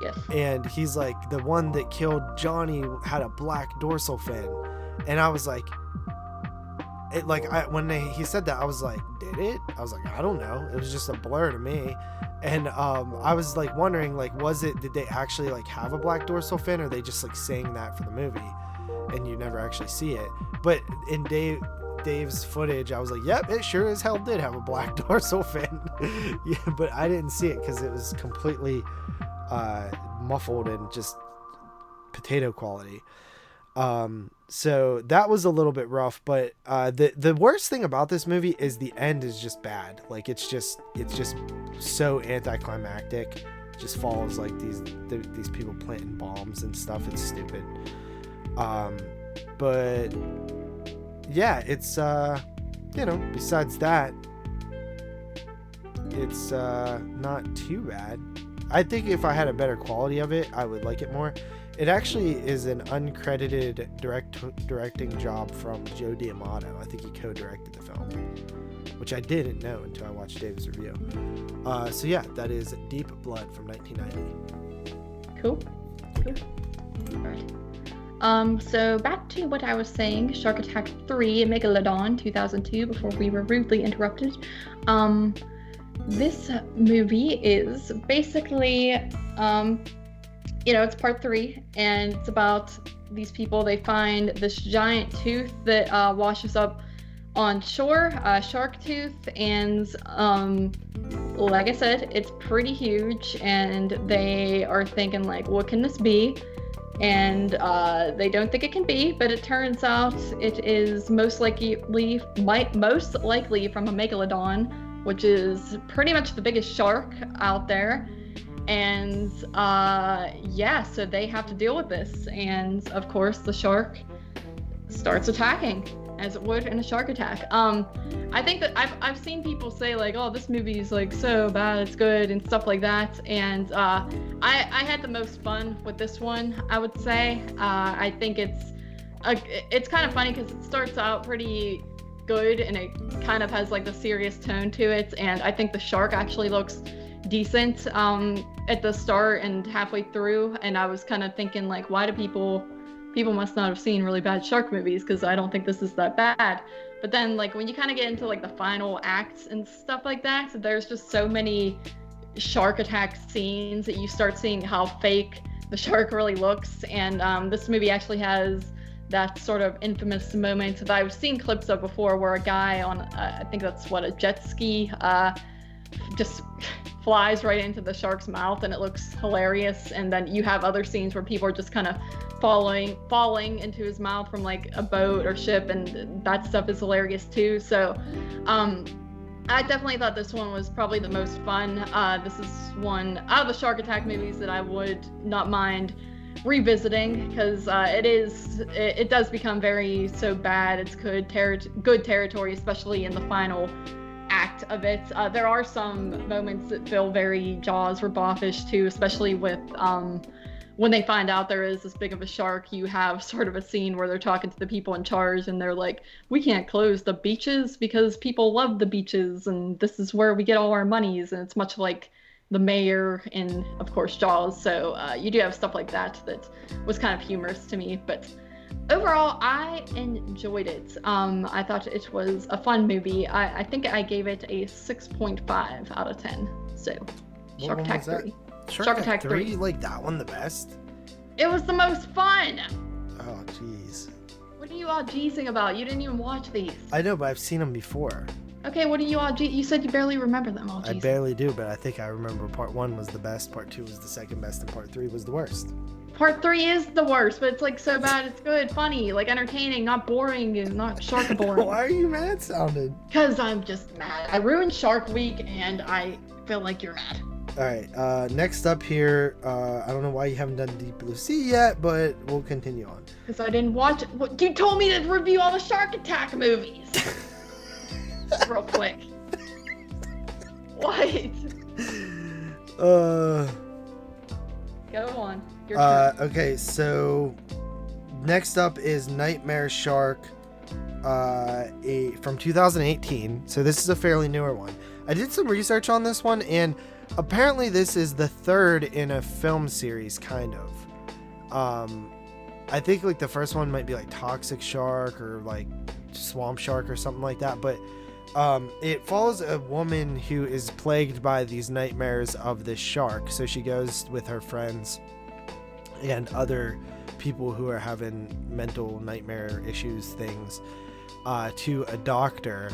Yes. And he's like, the one that killed Johnny had a black dorsal fin, and I was like, when he said that, I was like, did it? I was like, I don't know, it was just a blur to me. And I was like wondering, like, did they actually like have a black dorsal fin, or are they just like saying that for the movie and you never actually see it? But in Dave's footage, I was like, yep, it sure as hell did have a black dorsal fin. Yeah, but I didn't see it because it was completely muffled and just potato quality. So that was a little bit rough, but the worst thing about this movie is the end is just bad. Like it's just so anticlimactic. It just follows like these people planting bombs and stuff. It's stupid. But yeah, it's besides that, it's not too bad. I think if I had a better quality of it, I would like it more. It actually is an uncredited directing job from Joe D'Amato. I think he co-directed the film, which I didn't know until I watched Dave's review. So yeah, that is Deep Blood from 1990. Cool. All right. So back to what I was saying, Shark Attack 3, Megalodon, 2002, before we were rudely interrupted. This movie is basically, it's part 3, and it's about these people. They find this giant tooth that washes up on shore, shark tooth, and like I said, it's pretty huge, and they are thinking like, what can this be? And they don't think it can be, but it turns out it is most likely from a megalodon, which is pretty much the biggest shark out there. And so they have to deal with this, and of course the shark starts attacking, as it would in a shark attack. I think that I've seen people say like, oh, this movie is like so bad it's good and stuff like that, and I had the most fun with this one, I would say. I think it's kind of funny because it starts out pretty good and it kind of has like the serious tone to it, and I think the shark actually looks decent at the start and halfway through, and I was kind of thinking like, why do people must not have seen really bad shark movies, because I don't think this is that bad. But then like when you kind of get into like the final acts and stuff like that, there's just so many shark attack scenes that you start seeing how fake the shark really looks. And this movie actually has that sort of infamous moment that I've seen clips of before, where a guy on I think that's a jet ski just flies right into the shark's mouth, and it looks hilarious. And then you have other scenes where people are just kind of falling into his mouth from like a boat or ship, and that stuff is hilarious too. So I definitely thought this one was probably the most fun. This is one out of the shark attack movies that I would not mind revisiting, because it does become very so bad it's good territory, especially in the final act of it. There are some moments that feel very Jaws or Boffish too, especially with when they find out there is this big of a shark. You have sort of a scene where they're talking to the people in charge, and they're like, we can't close the beaches because people love the beaches, and this is where we get all our monies. And it's much like the mayor in, of course, Jaws. So you do have stuff like that was kind of humorous to me. But overall, I enjoyed it. I thought it was a fun movie. I think I gave it a 6.5 out of 10. So, Shark Attack 3. Shark Attack 3? You like that one the best? It was the most fun! Oh, jeez. What are you all jeezing about? You didn't even watch these. I know, but I've seen them before. Okay, what are you all you said you barely remember them all. I barely do, but I think I remember part 1 was the best, part 2 was the second best, and part 3 was the worst. Part 3 is the worst, but it's like so bad it's good, funny, like entertaining, not boring, and not shark boring. Why are you mad sounding? Because I'm just mad. I ruined Shark Week, and I feel like you're mad. Alright, next up here, I don't know why you haven't done Deep Blue Sea yet, but we'll continue on. Because I didn't watch it. You told me to review all the Shark Attack movies. Real quick. What? Go on. Your turn. Okay, so next up is Nightmare Shark from 2018. So this is a fairly newer one. I did some research on this one, and apparently this is the third in a film series, kind of. I think like the first one might be like Toxic Shark or like Swamp Shark or something like that, but it follows a woman who is plagued by these nightmares of this shark. So she goes with her friends and other people who are having mental nightmare issues things to a doctor.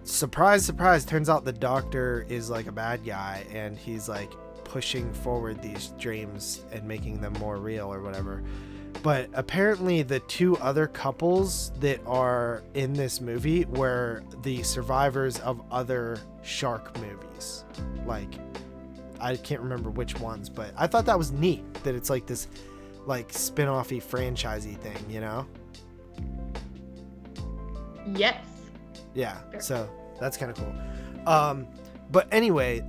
Surprise, surprise, turns out the doctor is like a bad guy, and he's like pushing forward these dreams and making them more real or whatever. But apparently the two other couples that are in this movie were the survivors of other shark movies. Like, I can't remember which ones, but I thought that was neat that it's like this like spin-off-y franchisey thing, you know? Yes. Yeah, so that's kind of cool. But anyway,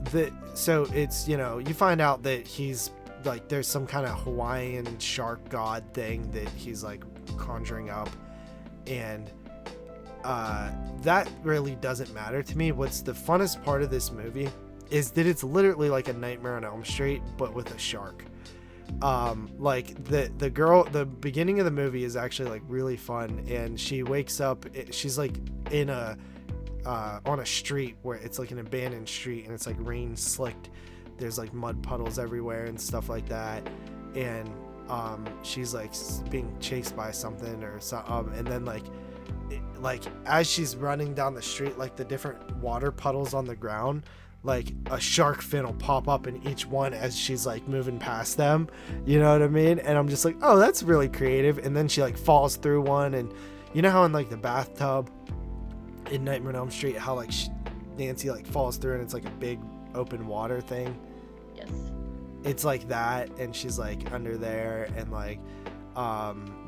so it's, you know, you find out that he's like, there's some kind of Hawaiian shark god thing that he's like conjuring up, and that really doesn't matter to me. What's the funnest part of this movie is that it's literally like a Nightmare on Elm Street, but with a shark. Like the girl, the beginning of the movie is actually like really fun, and she wakes up, she's like in a on a street where it's like an abandoned street, and it's like rain slicked, there's like mud puddles everywhere and stuff like that, and she's like being chased by something or something, and then like as she's running down the street, like the different water puddles on the ground, like a shark fin will pop up in each one as she's like moving past them, you know what I mean? And I'm just like, oh, that's really creative. And then she like falls through one, and you know how in like the bathtub in Nightmare on Elm Street, how like Nancy like falls through and it's like a big open water thing? Yes. It's like that, and she's like under there, and like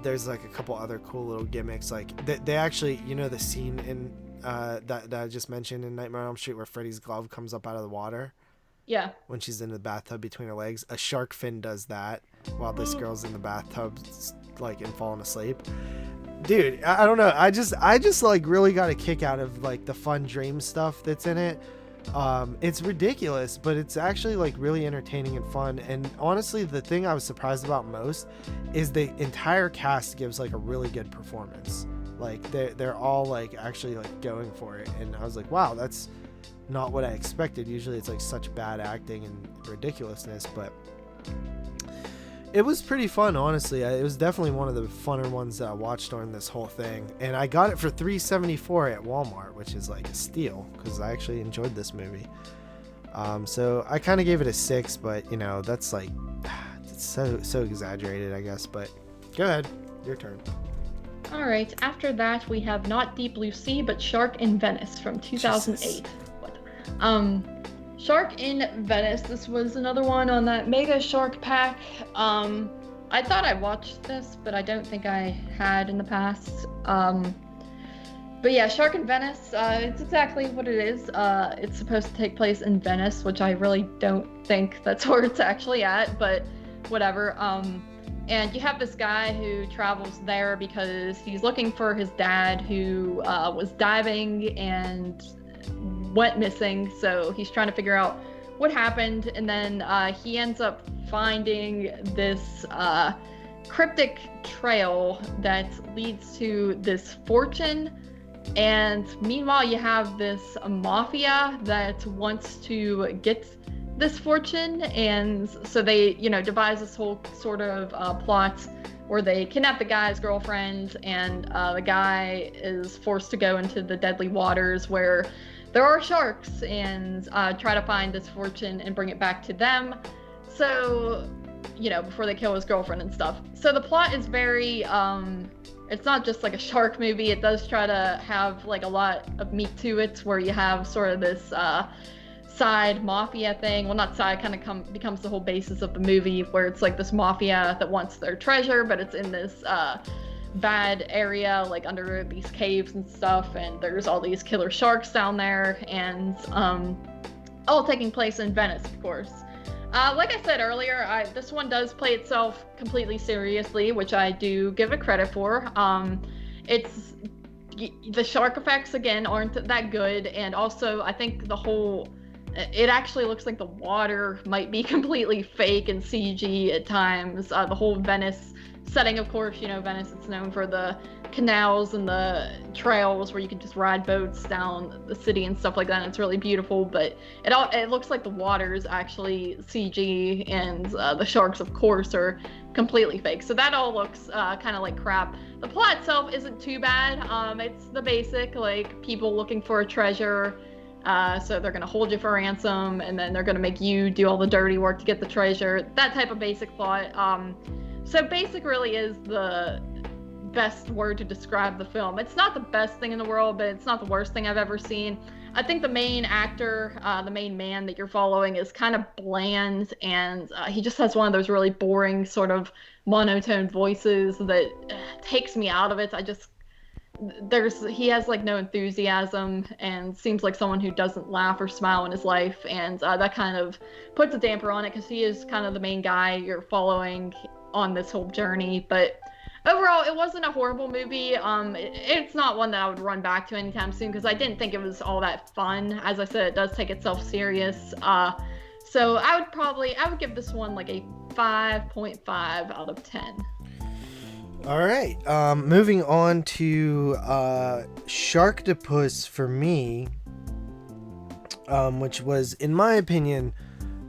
there's like a couple other cool little gimmicks, like they actually, you know, the scene in that I just mentioned in Nightmare on Elm Street where Freddy's glove comes up out of the water. Yeah. When she's in the bathtub between her legs, a shark fin does that while this girl's in the bathtub, like, and falling asleep. Dude, I don't know. I just like really got a kick out of like the fun dream stuff that's in it. It's ridiculous, but it's actually like really entertaining and fun. And honestly, the thing I was surprised about most is the entire cast gives like a really good performance. Like they're all like actually like going for it, and I was like, wow, that's not what I expected. Usually it's like such bad acting and ridiculousness, but it was pretty fun, honestly. It was definitely one of the funner ones that I watched during this whole thing, and I got it for $3.74 at Walmart, which is like a steal because I actually enjoyed this movie. So I kind of gave it a 6, but you know, that's like it's so exaggerated, I guess. But go ahead, your turn. All right. After that, we have not Deep Blue Sea, but Shark in Venice from 2008. Jesus. What? Shark in Venice. This was another one on that Mega Shark Pack. I thought I watched this, but I don't think I had in the past. But yeah, Shark in Venice. It's exactly what it is. It's supposed to take place in Venice, which I really don't think that's where it's actually at, but whatever. And you have this guy who travels there because he's looking for his dad who was diving and went missing. So he's trying to figure out what happened. And then he ends up finding this cryptic trail that leads to this fortune. And meanwhile, you have this mafia that wants to get this fortune, and so they, you know, devise this whole sort of plot where they kidnap the guy's girlfriend, and the guy is forced to go into the deadly waters where there are sharks, and try to find this fortune and bring it back to them. So, you know, before they kill his girlfriend and stuff. So the plot is very it's not just like a shark movie. It does try to have like a lot of meat to it, where you have sort of this side mafia thing. Well, not side, kind of becomes the whole basis of the movie, where it's like this mafia that wants their treasure, but it's in this bad area, like under these caves and stuff, and there's all these killer sharks down there, and all taking place in Venice, of course. Like I said earlier, this one does play itself completely seriously, which I do give it credit for. It's the shark effects, again, aren't that good, and also I think it actually looks like the water might be completely fake and CG at times. The whole Venice setting, of course, you know, Venice, it's known for the canals and the trails where you can just ride boats down the city and stuff like that, and it's really beautiful, but it looks like the water is actually CG, and the sharks, of course, are completely fake. So that all looks kind of like crap. The plot itself isn't too bad. It's the basic, like, people looking for a treasure. So they're going to hold you for ransom, and then they're going to make you do all the dirty work to get the treasure. That type of basic plot. So basic really is the best word to describe the film. It's not the best thing in the world, but it's not the worst thing I've ever seen. I think the main actor, the main man that you're following, is kind of bland, and he just has one of those really boring sort of monotone voices that takes me out of it. He has like no enthusiasm and seems like someone who doesn't laugh or smile in his life, and that kind of puts a damper on it, because he is kind of the main guy you're following on this whole journey. But overall, it wasn't a horrible movie. It's not one that I would run back to anytime soon, because I didn't think it was all that fun. As I said, it does take itself serious. So I would give this one like a 5.5 out of 10. All right. Moving on to Sharktopus for me, which was, in my opinion,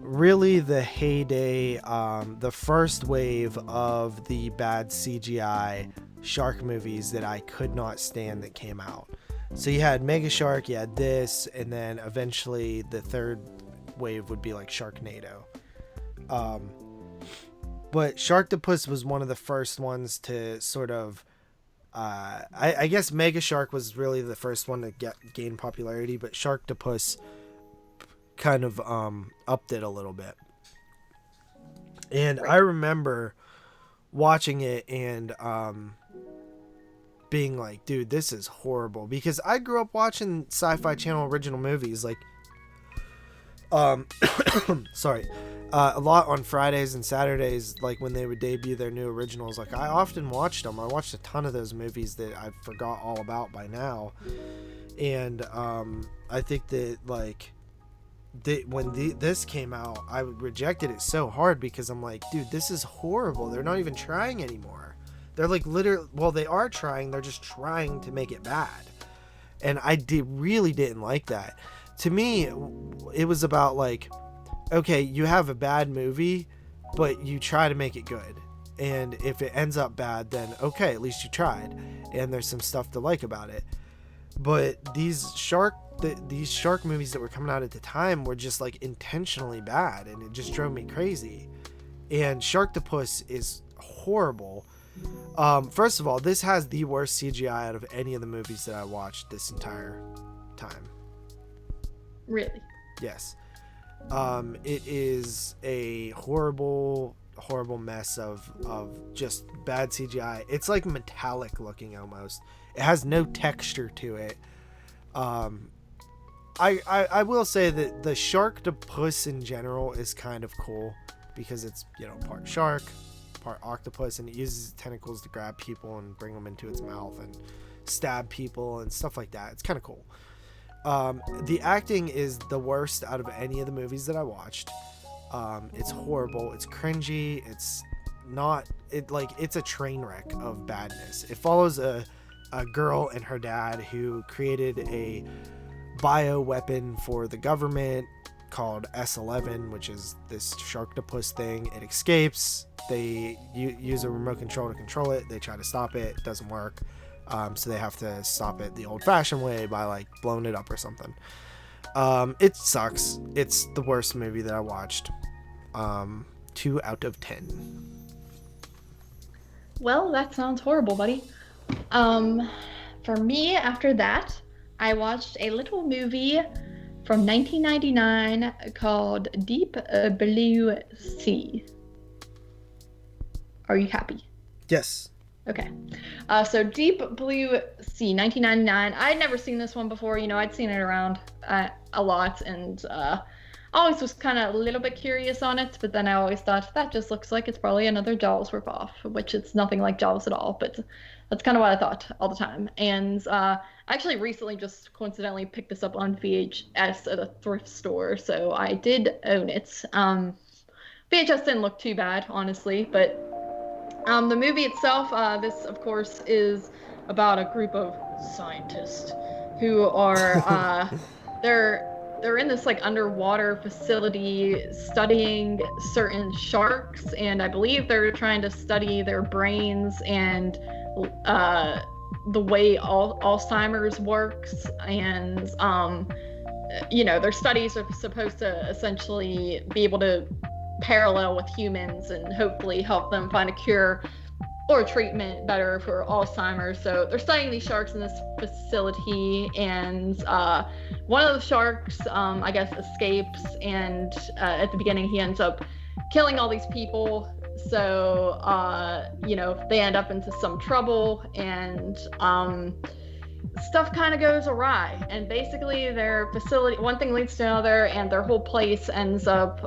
really the heyday, the first wave of the bad CGI shark movies that I could not stand that came out. So you had Mega Shark, you had this, and then eventually the third wave would be like Sharknado. But Sharktopus was one of the first ones to sort of, I guess Mega Shark was really the first one to gain popularity, but Sharktopus kind of upped it a little bit. And I remember watching it and being like, dude, this is horrible, because I grew up watching Sci-Fi Channel original movies, like sorry, a lot on Fridays and Saturdays, like when they would debut their new originals. Like, I often watched them. I watched a ton of those movies that I forgot all about by now. And I think that, like, this came out, I rejected it so hard, because I'm like, dude, this is horrible. They're not even trying anymore. They're like, literally, well, they are trying. They're just trying to make it bad. And I really didn't like that. To me, it was about, like, okay, you have a bad movie, but you try to make it good. And if it ends up bad, then okay, at least you tried. And there's some stuff to like about it. But these shark movies that were coming out at the time were just, like, intentionally bad, and it just drove me crazy. And Sharktopus is horrible. First of all, this has the worst CGI out of any of the movies that I watched this entire time. Really? Yes. It is a horrible mess of just bad CGI. It's like metallic looking almost. It has no texture to it. I will say that the Sharktopus in general is kind of cool, because it's, you know, part shark, part octopus, and it uses tentacles to grab people and bring them into its mouth and stab people and stuff like that. It's kind of cool. The acting is the worst out of any of the movies that I watched. It's horrible. It's cringy. It's a train wreck of badness. It follows a girl and her dad who created a bio weapon for the government called S11, which is this Sharktopus thing. It escapes. They use a remote control to control it. They try to stop it. It doesn't work. So they have to stop it the old-fashioned way by, like, blowing it up or something. It sucks. It's the worst movie that I watched. 2 out of 10. Well, that sounds horrible, buddy. For me, after that, I watched a little movie from 1999 called Deep Blue Sea. Are you happy? Yes. Okay. So Deep Blue Sea, 1999. I'd never seen this one before. You know, I'd seen it around a lot, and always was kind of a little bit curious on it, but then I always thought that just looks like it's probably another Jaws ripoff, which it's nothing like Jaws at all, but that's kind of what I thought all the time. And I actually recently just coincidentally picked this up on VHS at a thrift store, so I did own it. VHS didn't look too bad, honestly, but the movie itself, this, of course, is about a group of scientists who are, they're in this, like, underwater facility studying certain sharks, and I believe they're trying to study their brains and the way Alzheimer's works, and you know, their studies are supposed to essentially be able to parallel with humans and hopefully help them find a cure or treatment better for Alzheimer's. So they're studying these sharks in this facility, and one of the sharks, I guess, escapes, and at the beginning he ends up killing all these people. So, you know, they end up into some trouble, and stuff kind of goes awry. And basically their facility, one thing leads to another, and their whole place ends up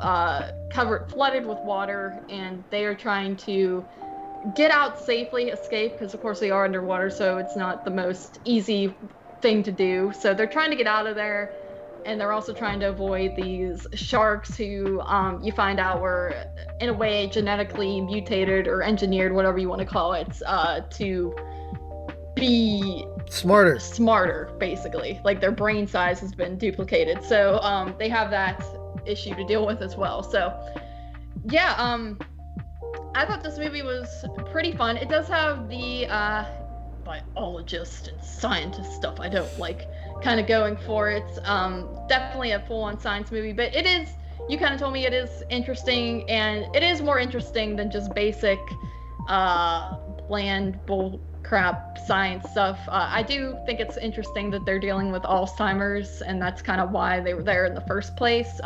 flooded with water, and they are trying to get out safely, escape, because of course they are underwater, so it's not the most easy thing to do. So they're trying to get out of there, and they're also trying to avoid these sharks who you find out were, in a way, genetically mutated or engineered, whatever you want to call it, to be smarter, basically. Like their brain size has been duplicated, so they have that issue to deal with as well. So yeah, I thought this movie was pretty fun. It does have the biologist and scientist stuff I don't like kind of going for it. Definitely a full-on science movie, but it is, you kind of told me it is interesting, and it is more interesting than just basic bland bull crap science stuff. I do think it's interesting that they're dealing with Alzheimer's, and that's kind of why they were there in the first place.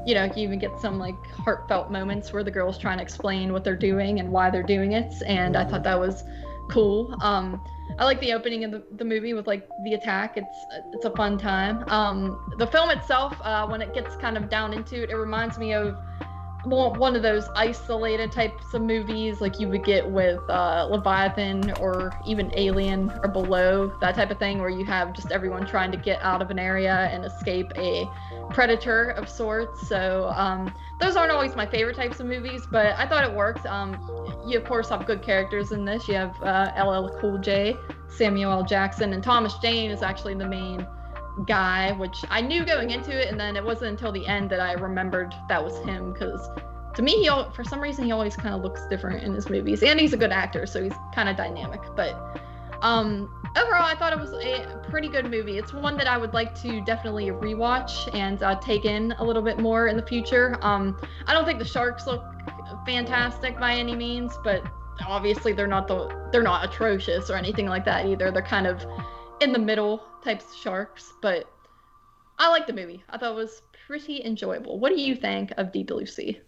You know, you even get some like heartfelt moments where the girl's trying to explain what they're doing and why they're doing it, and I thought that was cool. I like the opening of the movie with like the attack. It's a fun time. The film itself, when it gets kind of down into it, it reminds me of one of those isolated types of movies like you would get with Leviathan or even Alien or Below, that type of thing, where you have just everyone trying to get out of an area and escape a predator of sorts. So those aren't always my favorite types of movies, but I thought it worked. You of course have good characters in this. You have LL Cool J, Samuel L. Jackson, and Thomas Jane is actually the main guy, which I knew going into it, and then it wasn't until the end that I remembered that was him, because to me, for some reason, he always kind of looks different in his movies, and he's a good actor, so he's kind of dynamic. But overall, I thought it was a pretty good movie. It's one that I would like to definitely rewatch and take in a little bit more in the future. I don't think the sharks look fantastic by any means, but obviously they're not atrocious or anything like that either. They're kind of in the middle types of sharks, but I like the movie. I thought it was pretty enjoyable. What do you think of Deep Blue Sea?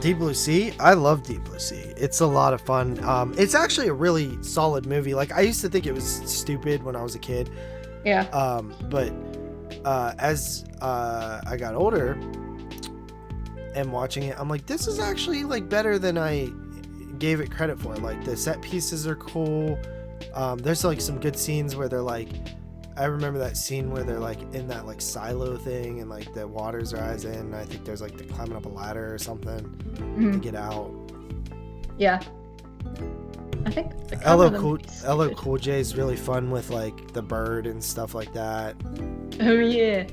Deep Blue Sea, I love Deep Blue Sea. It's a lot of fun. It's actually a really solid movie. Like, I used to think it was stupid when I was a kid. Yeah. But as I got older and watching it, I'm like, this is actually like better than I gave it credit for. Like, the set pieces are cool. There's like some good scenes where they're like, I remember that scene where they're like in that like silo thing and like the water's rising, and I think there's like they're climbing up a ladder or something to get out. Yeah. I think LL Cool J is really fun with like the bird and stuff like that. Oh yeah.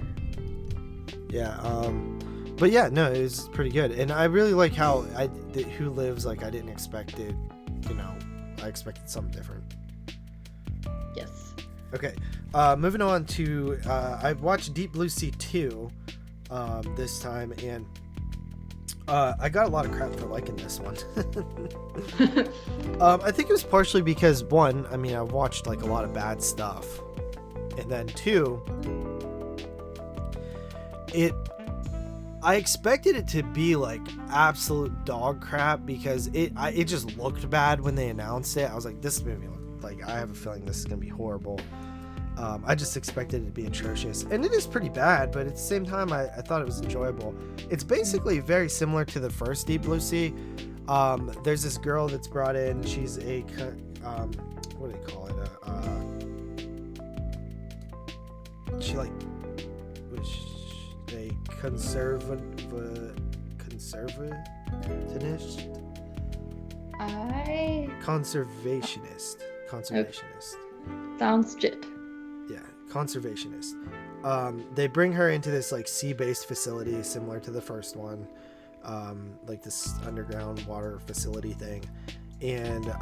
Yeah. But yeah, no, it was pretty good, and I really like how Who Lives, like I didn't expect it. You know, I expected something different. Yes. Okay. Moving on to I watched Deep Blue Sea 2 this time, and I got a lot of crap for liking this one. I think it was partially because, one, I mean, I've watched like a lot of bad stuff, and then two, I expected it to be like absolute dog crap, because it just looked bad when they announced it. I was like, this movie looked like, I have a feeling this is gonna be horrible. I just expected it to be atrocious, and it is pretty bad, but at the same time, I thought it was enjoyable. It's basically very similar to the first Deep Blue Sea. There's this girl that's brought in. She's a what do they call it? She like was a conservationist. Conservationist. Sounds legit. Yeah, conservationist. They bring her into this like sea-based facility similar to the first one, like this underground water facility thing, and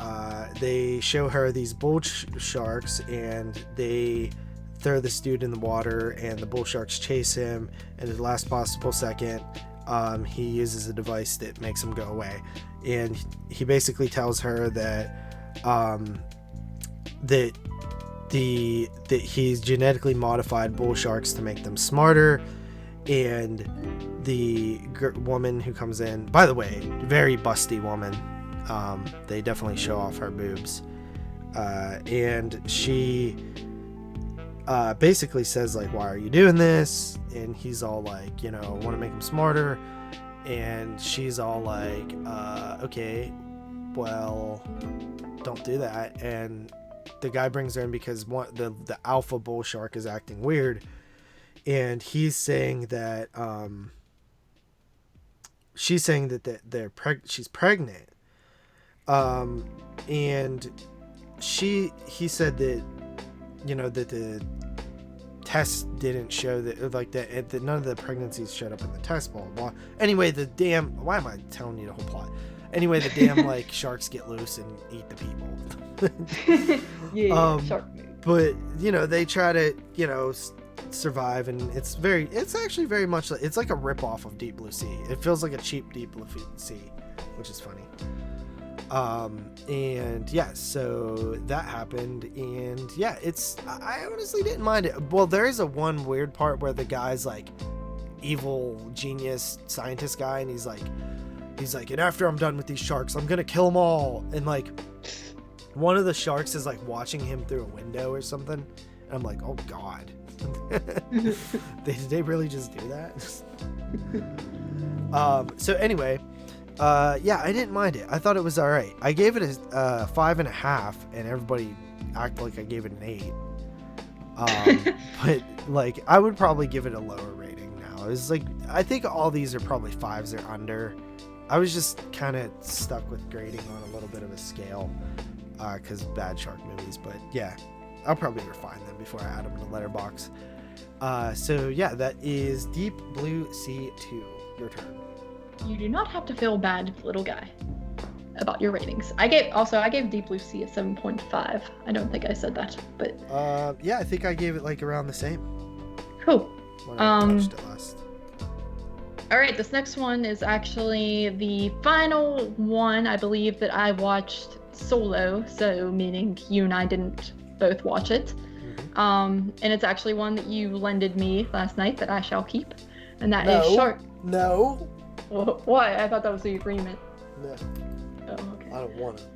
they show her these bull sharks, and they throw this dude in the water, and the bull sharks chase him, and at the last possible second, he uses a device that makes him go away, and he basically tells her that that he's genetically modified bull sharks to make them smarter, and the woman who comes in, by the way, very busty woman, they definitely show off her boobs, and she basically says like, why are you doing this? And he's all like, you know, want to make him smarter, and she's all like, okay, well, don't do that. And the guy brings her in because the alpha bull shark is acting weird, and he's saying that she's saying that she's pregnant, and he said that, you know, that the test didn't show that, like, that none of the pregnancies showed up in the test, blah blah blah. Anyway, why am I telling you the whole plot? Anyway, the damn like sharks get loose and eat the people. Shark movie. But you know, they try to, you know, survive, and it's actually very much like, it's like a rip-off of Deep Blue Sea. It feels like a cheap Deep Blue Sea, which is funny. And yeah, so that happened, and yeah, I honestly didn't mind it. Well, there is one weird part where the guy's like evil genius scientist guy, and he's like, and after I'm done with these sharks, I'm gonna kill them all, and like one of the sharks is like watching him through a window or something, and I'm like, oh god. Did they really just do that? So anyway, yeah, I didn't mind it. I thought it was all right. I gave it a 5.5, and everybody acted like I gave it an 8. But like, I would probably give it a lower rating now. It's like, I think all these are probably 5s or under. I was just kind of stuck with grading on a little bit of a scale because bad shark movies. But yeah, I'll probably refine them before I add them in the letterbox. So yeah, that is Deep Blue Sea 2. Your turn. You do not have to feel bad, little guy, about your ratings. I gave Deep Blue Sea a 7.5. I don't think I said that, but yeah, I think I gave it like around the same. Cool. When I watched it last. All right, this next one is actually the final one, I believe, that I watched solo, so meaning you and I didn't both watch it. And it's actually one that you lended me last night that I shall keep, and that is Shark. No. Why? I thought that was the agreement. No. Oh, okay. I don't want it.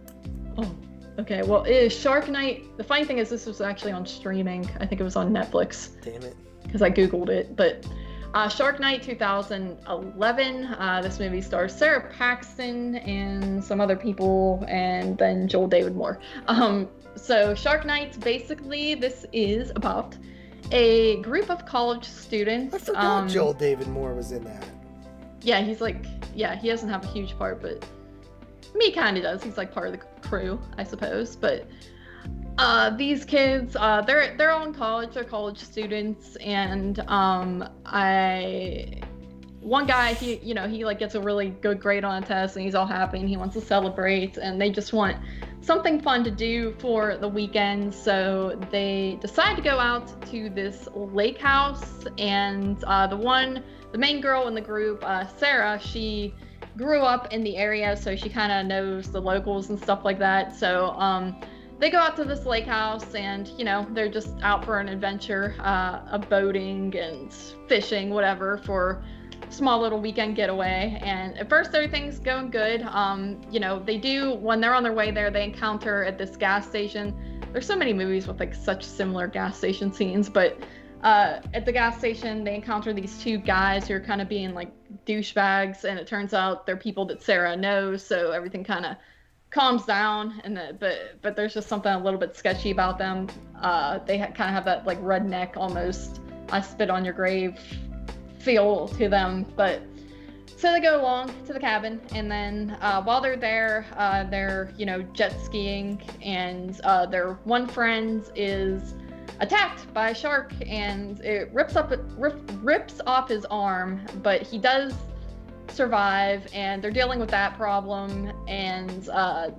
Oh, okay. Well, it is Shark Night. The funny thing is, this was actually on streaming. I think it was on Netflix. Damn it. Because I googled it, but Shark Night 2011. This movie stars Sarah Paxton and some other people, and then Joel David Moore. So Shark Night, basically, this is about a group of college students. I forgot Joel David Moore was in that. Yeah, he's like, yeah, he doesn't have a huge part, but he kind of does. He's like part of the crew, I suppose. But these kids, they're all in college. They're college students, and one guy, he like gets a really good grade on a test, and he's all happy, and he wants to celebrate, and they just want something fun to do for the weekend. So they decide to go out to this lake house, and the main girl in the group, Sarah, she grew up in the area, so she kind of knows the locals and stuff like that. So they go out to this lake house, and they're just out for an adventure of boating and fishing, whatever, for small little weekend getaway. And at first everything's going good. They do, when they're on their way there, they encounter at this gas station. There's so many movies with like such similar gas station scenes, but at the gas station they encounter these two guys who are kind of being like douchebags, and it turns out they're people that Sarah knows, so everything kind of calms down. And but there's just something a little bit sketchy about them. They kind of have that like redneck, almost I spit on your grave feel to them. But so they go along to the cabin, and then while they're there, they're jet skiing, and their one friend is attacked by a shark, and it rips off his arm, but he does survive, and they're dealing with that problem. And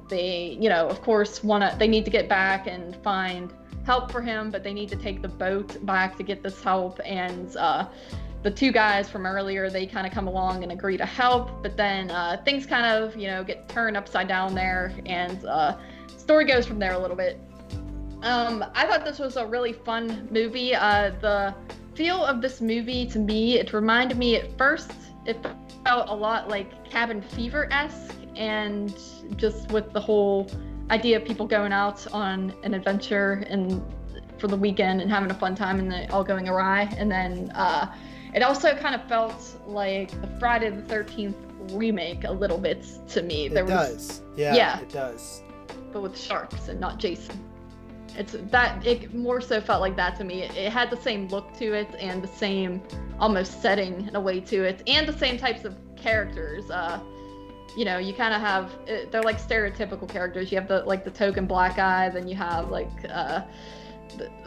they of course they need to get back and find help for him, but they need to take the boat back to get this help. And the two guys from earlier, they kind of come along and agree to help, but then things kind of get turned upside down there, and story goes from there a little bit. I thought this was a really fun movie. The feel of this movie, to me, it reminded me at first, it felt a lot like Cabin Fever-esque, and just with the whole idea of people going out on an adventure and for the weekend and having a fun time, and it all going awry. And then it also kind of felt like the Friday the 13th remake a little bit to me. It does. Yeah, it does. But with sharks and not Jason. It more so felt like that to me. It had the same look to it and the same almost setting in a way to it, and the same types of characters. You kind of have, they're like stereotypical characters. You have the token black guy, then you have like the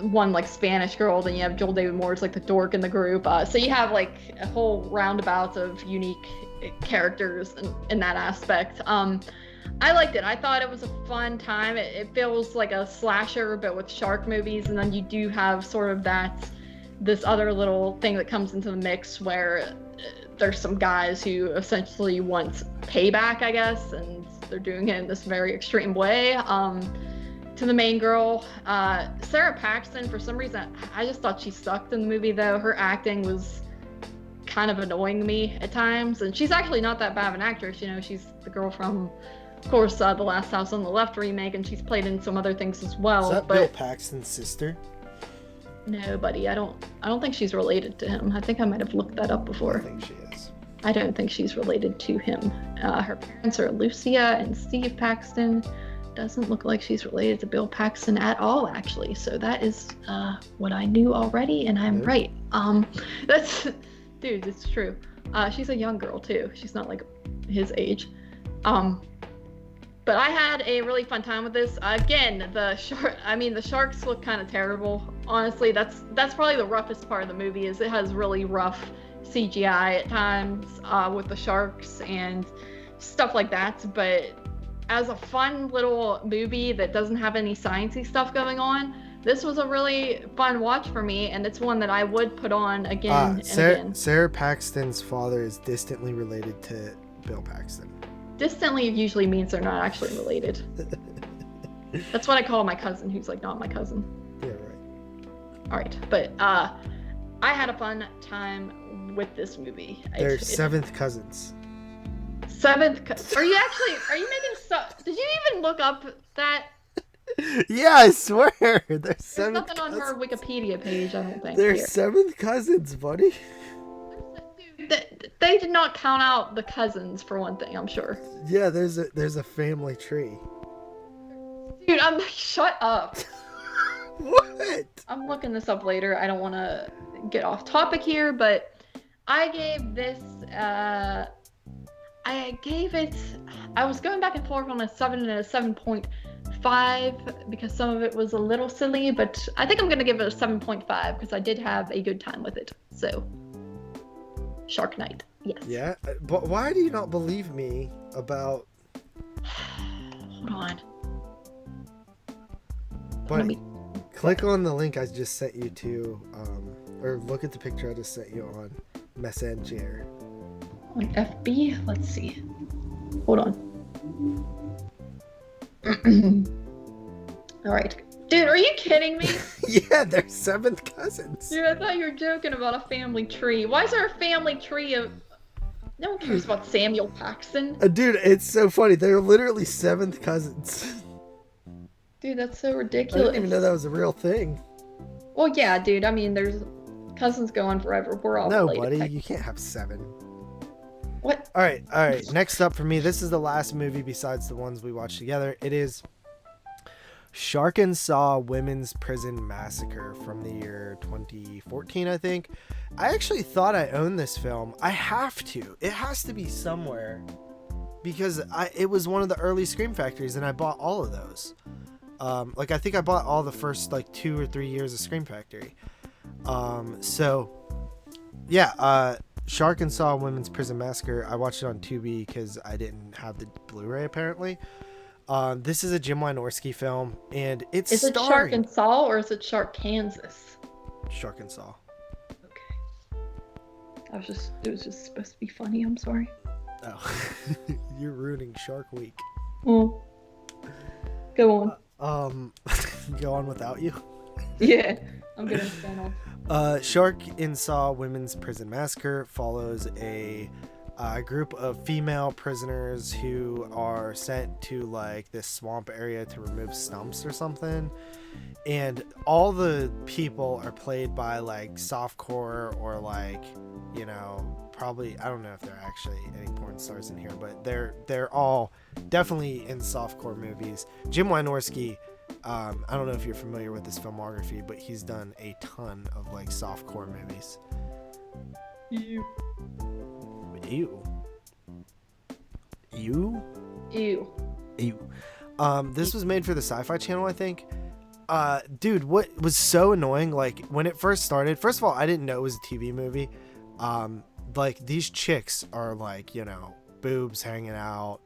one like Spanish girl, then you have Joel David Moore's like the dork in the group. So you have like a whole roundabout of unique characters in that aspect. I liked it. I thought it was a fun time. It feels like a slasher, but with shark movies, and then you do have sort of this other little thing that comes into the mix where there's some guys who essentially want payback, I guess, and they're doing it in this very extreme way. To the main girl, Sarah Paxton, for some reason, I just thought she sucked in the movie, though. Her acting was kind of annoying me at times, and she's actually not that bad of an actress. She's the girl from, of course, The Last House on the Left remake, and she's played in some other things as well. Is that Bill Paxton's sister? No, buddy, I don't think she's related to him. I think I might have looked that up before. I think she is. I don't think she's related to him. Her parents are Lucia and Steve Paxton. Doesn't look like she's related to Bill Paxton at all, actually. So that is what I knew already, and I'm right. Dude, it's true. She's a young girl too. She's not like his age. But I had a really fun time with this. Again, the sharks look kind of terrible. Honestly, that's probably the roughest part of the movie. Is it has really rough CGI at times with the sharks and stuff like that. But as a fun little movie that doesn't have any sciencey stuff going on, this was a really fun watch for me, and it's one that I would put on again and again. Sarah Paxton's father is distantly related to Bill Paxton. Distantly usually means they're not actually related. That's what I call my cousin, who's like not my cousin. Yeah, right. All right, but I had a fun time with this movie. They're seventh cousins. Are you making stuff? Did you even look up that? Yeah, I swear. They're seventh There's nothing cousins. on her Wikipedia page, I don't think. They're seventh cousins, buddy. They did not count out the cousins, for one thing, I'm sure. Yeah, there's a family tree. Dude, shut up. What? I'm looking this up later. I don't want to get off topic here, but I gave this, I was going back and forth on a 7 and a 7.5 because some of it was a little silly, but I think I'm going to give it a 7.5 because I did have a good time with it. So, Shark Night, yes. Yeah, but why do you not believe me about... Hold on. But click on the link I just sent you to, or look at the picture I just sent you on Messenger. On FB? Let's see. Hold on. All right. Dude, are you kidding me? Yeah, they're seventh cousins. Dude, I thought you were joking about a family tree. Why is there a family tree of... No one cares about Samuel Paxton. Dude, it's so funny. They're literally seventh cousins. Dude, that's so ridiculous. I didn't even know that was a real thing. Well, yeah, dude. I mean, there's cousins go on forever. We're all related. No, buddy. You can't have 7. What? All right. Next up for me, this is the last movie besides the ones we watched together. It is Sharkensaw Women's Prison Massacre from the year 2014, I think. I actually thought I owned this film. I have to. It has to be somewhere because it was one of the early Scream Factories, and I bought all of those. I think I bought all the first 2 or 3 years of Scream Factory. Sharkensaw Women's Prison Massacre. I watched it on Tubi because I didn't have the Blu-ray apparently. This is a Jim Wynorski film, and it's Is it Sharkensaw or is it Shark Kansas? Sharkensaw. Okay. It was just supposed to be funny. I'm sorry. Oh, you're ruining Shark Week. Well, go on. Go on without you. Yeah, I'm gonna stand on. Sharkensaw Women's Prison Massacre follows a group of female prisoners who are sent to this swamp area to remove stumps or something, and all the people are played by softcore or probably, I don't know if there are actually any porn stars in here, but they're all definitely in softcore movies. Jim Wynorski I don't know if you're familiar with his filmography, but he's done a ton of like softcore movies. Ew. Ew. Ew? Ew. Ew. This was made for the Sci-Fi Channel, I think. Dude, what was so annoying, like, when it first started, first of all, I didn't know it was a TV movie. Like, these chicks are, like, you know, boobs hanging out,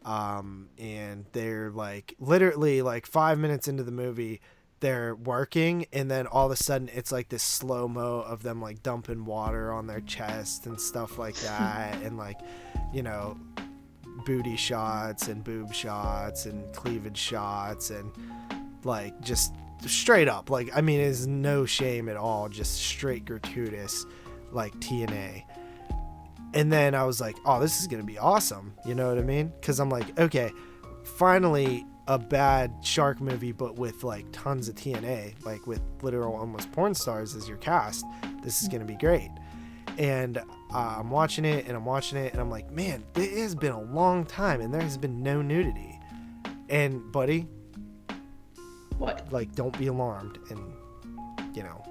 and they're, like, literally, like, 5 minutes into the movie, they're working, and then all of a sudden, it's, like, this slow-mo of them, like, dumping water on their chest and stuff like that, and, like, you know, booty shots and boob shots and cleavage shots and like just straight up, like, I mean, it's no shame at all, just straight gratuitous, like TNA. And then I was like, oh, this is gonna be awesome, you know what I mean? Because I'm like, okay, finally a bad shark movie, but with like tons of TNA, like with literal almost porn stars as your cast. This is gonna be great. And I'm watching it and I'm like, man, it has been a long time and there has been no nudity. And buddy, What? like, don't be alarmed and, you know,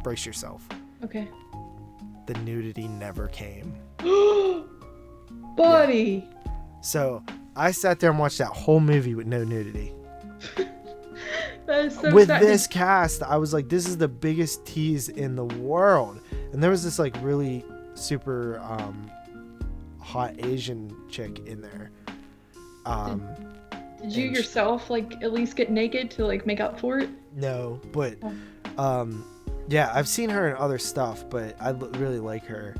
brace yourself. Okay. The nudity never came. Buddy. So I sat there and watched that whole movie with no nudity. That is so With sad. this cast, I was like, this is the biggest tease in the world. And there was this like really super hot Asian chick in there. Did you yourself like at least get naked to like make up for it? No, but yeah, I've seen her in other stuff, but I really like her.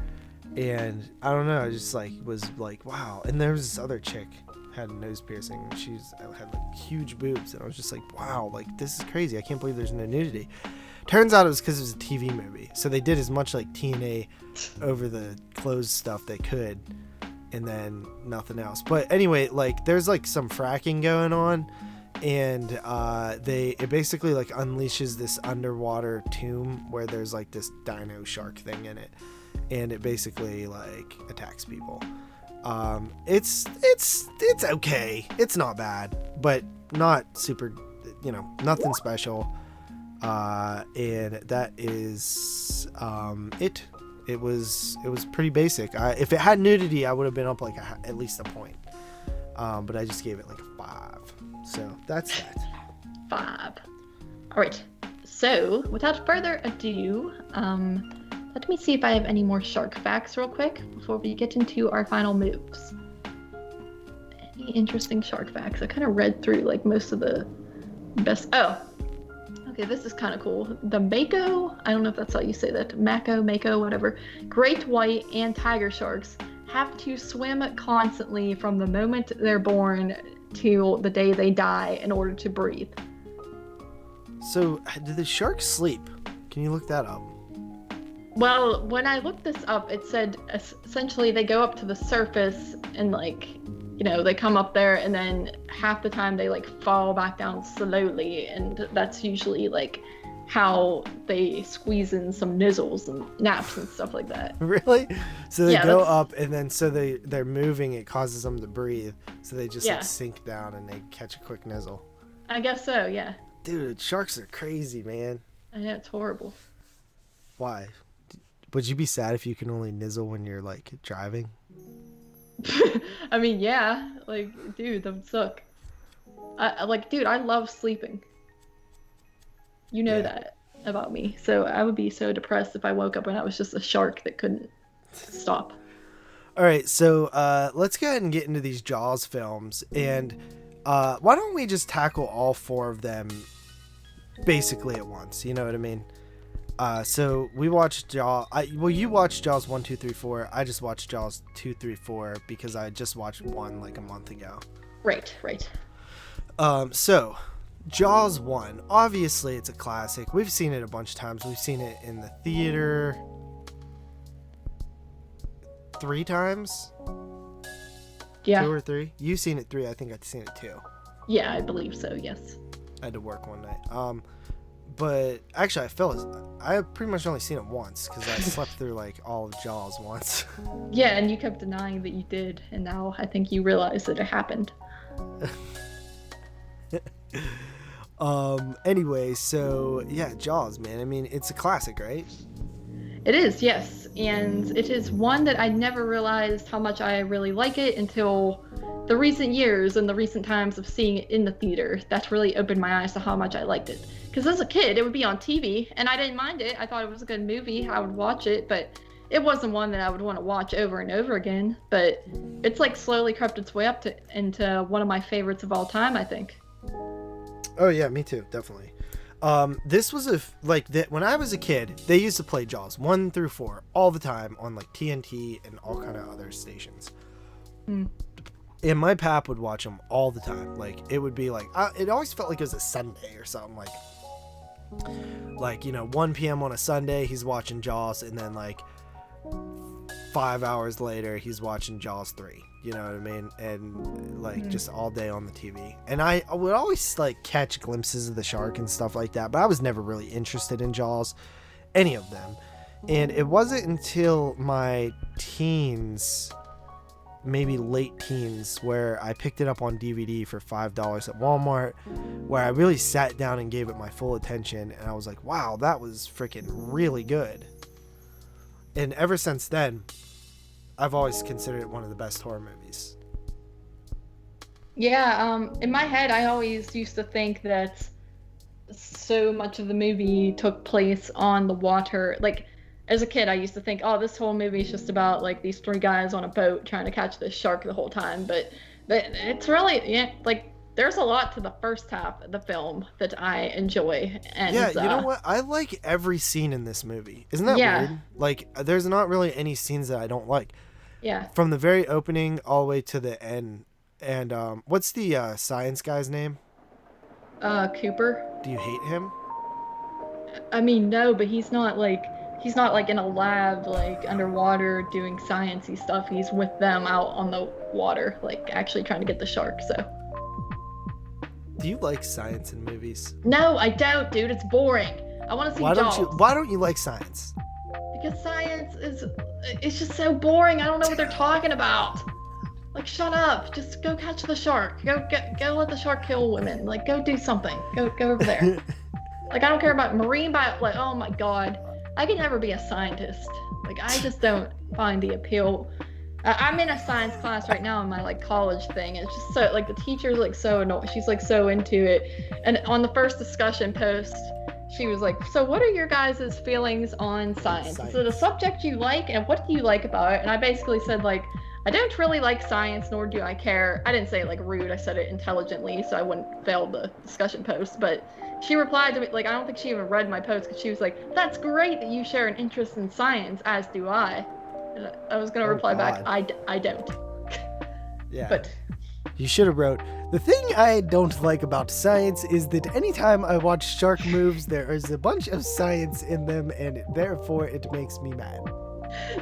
And I don't know, I just like was like, wow. And there was this other chick had a nose piercing. Had like huge boobs, and I was just like, wow, like this is crazy. I can't believe there's no nudity. Turns out it was because it was a TV movie, so they did as much like TNA over the clothes stuff they could, and then nothing else. But anyway, like there's like some fracking going on, and it basically like unleashes this underwater tomb where there's like this dino shark thing in it, and it basically like attacks people. It's okay. It's not bad, but not super, you know, nothing special. And that is it. It was pretty basic. If it had nudity, I would have been up like at least a point. But I just gave it like a 5. So that's that. 5. All right. So without further ado, let me see if I have any more shark facts real quick before we get into our final moves. Any interesting shark facts? I kind of read through like most of the best. Oh, okay, this is kind of cool. The Mako, I don't know if that's how you say that. Mako, whatever. Great white and tiger sharks have to swim constantly from the moment they're born to the day they die in order to breathe. So, do the sharks sleep? Can you look that up? Well, when I looked this up, it said essentially they go up to the surface and like, you know, they come up there and then half the time they like fall back down slowly, and that's usually like how they squeeze in some nizzles and naps and stuff like that. Really? So they go up and then so they're moving, it causes them to breathe. So they just like sink down and they catch a quick nizzle. I guess so, yeah. Dude, sharks are crazy, man. I know, it's horrible. Why? Would you be sad if you can only nizzle when you're like driving? I mean, yeah, like, dude, that would suck. Dude, I love sleeping. You know that about me. So I would be so depressed if I woke up and I was just a shark that couldn't stop. All right, so let's go ahead and get into these Jaws films. And why don't we just tackle all 4 of them basically at once? You know what I mean? So we watched Jaws. You watched Jaws 1, 2, 3, 4. I just watched Jaws 2, 3, 4 because I just watched 1 like a month ago. Right. So Jaws 1, obviously it's a classic. We've seen it a bunch of times. We've seen it in the theater 3 times. Yeah. 2 or 3. You've seen it 3. I think I've seen it 2. Yeah, I believe so. Yes. I had to work one night. But actually, I pretty much only seen it once because I slept through like all of Jaws once. Yeah, and you kept denying that you did, and now I think you realize that it happened. Anyway, so yeah, Jaws, man. I mean, it's a classic, right? It is, yes. And it is one that I never realized how much I really like it until the recent years and the recent times of seeing it in the theater. That's really opened my eyes to how much I liked it. Because as a kid, it would be on TV, and I didn't mind it. I thought it was a good movie. I would watch it, but it wasn't one that I would want to watch over and over again. But it's like slowly crept its way up into one of my favorites of all time, I think. Oh yeah, me too, definitely. This was when I was a kid, they used to play Jaws 1 through 4 all the time on like TNT and all kind of other stations. Mm. And my pap would watch them all the time. Like it would be like, it always felt like it was a Sunday or something. Like 1 p.m. on a Sunday, he's watching Jaws, and then like 5 hours later, he's watching Jaws 3. You know what I mean? And like just all day on the TV. And I would always like catch glimpses of the shark and stuff like that, but I was never really interested in Jaws, any of them. And it wasn't until my teens, maybe late teens, where I picked it up on DVD for $5 at Walmart, where I really sat down and gave it my full attention, and I was like, wow, that was freaking really good. And ever since then, I've always considered it one of the best horror movies. Yeah, in my head, I always used to think that so much of the movie took place on the water. Like, as a kid, I used to think, oh, this whole movie is just about, like, these 3 guys on a boat trying to catch this shark the whole time. But it's really, yeah, like, there's a lot to the first half of the film that I enjoy. And yeah, you know what? I like every scene in this movie. Isn't that weird? Like, there's not really any scenes that I don't like. Yeah. From the very opening all the way to the end. And what's the science guy's name? Cooper. Do you hate him? I mean, no, but he's not like in a lab, like underwater doing sciencey stuff. He's with them out on the water, like actually trying to get the shark. So. Do you like science in movies? No, I don't, dude. It's boring. I want to see Jaws. Why don't you like science? Because science it's just so boring. I don't know what they're talking about. Like, shut up. Just go catch the shark. Go let the shark kill women. Like, go do something. Go over there. Like, I don't care about marine bio. Like, oh my god, I could never be a scientist. Like, I just don't find the appeal. I'm in a science class right now in my like college thing. It's just so like the teacher's like so annoyed. She's like so into it. And on the first discussion post, she was like, so what are your guys' feelings on science? Is it a subject you like, and what do you like about it? And I basically said, like, I don't really like science, nor do I care. I didn't say it like rude, I said it intelligently, so I wouldn't fail the discussion post. But she replied to me, like, I don't think she even read my post, because she was like, that's great that you share an interest in science, as do I. And I was going to reply back, I don't. Yeah. But you should have wrote, the thing I don't like about science is that anytime I watch shark moves, there is a bunch of science in them, and therefore it makes me mad.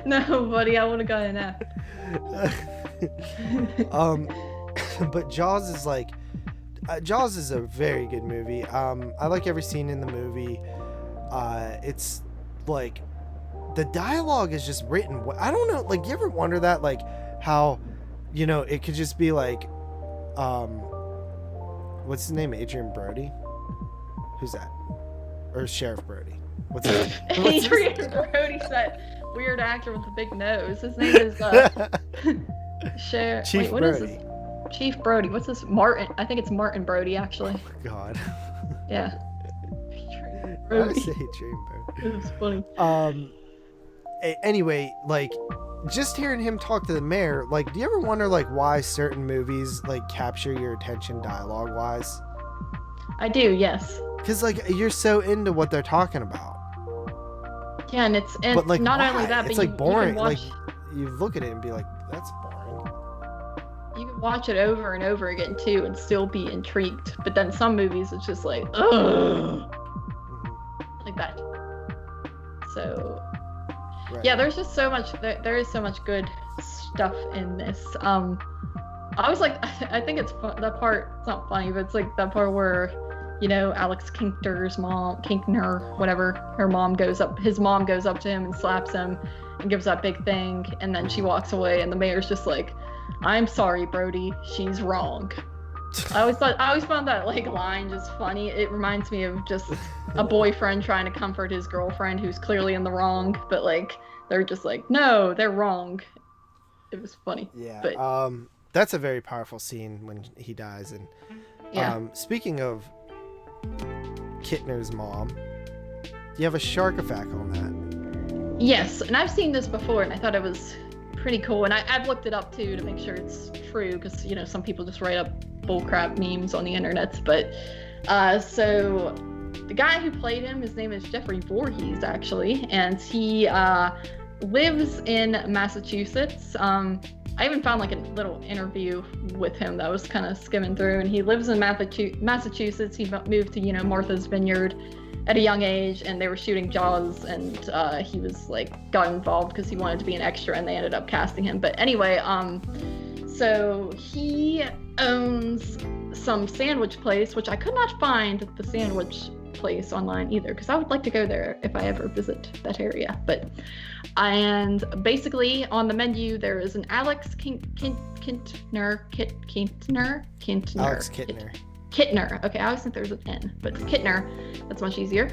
No, buddy, I would have gotten an F. But Jaws is like, Jaws is a very good movie. I like every scene in the movie. It's like, the dialogue is just written. I don't know, like, you ever wonder that, like, how, it could just be like, what's his name? Adrian Brody? Who's that? Or Sheriff Brody? What's his name? Adrian Brody's that weird actor with the big nose. His name is Sheriff. Chief Wait, what Brody. is this? Chief Brody. What's this? Martin. I think it's Martin Brody, actually. Oh my god. Yeah. I say Adrian Brody. It was funny. Anyway, like, just hearing him talk to the mayor, like, do you ever wonder, like, why certain movies, like, capture your attention dialogue-wise? I do, yes. Because, like, you're so into what they're talking about. Yeah, and it's But, like, not why? only that, It's, but like, boring. You can watch, like, you look at it and be like, that's boring. you can watch it over and over again, too, and still be intrigued. But then some movies, it's just like, ugh. Mm-hmm. Like that. So... Right. Yeah, there's just so much. There is so much good stuff in this. I was like, I think it's that part. It's not funny, but it's like that part where, Alex Kinkner, whatever. His mom goes up to him and slaps him, and gives that big thing, and then she walks away, and the mayor's just like, "I'm sorry, Brody. She's wrong." I always found that like line just funny. It reminds me of just a boyfriend trying to comfort his girlfriend who's clearly in the wrong, but like they're just like, no, they're wrong. It was funny. Yeah. But That's a very powerful scene when he dies. And yeah. Speaking of Kittner's mom, do you have a Shark-a-Fac on that? Yes, and I've seen this before, and I thought it was pretty cool. And I've looked it up too to make sure it's true, because you know some people just write up bullcrap memes on the internet. But so the guy who played him, his name is Jeffrey Voorhees, actually, and he lives in Massachusetts. I even found like a little interview with him that I was kind of skimming through, and he lives in Massachusetts. He moved to, you know, Martha's Vineyard at a young age, and they were shooting Jaws, and he was like got involved because he wanted to be an extra, and they ended up casting him. But anyway, so he owns some sandwich place, which I could not find the sandwich place online either, because I would like to go there if I ever visit that area. And basically on the menu there is an Alex Kintner. Alex Kittner. Kittner. Okay, I always think there's an N, but it's Kittner. That's much easier.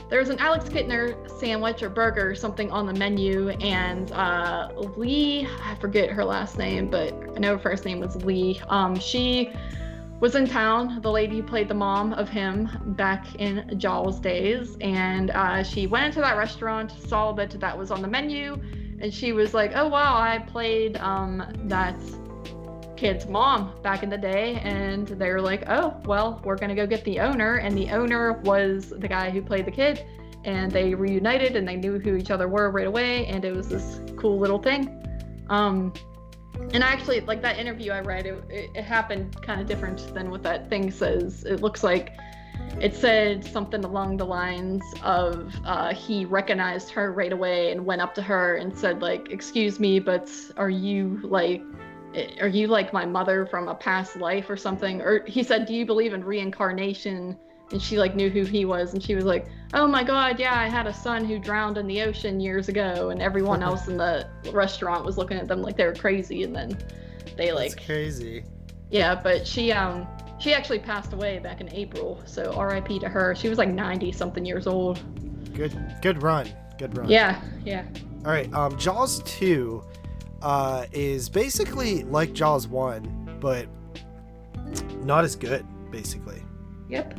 There's an Alex Kittner sandwich or burger or something on the menu, and Lee, I forget her last name, but I know her first name was Lee. She was in town, the lady who played the mom of him back in Jaws days, and she went into that restaurant, saw that was on the menu, and she was like, oh wow, I played that kid's mom back in the day. And they were like, oh well, we're gonna go get the owner, and the owner was the guy who played the kid, and they reunited and they knew who each other were right away, and it was this cool little thing. And actually, like that interview I read, it happened kind of different than what that thing says. It looks like it said something along the lines of he recognized her right away and went up to her and said like, excuse me, but are you like my mother from a past life or something? Or he said, do you believe in reincarnation? And she like knew who he was, and she was like, oh my god, yeah, I had a son who drowned in the ocean years ago. And everyone else in the restaurant was looking at them like they were crazy. And then they like, that's crazy. Yeah, but she actually passed away back in April, so RIP to her. She was like 90 something years old. Good run. Yeah. All right, Jaws 2 is basically like Jaws 1, but not as good, basically. Yep.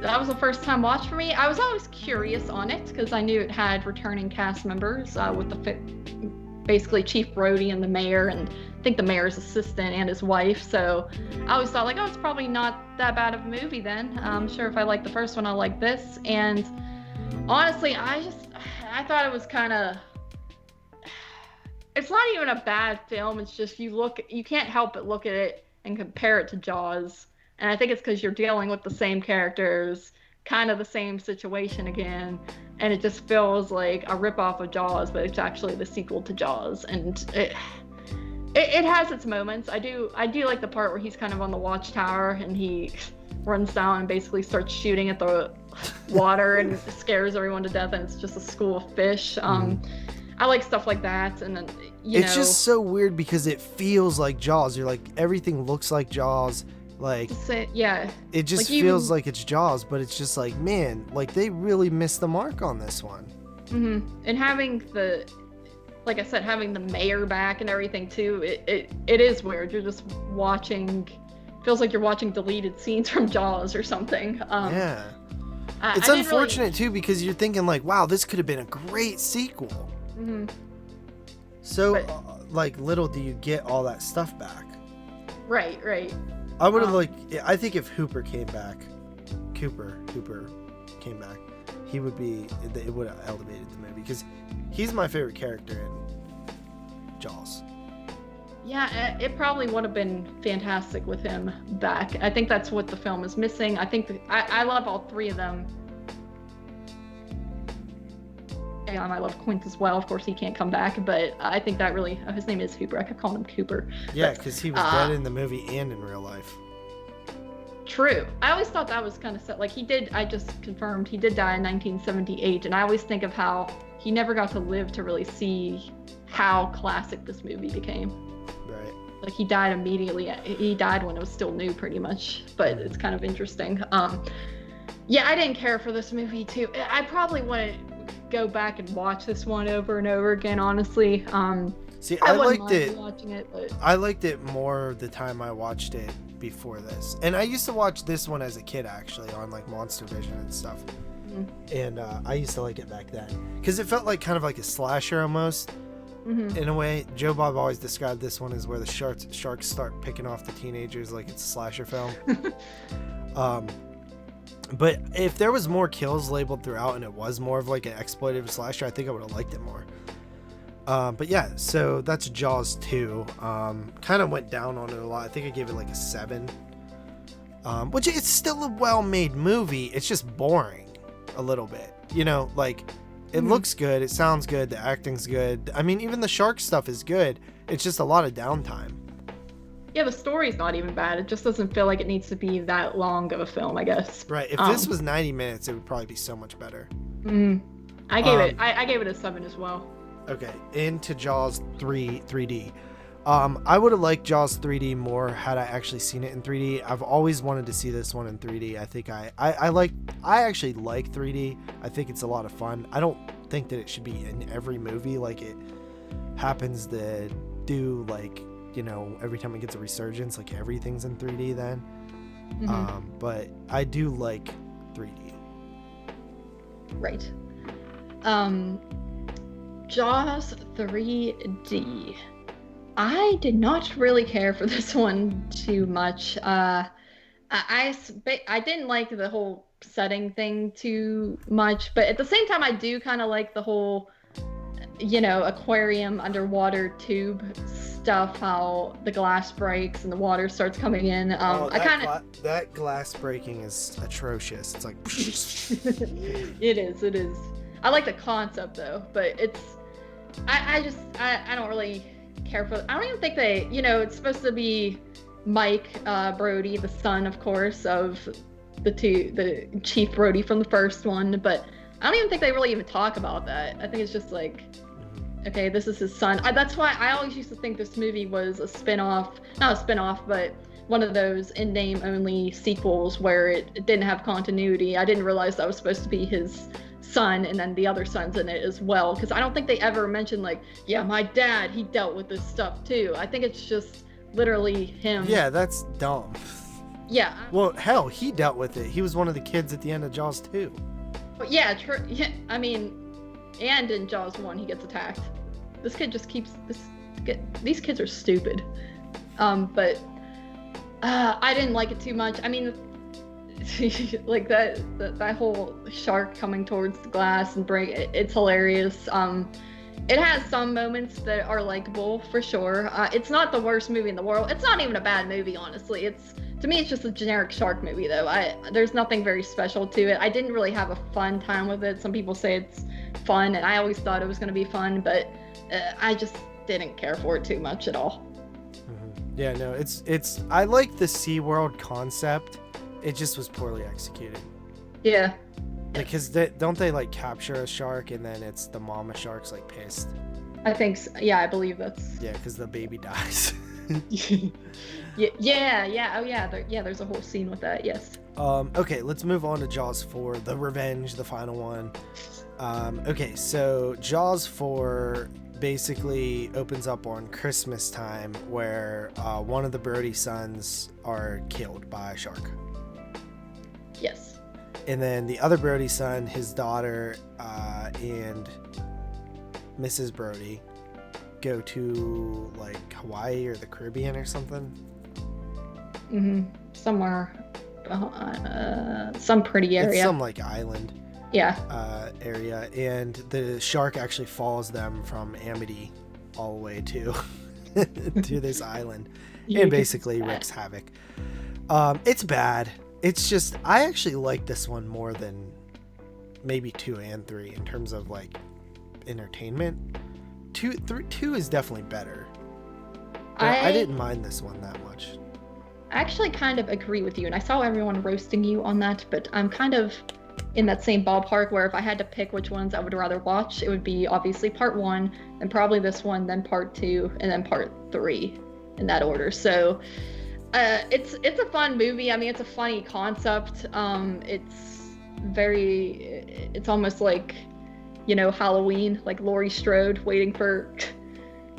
That was the first time watch for me. I was always curious on it because I knew it had returning cast members with basically Chief Brody and the mayor, and I think the mayor's assistant and his wife. So I always thought like, oh, it's probably not that bad of a movie then. I'm sure if I like the first one, I'll like this. And honestly, I thought it was kind of, it's not even a bad film. It's just you can't help but look at it and compare it to Jaws. And I think it's because you're dealing with the same characters, kind of the same situation again, and it just feels like a ripoff of Jaws, but it's actually the sequel to Jaws. And it has its moments. I do like the part where he's kind of on the watchtower and he runs down and basically starts shooting at the water and scares everyone to death, and it's just a school of fish. I like stuff like that. And then it's just so weird because it feels like Jaws. You're like, everything looks like Jaws. Like, yeah, it just like feels like it's Jaws, but it's just like, man, like they really missed the mark on this one. And having like I said, having the mayor back and everything too, it is weird. You're just watching, feels like you're watching deleted scenes from Jaws or something. Yeah, it's unfortunate too, because you're thinking like, wow, this could have been a great sequel. So like, little do you get all that stuff back. Right. I would have I think if Cooper came back, it would have elevated the movie, because he's my favorite character in Jaws. Yeah, it probably would have been fantastic with him back. I think that's what the film is missing. I think I love all three of them. And I love Quint as well. Of course, he can't come back, but I think that really, his name is Cooper. I kept calling him Cooper. Yeah, because he was dead in the movie and in real life. True. I always thought that was kind of set. Like I just confirmed, he did die in 1978, and I always think of how he never got to live to really see how classic this movie became. Right. like he died immediately. He died when it was still new, pretty much. But it's kind of interesting. Yeah, I didn't care for this movie too. I probably want to go back and watch this one over and over again. Honestly, See, I wouldn't liked mind it. watching it, but I liked it more the time I watched it before this, and I used to watch this one as a kid actually on like Monster Vision and stuff. And I used to like it back then because it felt like kind of like a slasher almost. In a way. Joe Bob always described this one as where the sharks start picking off the teenagers like it's a slasher film. But if there was more kills labeled throughout and it was more of like an exploitative slasher, I think I would have liked it more. But yeah, so that's Jaws 2. Kind of went down on it a lot. I think I gave it like a 7. Which it's still a well-made movie. It's just boring a little bit. You know, like it looks good, it sounds good, the acting's good. I mean, even the shark stuff is good. It's just a lot of downtime. yeah, the story's not even bad. It just doesn't feel like it needs to be that long of a film, I guess. Right. If this was 90 minutes, it would probably be so much better. I gave it a 7 as well. Okay, into Jaws 3D. I would have liked Jaws 3D more had I actually seen it in 3D. I've always wanted to see this one in 3D. I think I actually like 3D. I think it's a lot of fun. I don't think that it should be in every movie like it happens to do, like, you know, every time it gets a resurgence, like everything's in 3D then. But I do like 3D. Right. Jaws 3D. I did not really care for this one too much. I didn't like the whole setting thing too much, but at the same time, I do kind of like the whole, you know, aquarium underwater tube stuff. How the glass breaks and the water starts coming in. That glass breaking is atrocious. It's like it is. I like the concept though, but it's I don't really care for. I don't even think they, you know, it's supposed to be Mike Brody, the son, of course, of the Chief Brody from the first one, but I don't even think they really even talk about that. I think it's just like, okay, this is his son. That's why I always used to think this movie was a spin-off, not a spin-off, but one of those in-name only sequels where it didn't have continuity. I didn't realize that was supposed to be his son and then the other son's in it as well, because I don't think they ever mentioned like, yeah, my dad, he dealt with this stuff too. I think it's just literally him. Yeah, that's dumb. Yeah. Well, hell, he dealt with it. He was one of the kids at the end of Jaws 2. Yeah, yeah, I mean, and in Jaws 1 he gets attacked. This kid just keeps these kids are stupid. But I didn't like it too much. I mean, like that whole shark coming towards the glass and it's hilarious. It has some moments that are likable for sure. It's not the worst movie in the world. It's not even a bad movie, honestly. To me, it's just a generic shark movie, though. There's nothing very special to it. I didn't really have a fun time with it. Some people say it's fun, and I always thought it was going to be fun, but I just didn't care for it too much at all. Yeah, no, it's. I like the SeaWorld concept. It just was poorly executed. Yeah. Because don't they like capture a shark and then it's the mama shark's like pissed? I think so. Yeah, I believe that's. Yeah, because the baby dies. Yeah. Oh yeah. There's a whole scene with that. Yes. Okay, let's move on to Jaws 4, The Revenge, the final one. Okay, so Jaws 4 basically opens up on Christmas time where one of the Brody sons are killed by a shark. Yes. And then the other Brody son, his daughter, and Mrs. Brody go to like Hawaii or the Caribbean or something. Somewhere, some pretty area. It's some like island. Yeah. Area, and the shark actually follows them from Amity all the way to to this island, and basically wreaks havoc. It's bad. It's just, I actually like this one more than maybe 2 and 3 in terms of like entertainment. 2 is definitely better. I didn't mind this one that much. I actually kind of agree with you, and I saw everyone roasting you on that, but I'm kind of in that same ballpark where if I had to pick which ones I would rather watch, it would be obviously part 1, then probably this one, then part 2, and then part 3. in that order. So it's a fun movie. I mean, it's a funny concept. It's almost like, Halloween, like Laurie Strode waiting for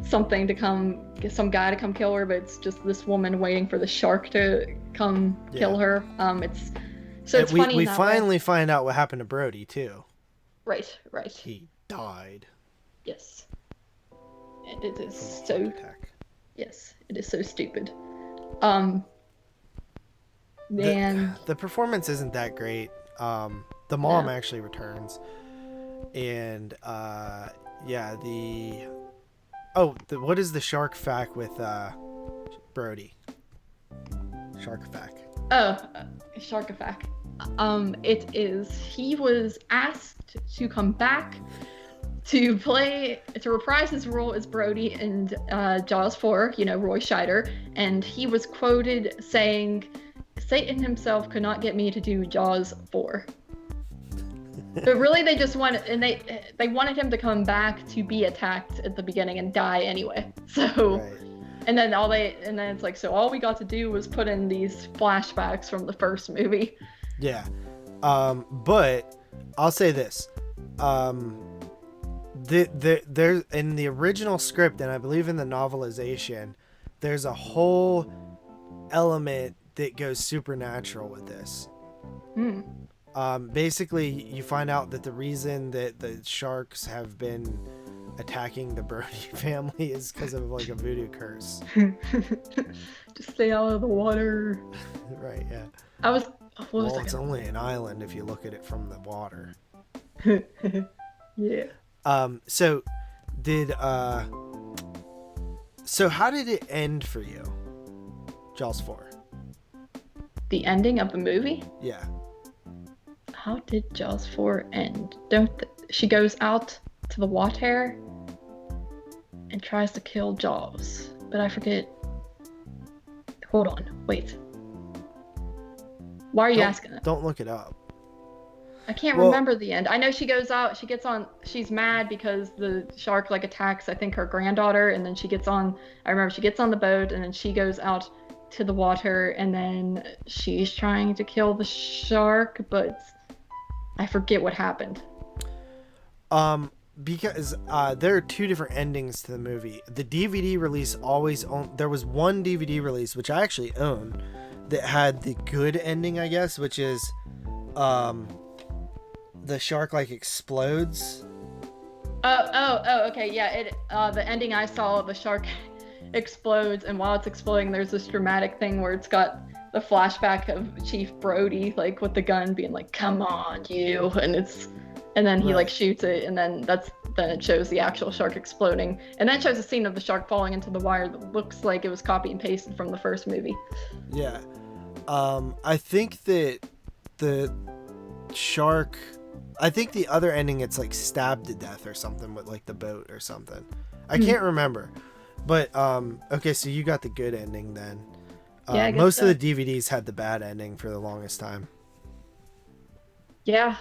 something to come, some guy to come kill her, but it's just this woman waiting for the shark to come kill her. It's funny. We finally find out what happened to Brody too. Right. He died. Yes. And it is so. Yes, it is so stupid. The performance isn't that great. The mom actually returns, and what is the shark fact with Brody? Shark fact. Shark fact. It is, he was asked to come back to reprise his role as Brody in Jaws 4, Roy Scheider, and he was quoted saying, "Satan himself could not get me to do Jaws 4." But really, they just wanted, and they wanted him to come back to be attacked at the beginning and die anyway. So, right. and then it's like, so all we got to do was put in these flashbacks from the first movie. Yeah, but I'll say this: there's in the original script, and I believe in the novelization, there's a whole element that goes supernatural with this. Basically, you find out that the reason that the sharks have been attacking the Brody family is because of like a voodoo curse. Just stay out of the water. Right, yeah. It's only an island if you look at it from the water. Yeah. So how did it end for you? Jaws 4. The ending of the movie? Yeah. How did Jaws 4 end? She goes out to the water and tries to kill Jaws, but I forget. Hold on, wait. Why are you asking that? Don't look it up. I can't remember the end. I know she goes out, she's mad because the shark attacks, I think, her granddaughter, and then I remember she gets on the boat and then she goes out to the water and then she's trying to kill the shark, but I forget what happened. Because there are two different endings to the movie. The DVD release there was one DVD release, which I actually own, that had the good ending, I guess, which is the shark explodes. Okay, yeah. The ending I saw, the shark explodes, and while it's exploding, there's this dramatic thing where it's got the flashback of Chief Brody, with the gun being like, "Come on, you," and then he shoots it, and then it shows the actual shark exploding, and then it shows a scene of the shark falling into the wire that looks like it was copy and pasted from the first movie. Yeah. I think that the shark, I think the other ending, it's stabbed to death or something with the boat or something. I can't remember. But okay, so you got the good ending then. Yeah, most of the DVDs had the bad ending for the longest time. Yeah.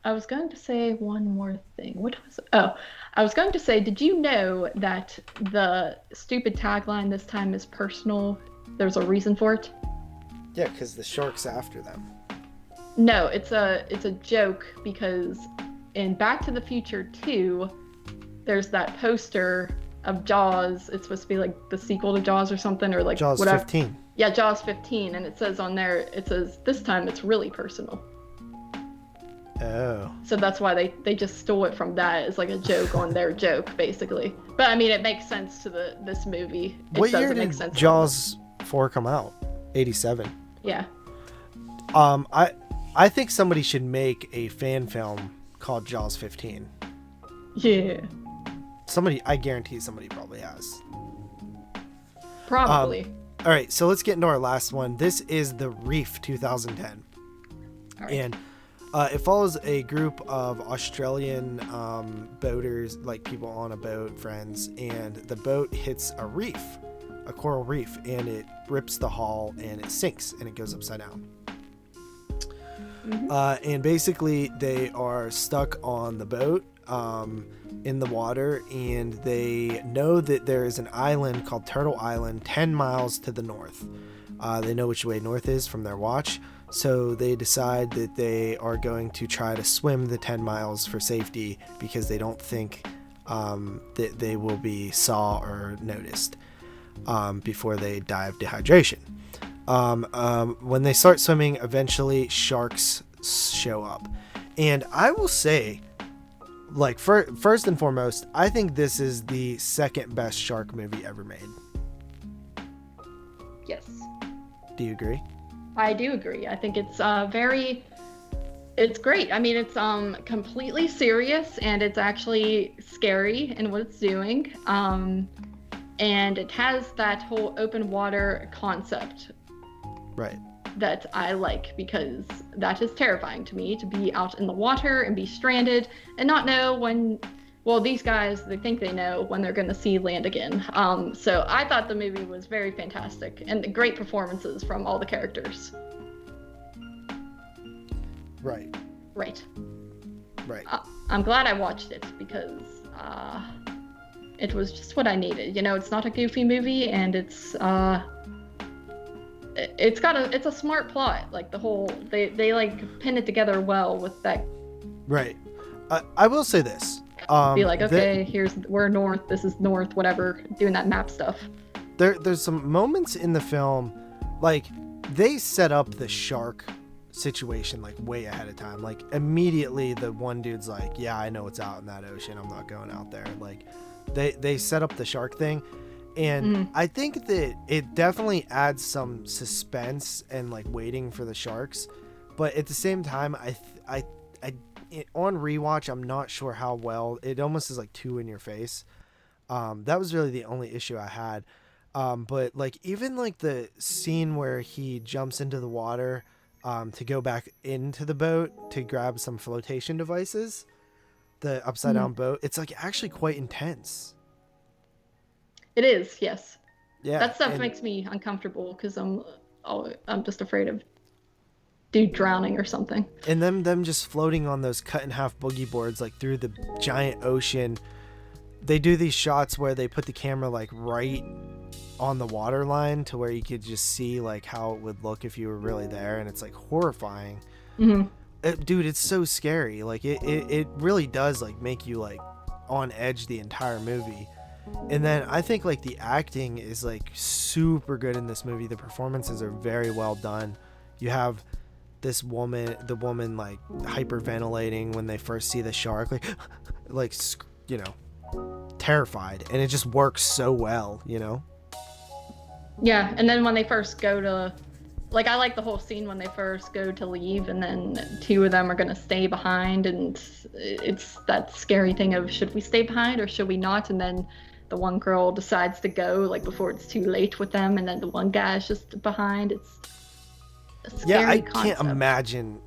I was going to say one more thing. What was it? Oh, I was going to say, did you know that the stupid tagline this time is personal? There's a reason for it. Yeah, because the shark's after them. No, it's a joke because in Back to the Future 2, there's that poster of Jaws. It's supposed to be the sequel to Jaws or something, or Jaws whatever. 15. Yeah, Jaws 15, and it says on there, this time it's really personal. Oh. So that's why they just stole it from that as a joke on their joke, basically. But I mean, it makes sense to this movie. What year did Jaws 4 come out? 87. Yeah. I think somebody should make a fan film called Jaws 15. Yeah. I guarantee somebody probably has. Probably. All right, so let's get into our last one. This is The Reef 2010. All right. And it follows a group of Australian boaters, people on a boat, friends, and the boat hits a reef, a coral reef, and it rips the hull and it sinks and it goes upside down. Mm-hmm. And basically they are stuck on the boat in the water, and they know that there is an island called Turtle Island 10 miles to the north. They know which way north is from their watch, so they decide that they are going to try to swim the 10 miles for safety because they don't think that they will be saw or noticed before they die of dehydration. When they start swimming, eventually sharks show up. And I will say, like, first and foremost, I think this is the second best shark movie ever made. Yes. Do you agree? I do agree. I think it's it's great. I mean, it's completely serious, and it's actually scary in what it's doing. And it has that whole open water concept. Right. That I like, because that is terrifying to me, to be out in the water and be stranded and not know when, well, these guys, they think they know when they're going to see land again. So I thought the movie was very fantastic, and great performances from all the characters. Right. Right. I'm glad I watched it, because it was just what I needed. You know, it's not a goofy movie, and it's a smart plot. Like, the whole, they like pin it together well with that. Right. I will say this. Be like, okay, we're north, this is north, whatever, doing that map stuff. There's some moments in the film, like, they set up the shark situation like way ahead of time. Like, immediately the one dude's like, yeah, I know what's out in that ocean, I'm not going out there. Like, they set up the shark thing. And I think that it definitely adds some suspense and like waiting for the sharks, but at the same time, on rewatch, I'm not sure how well it almost is like too in your face. That was really the only issue I had. But like, even like the scene where he jumps into the water to go back into the boat to grab some flotation devices, the upside down boat, it's like actually quite intense. It is, yes. Yeah. That stuff makes me uncomfortable, because I'm just afraid of dude drowning or something. And them just floating on those cut in half boogie boards like through the giant ocean. They do these shots where they put the camera like right on the water line to where you could just see like how it would look if you were really there, and it's like horrifying. Dude, it's so scary. Like it really does like make you like on edge the entire movie. And then I think like the acting is like super good in this movie. The performances are very well done. You have the woman like hyperventilating when they first see the shark, like you know, terrified, and it just works so well, you know. Yeah, and then when they first go to, like, I like the whole scene when they first go to leave, and then two of them are gonna stay behind, and it's that scary thing of, should we stay behind or should we not? And then the one girl decides to go, like, before it's too late with them, and then the one guy's just behind. It's a scary concept. Can't imagine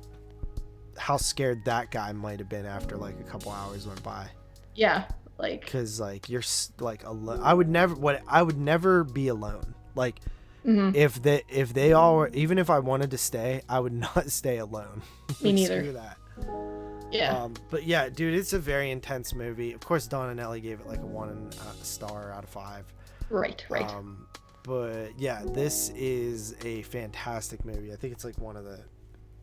how scared that guy might have been after like a couple hours went by. Yeah, like, because like you're like alone. I would never be alone. Like, if they all were, even if I wanted to stay, I would not stay alone. Me neither. Screw that. Yeah. But yeah, dude, it's a very intense movie. Of course, Don and Ellie gave it like a 1 star out of 5. Right. But yeah, this is a fantastic movie. I think it's like one of the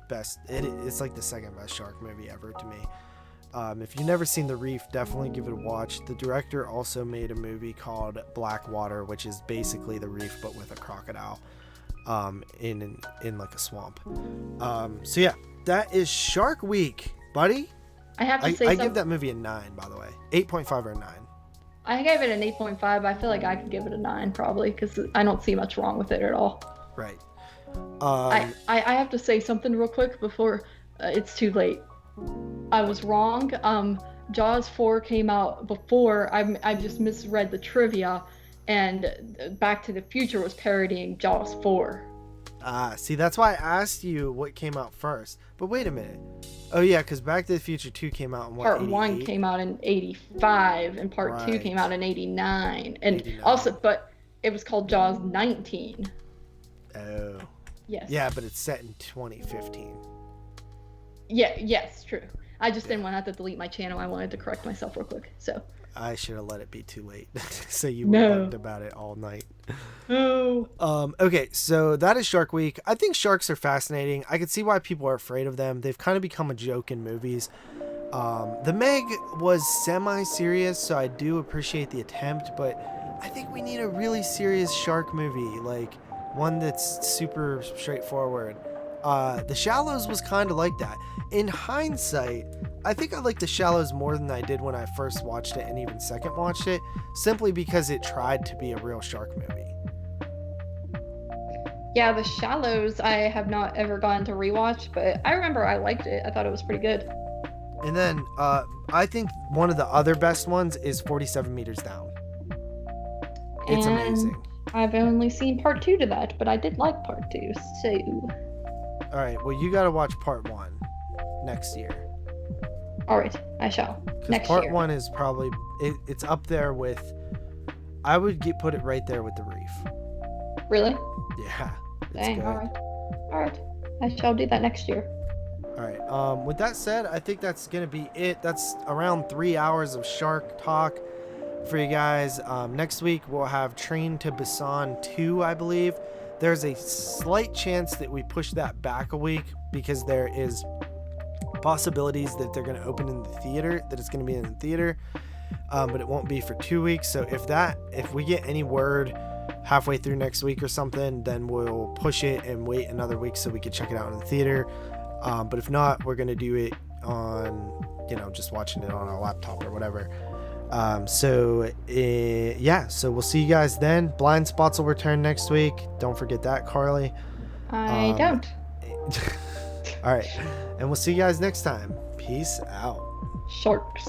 best. It's like the second best shark movie ever to me. If you've never seen The Reef, definitely give it a watch. The director also made a movie called Blackwater, which is basically The Reef but with a crocodile in like a swamp. So yeah, that is Shark Week, buddy. I have to say, I give that movie a 9, by the way. 8.5 or 9. I gave it an 8.5. I feel like I could give it a 9 probably, because I don't see much wrong with it at all. Right. I have to say something real quick before it's too late. I was wrong. Jaws 4 came out before. I just misread the trivia, and Back to the Future was parodying Jaws 4. See, that's why I asked you what came out first. But wait a minute. Oh yeah, because Back to the Future 2 came out in what? Part 88? 1 came out in 85, and Part 2 came out in 89. And 89. Also, but it was called Jaws 19. Oh. Yes. Yeah, but it's set in 2015. Yeah. Yes, true. I just didn't want to have to delete my channel. I wanted to correct myself real quick. So I should have let it be too late. So you were No. bugged about it all night. oh, Okay, so that is Shark Week. I think sharks are fascinating. I can see why people are afraid of them. They've kind of become a joke in movies. The Meg was semi-serious, so I do appreciate the attempt, but I think we need a really serious shark movie, like one that's super straightforward. The Shallows was kind of like that. In hindsight, I think I like The Shallows more than I did when I first watched it and even second watched it, simply because it tried to be a real shark movie. yeah, The Shallows I have not ever gotten to rewatch, but I remember I liked it. I thought it was pretty good. And then I think one of the other best ones is 47 Meters Down. It's And amazing. I've only seen part 2 to that, but I did like part 2, so All right, well, you got to watch part 1 next year. all right, I shall. Because Next part year. 1 is probably, it's up there with, I would put it right there with The Reef. Really? Yeah, it's Dang, good. all right. I shall do that next year. All right. With that said, I think that's gonna be it. That's around 3 hours of shark talk for you guys. Next week we'll have Train to Busan 2, I believe. There's a slight chance that we push that back a week because there is possibilities that they're gonna open in the theater, that it's gonna be in the theater, but it won't be for 2 weeks. So if we get any word halfway through next week or something, then we'll push it and wait another week so we can check it out in the theater. But if not, we're going to do it on, just watching it on our laptop or whatever. So we'll see you guys then. Blind Spots will return next week. Don't forget that, Carly. I don't. All right. And we'll see you guys next time. Peace out. Sharks.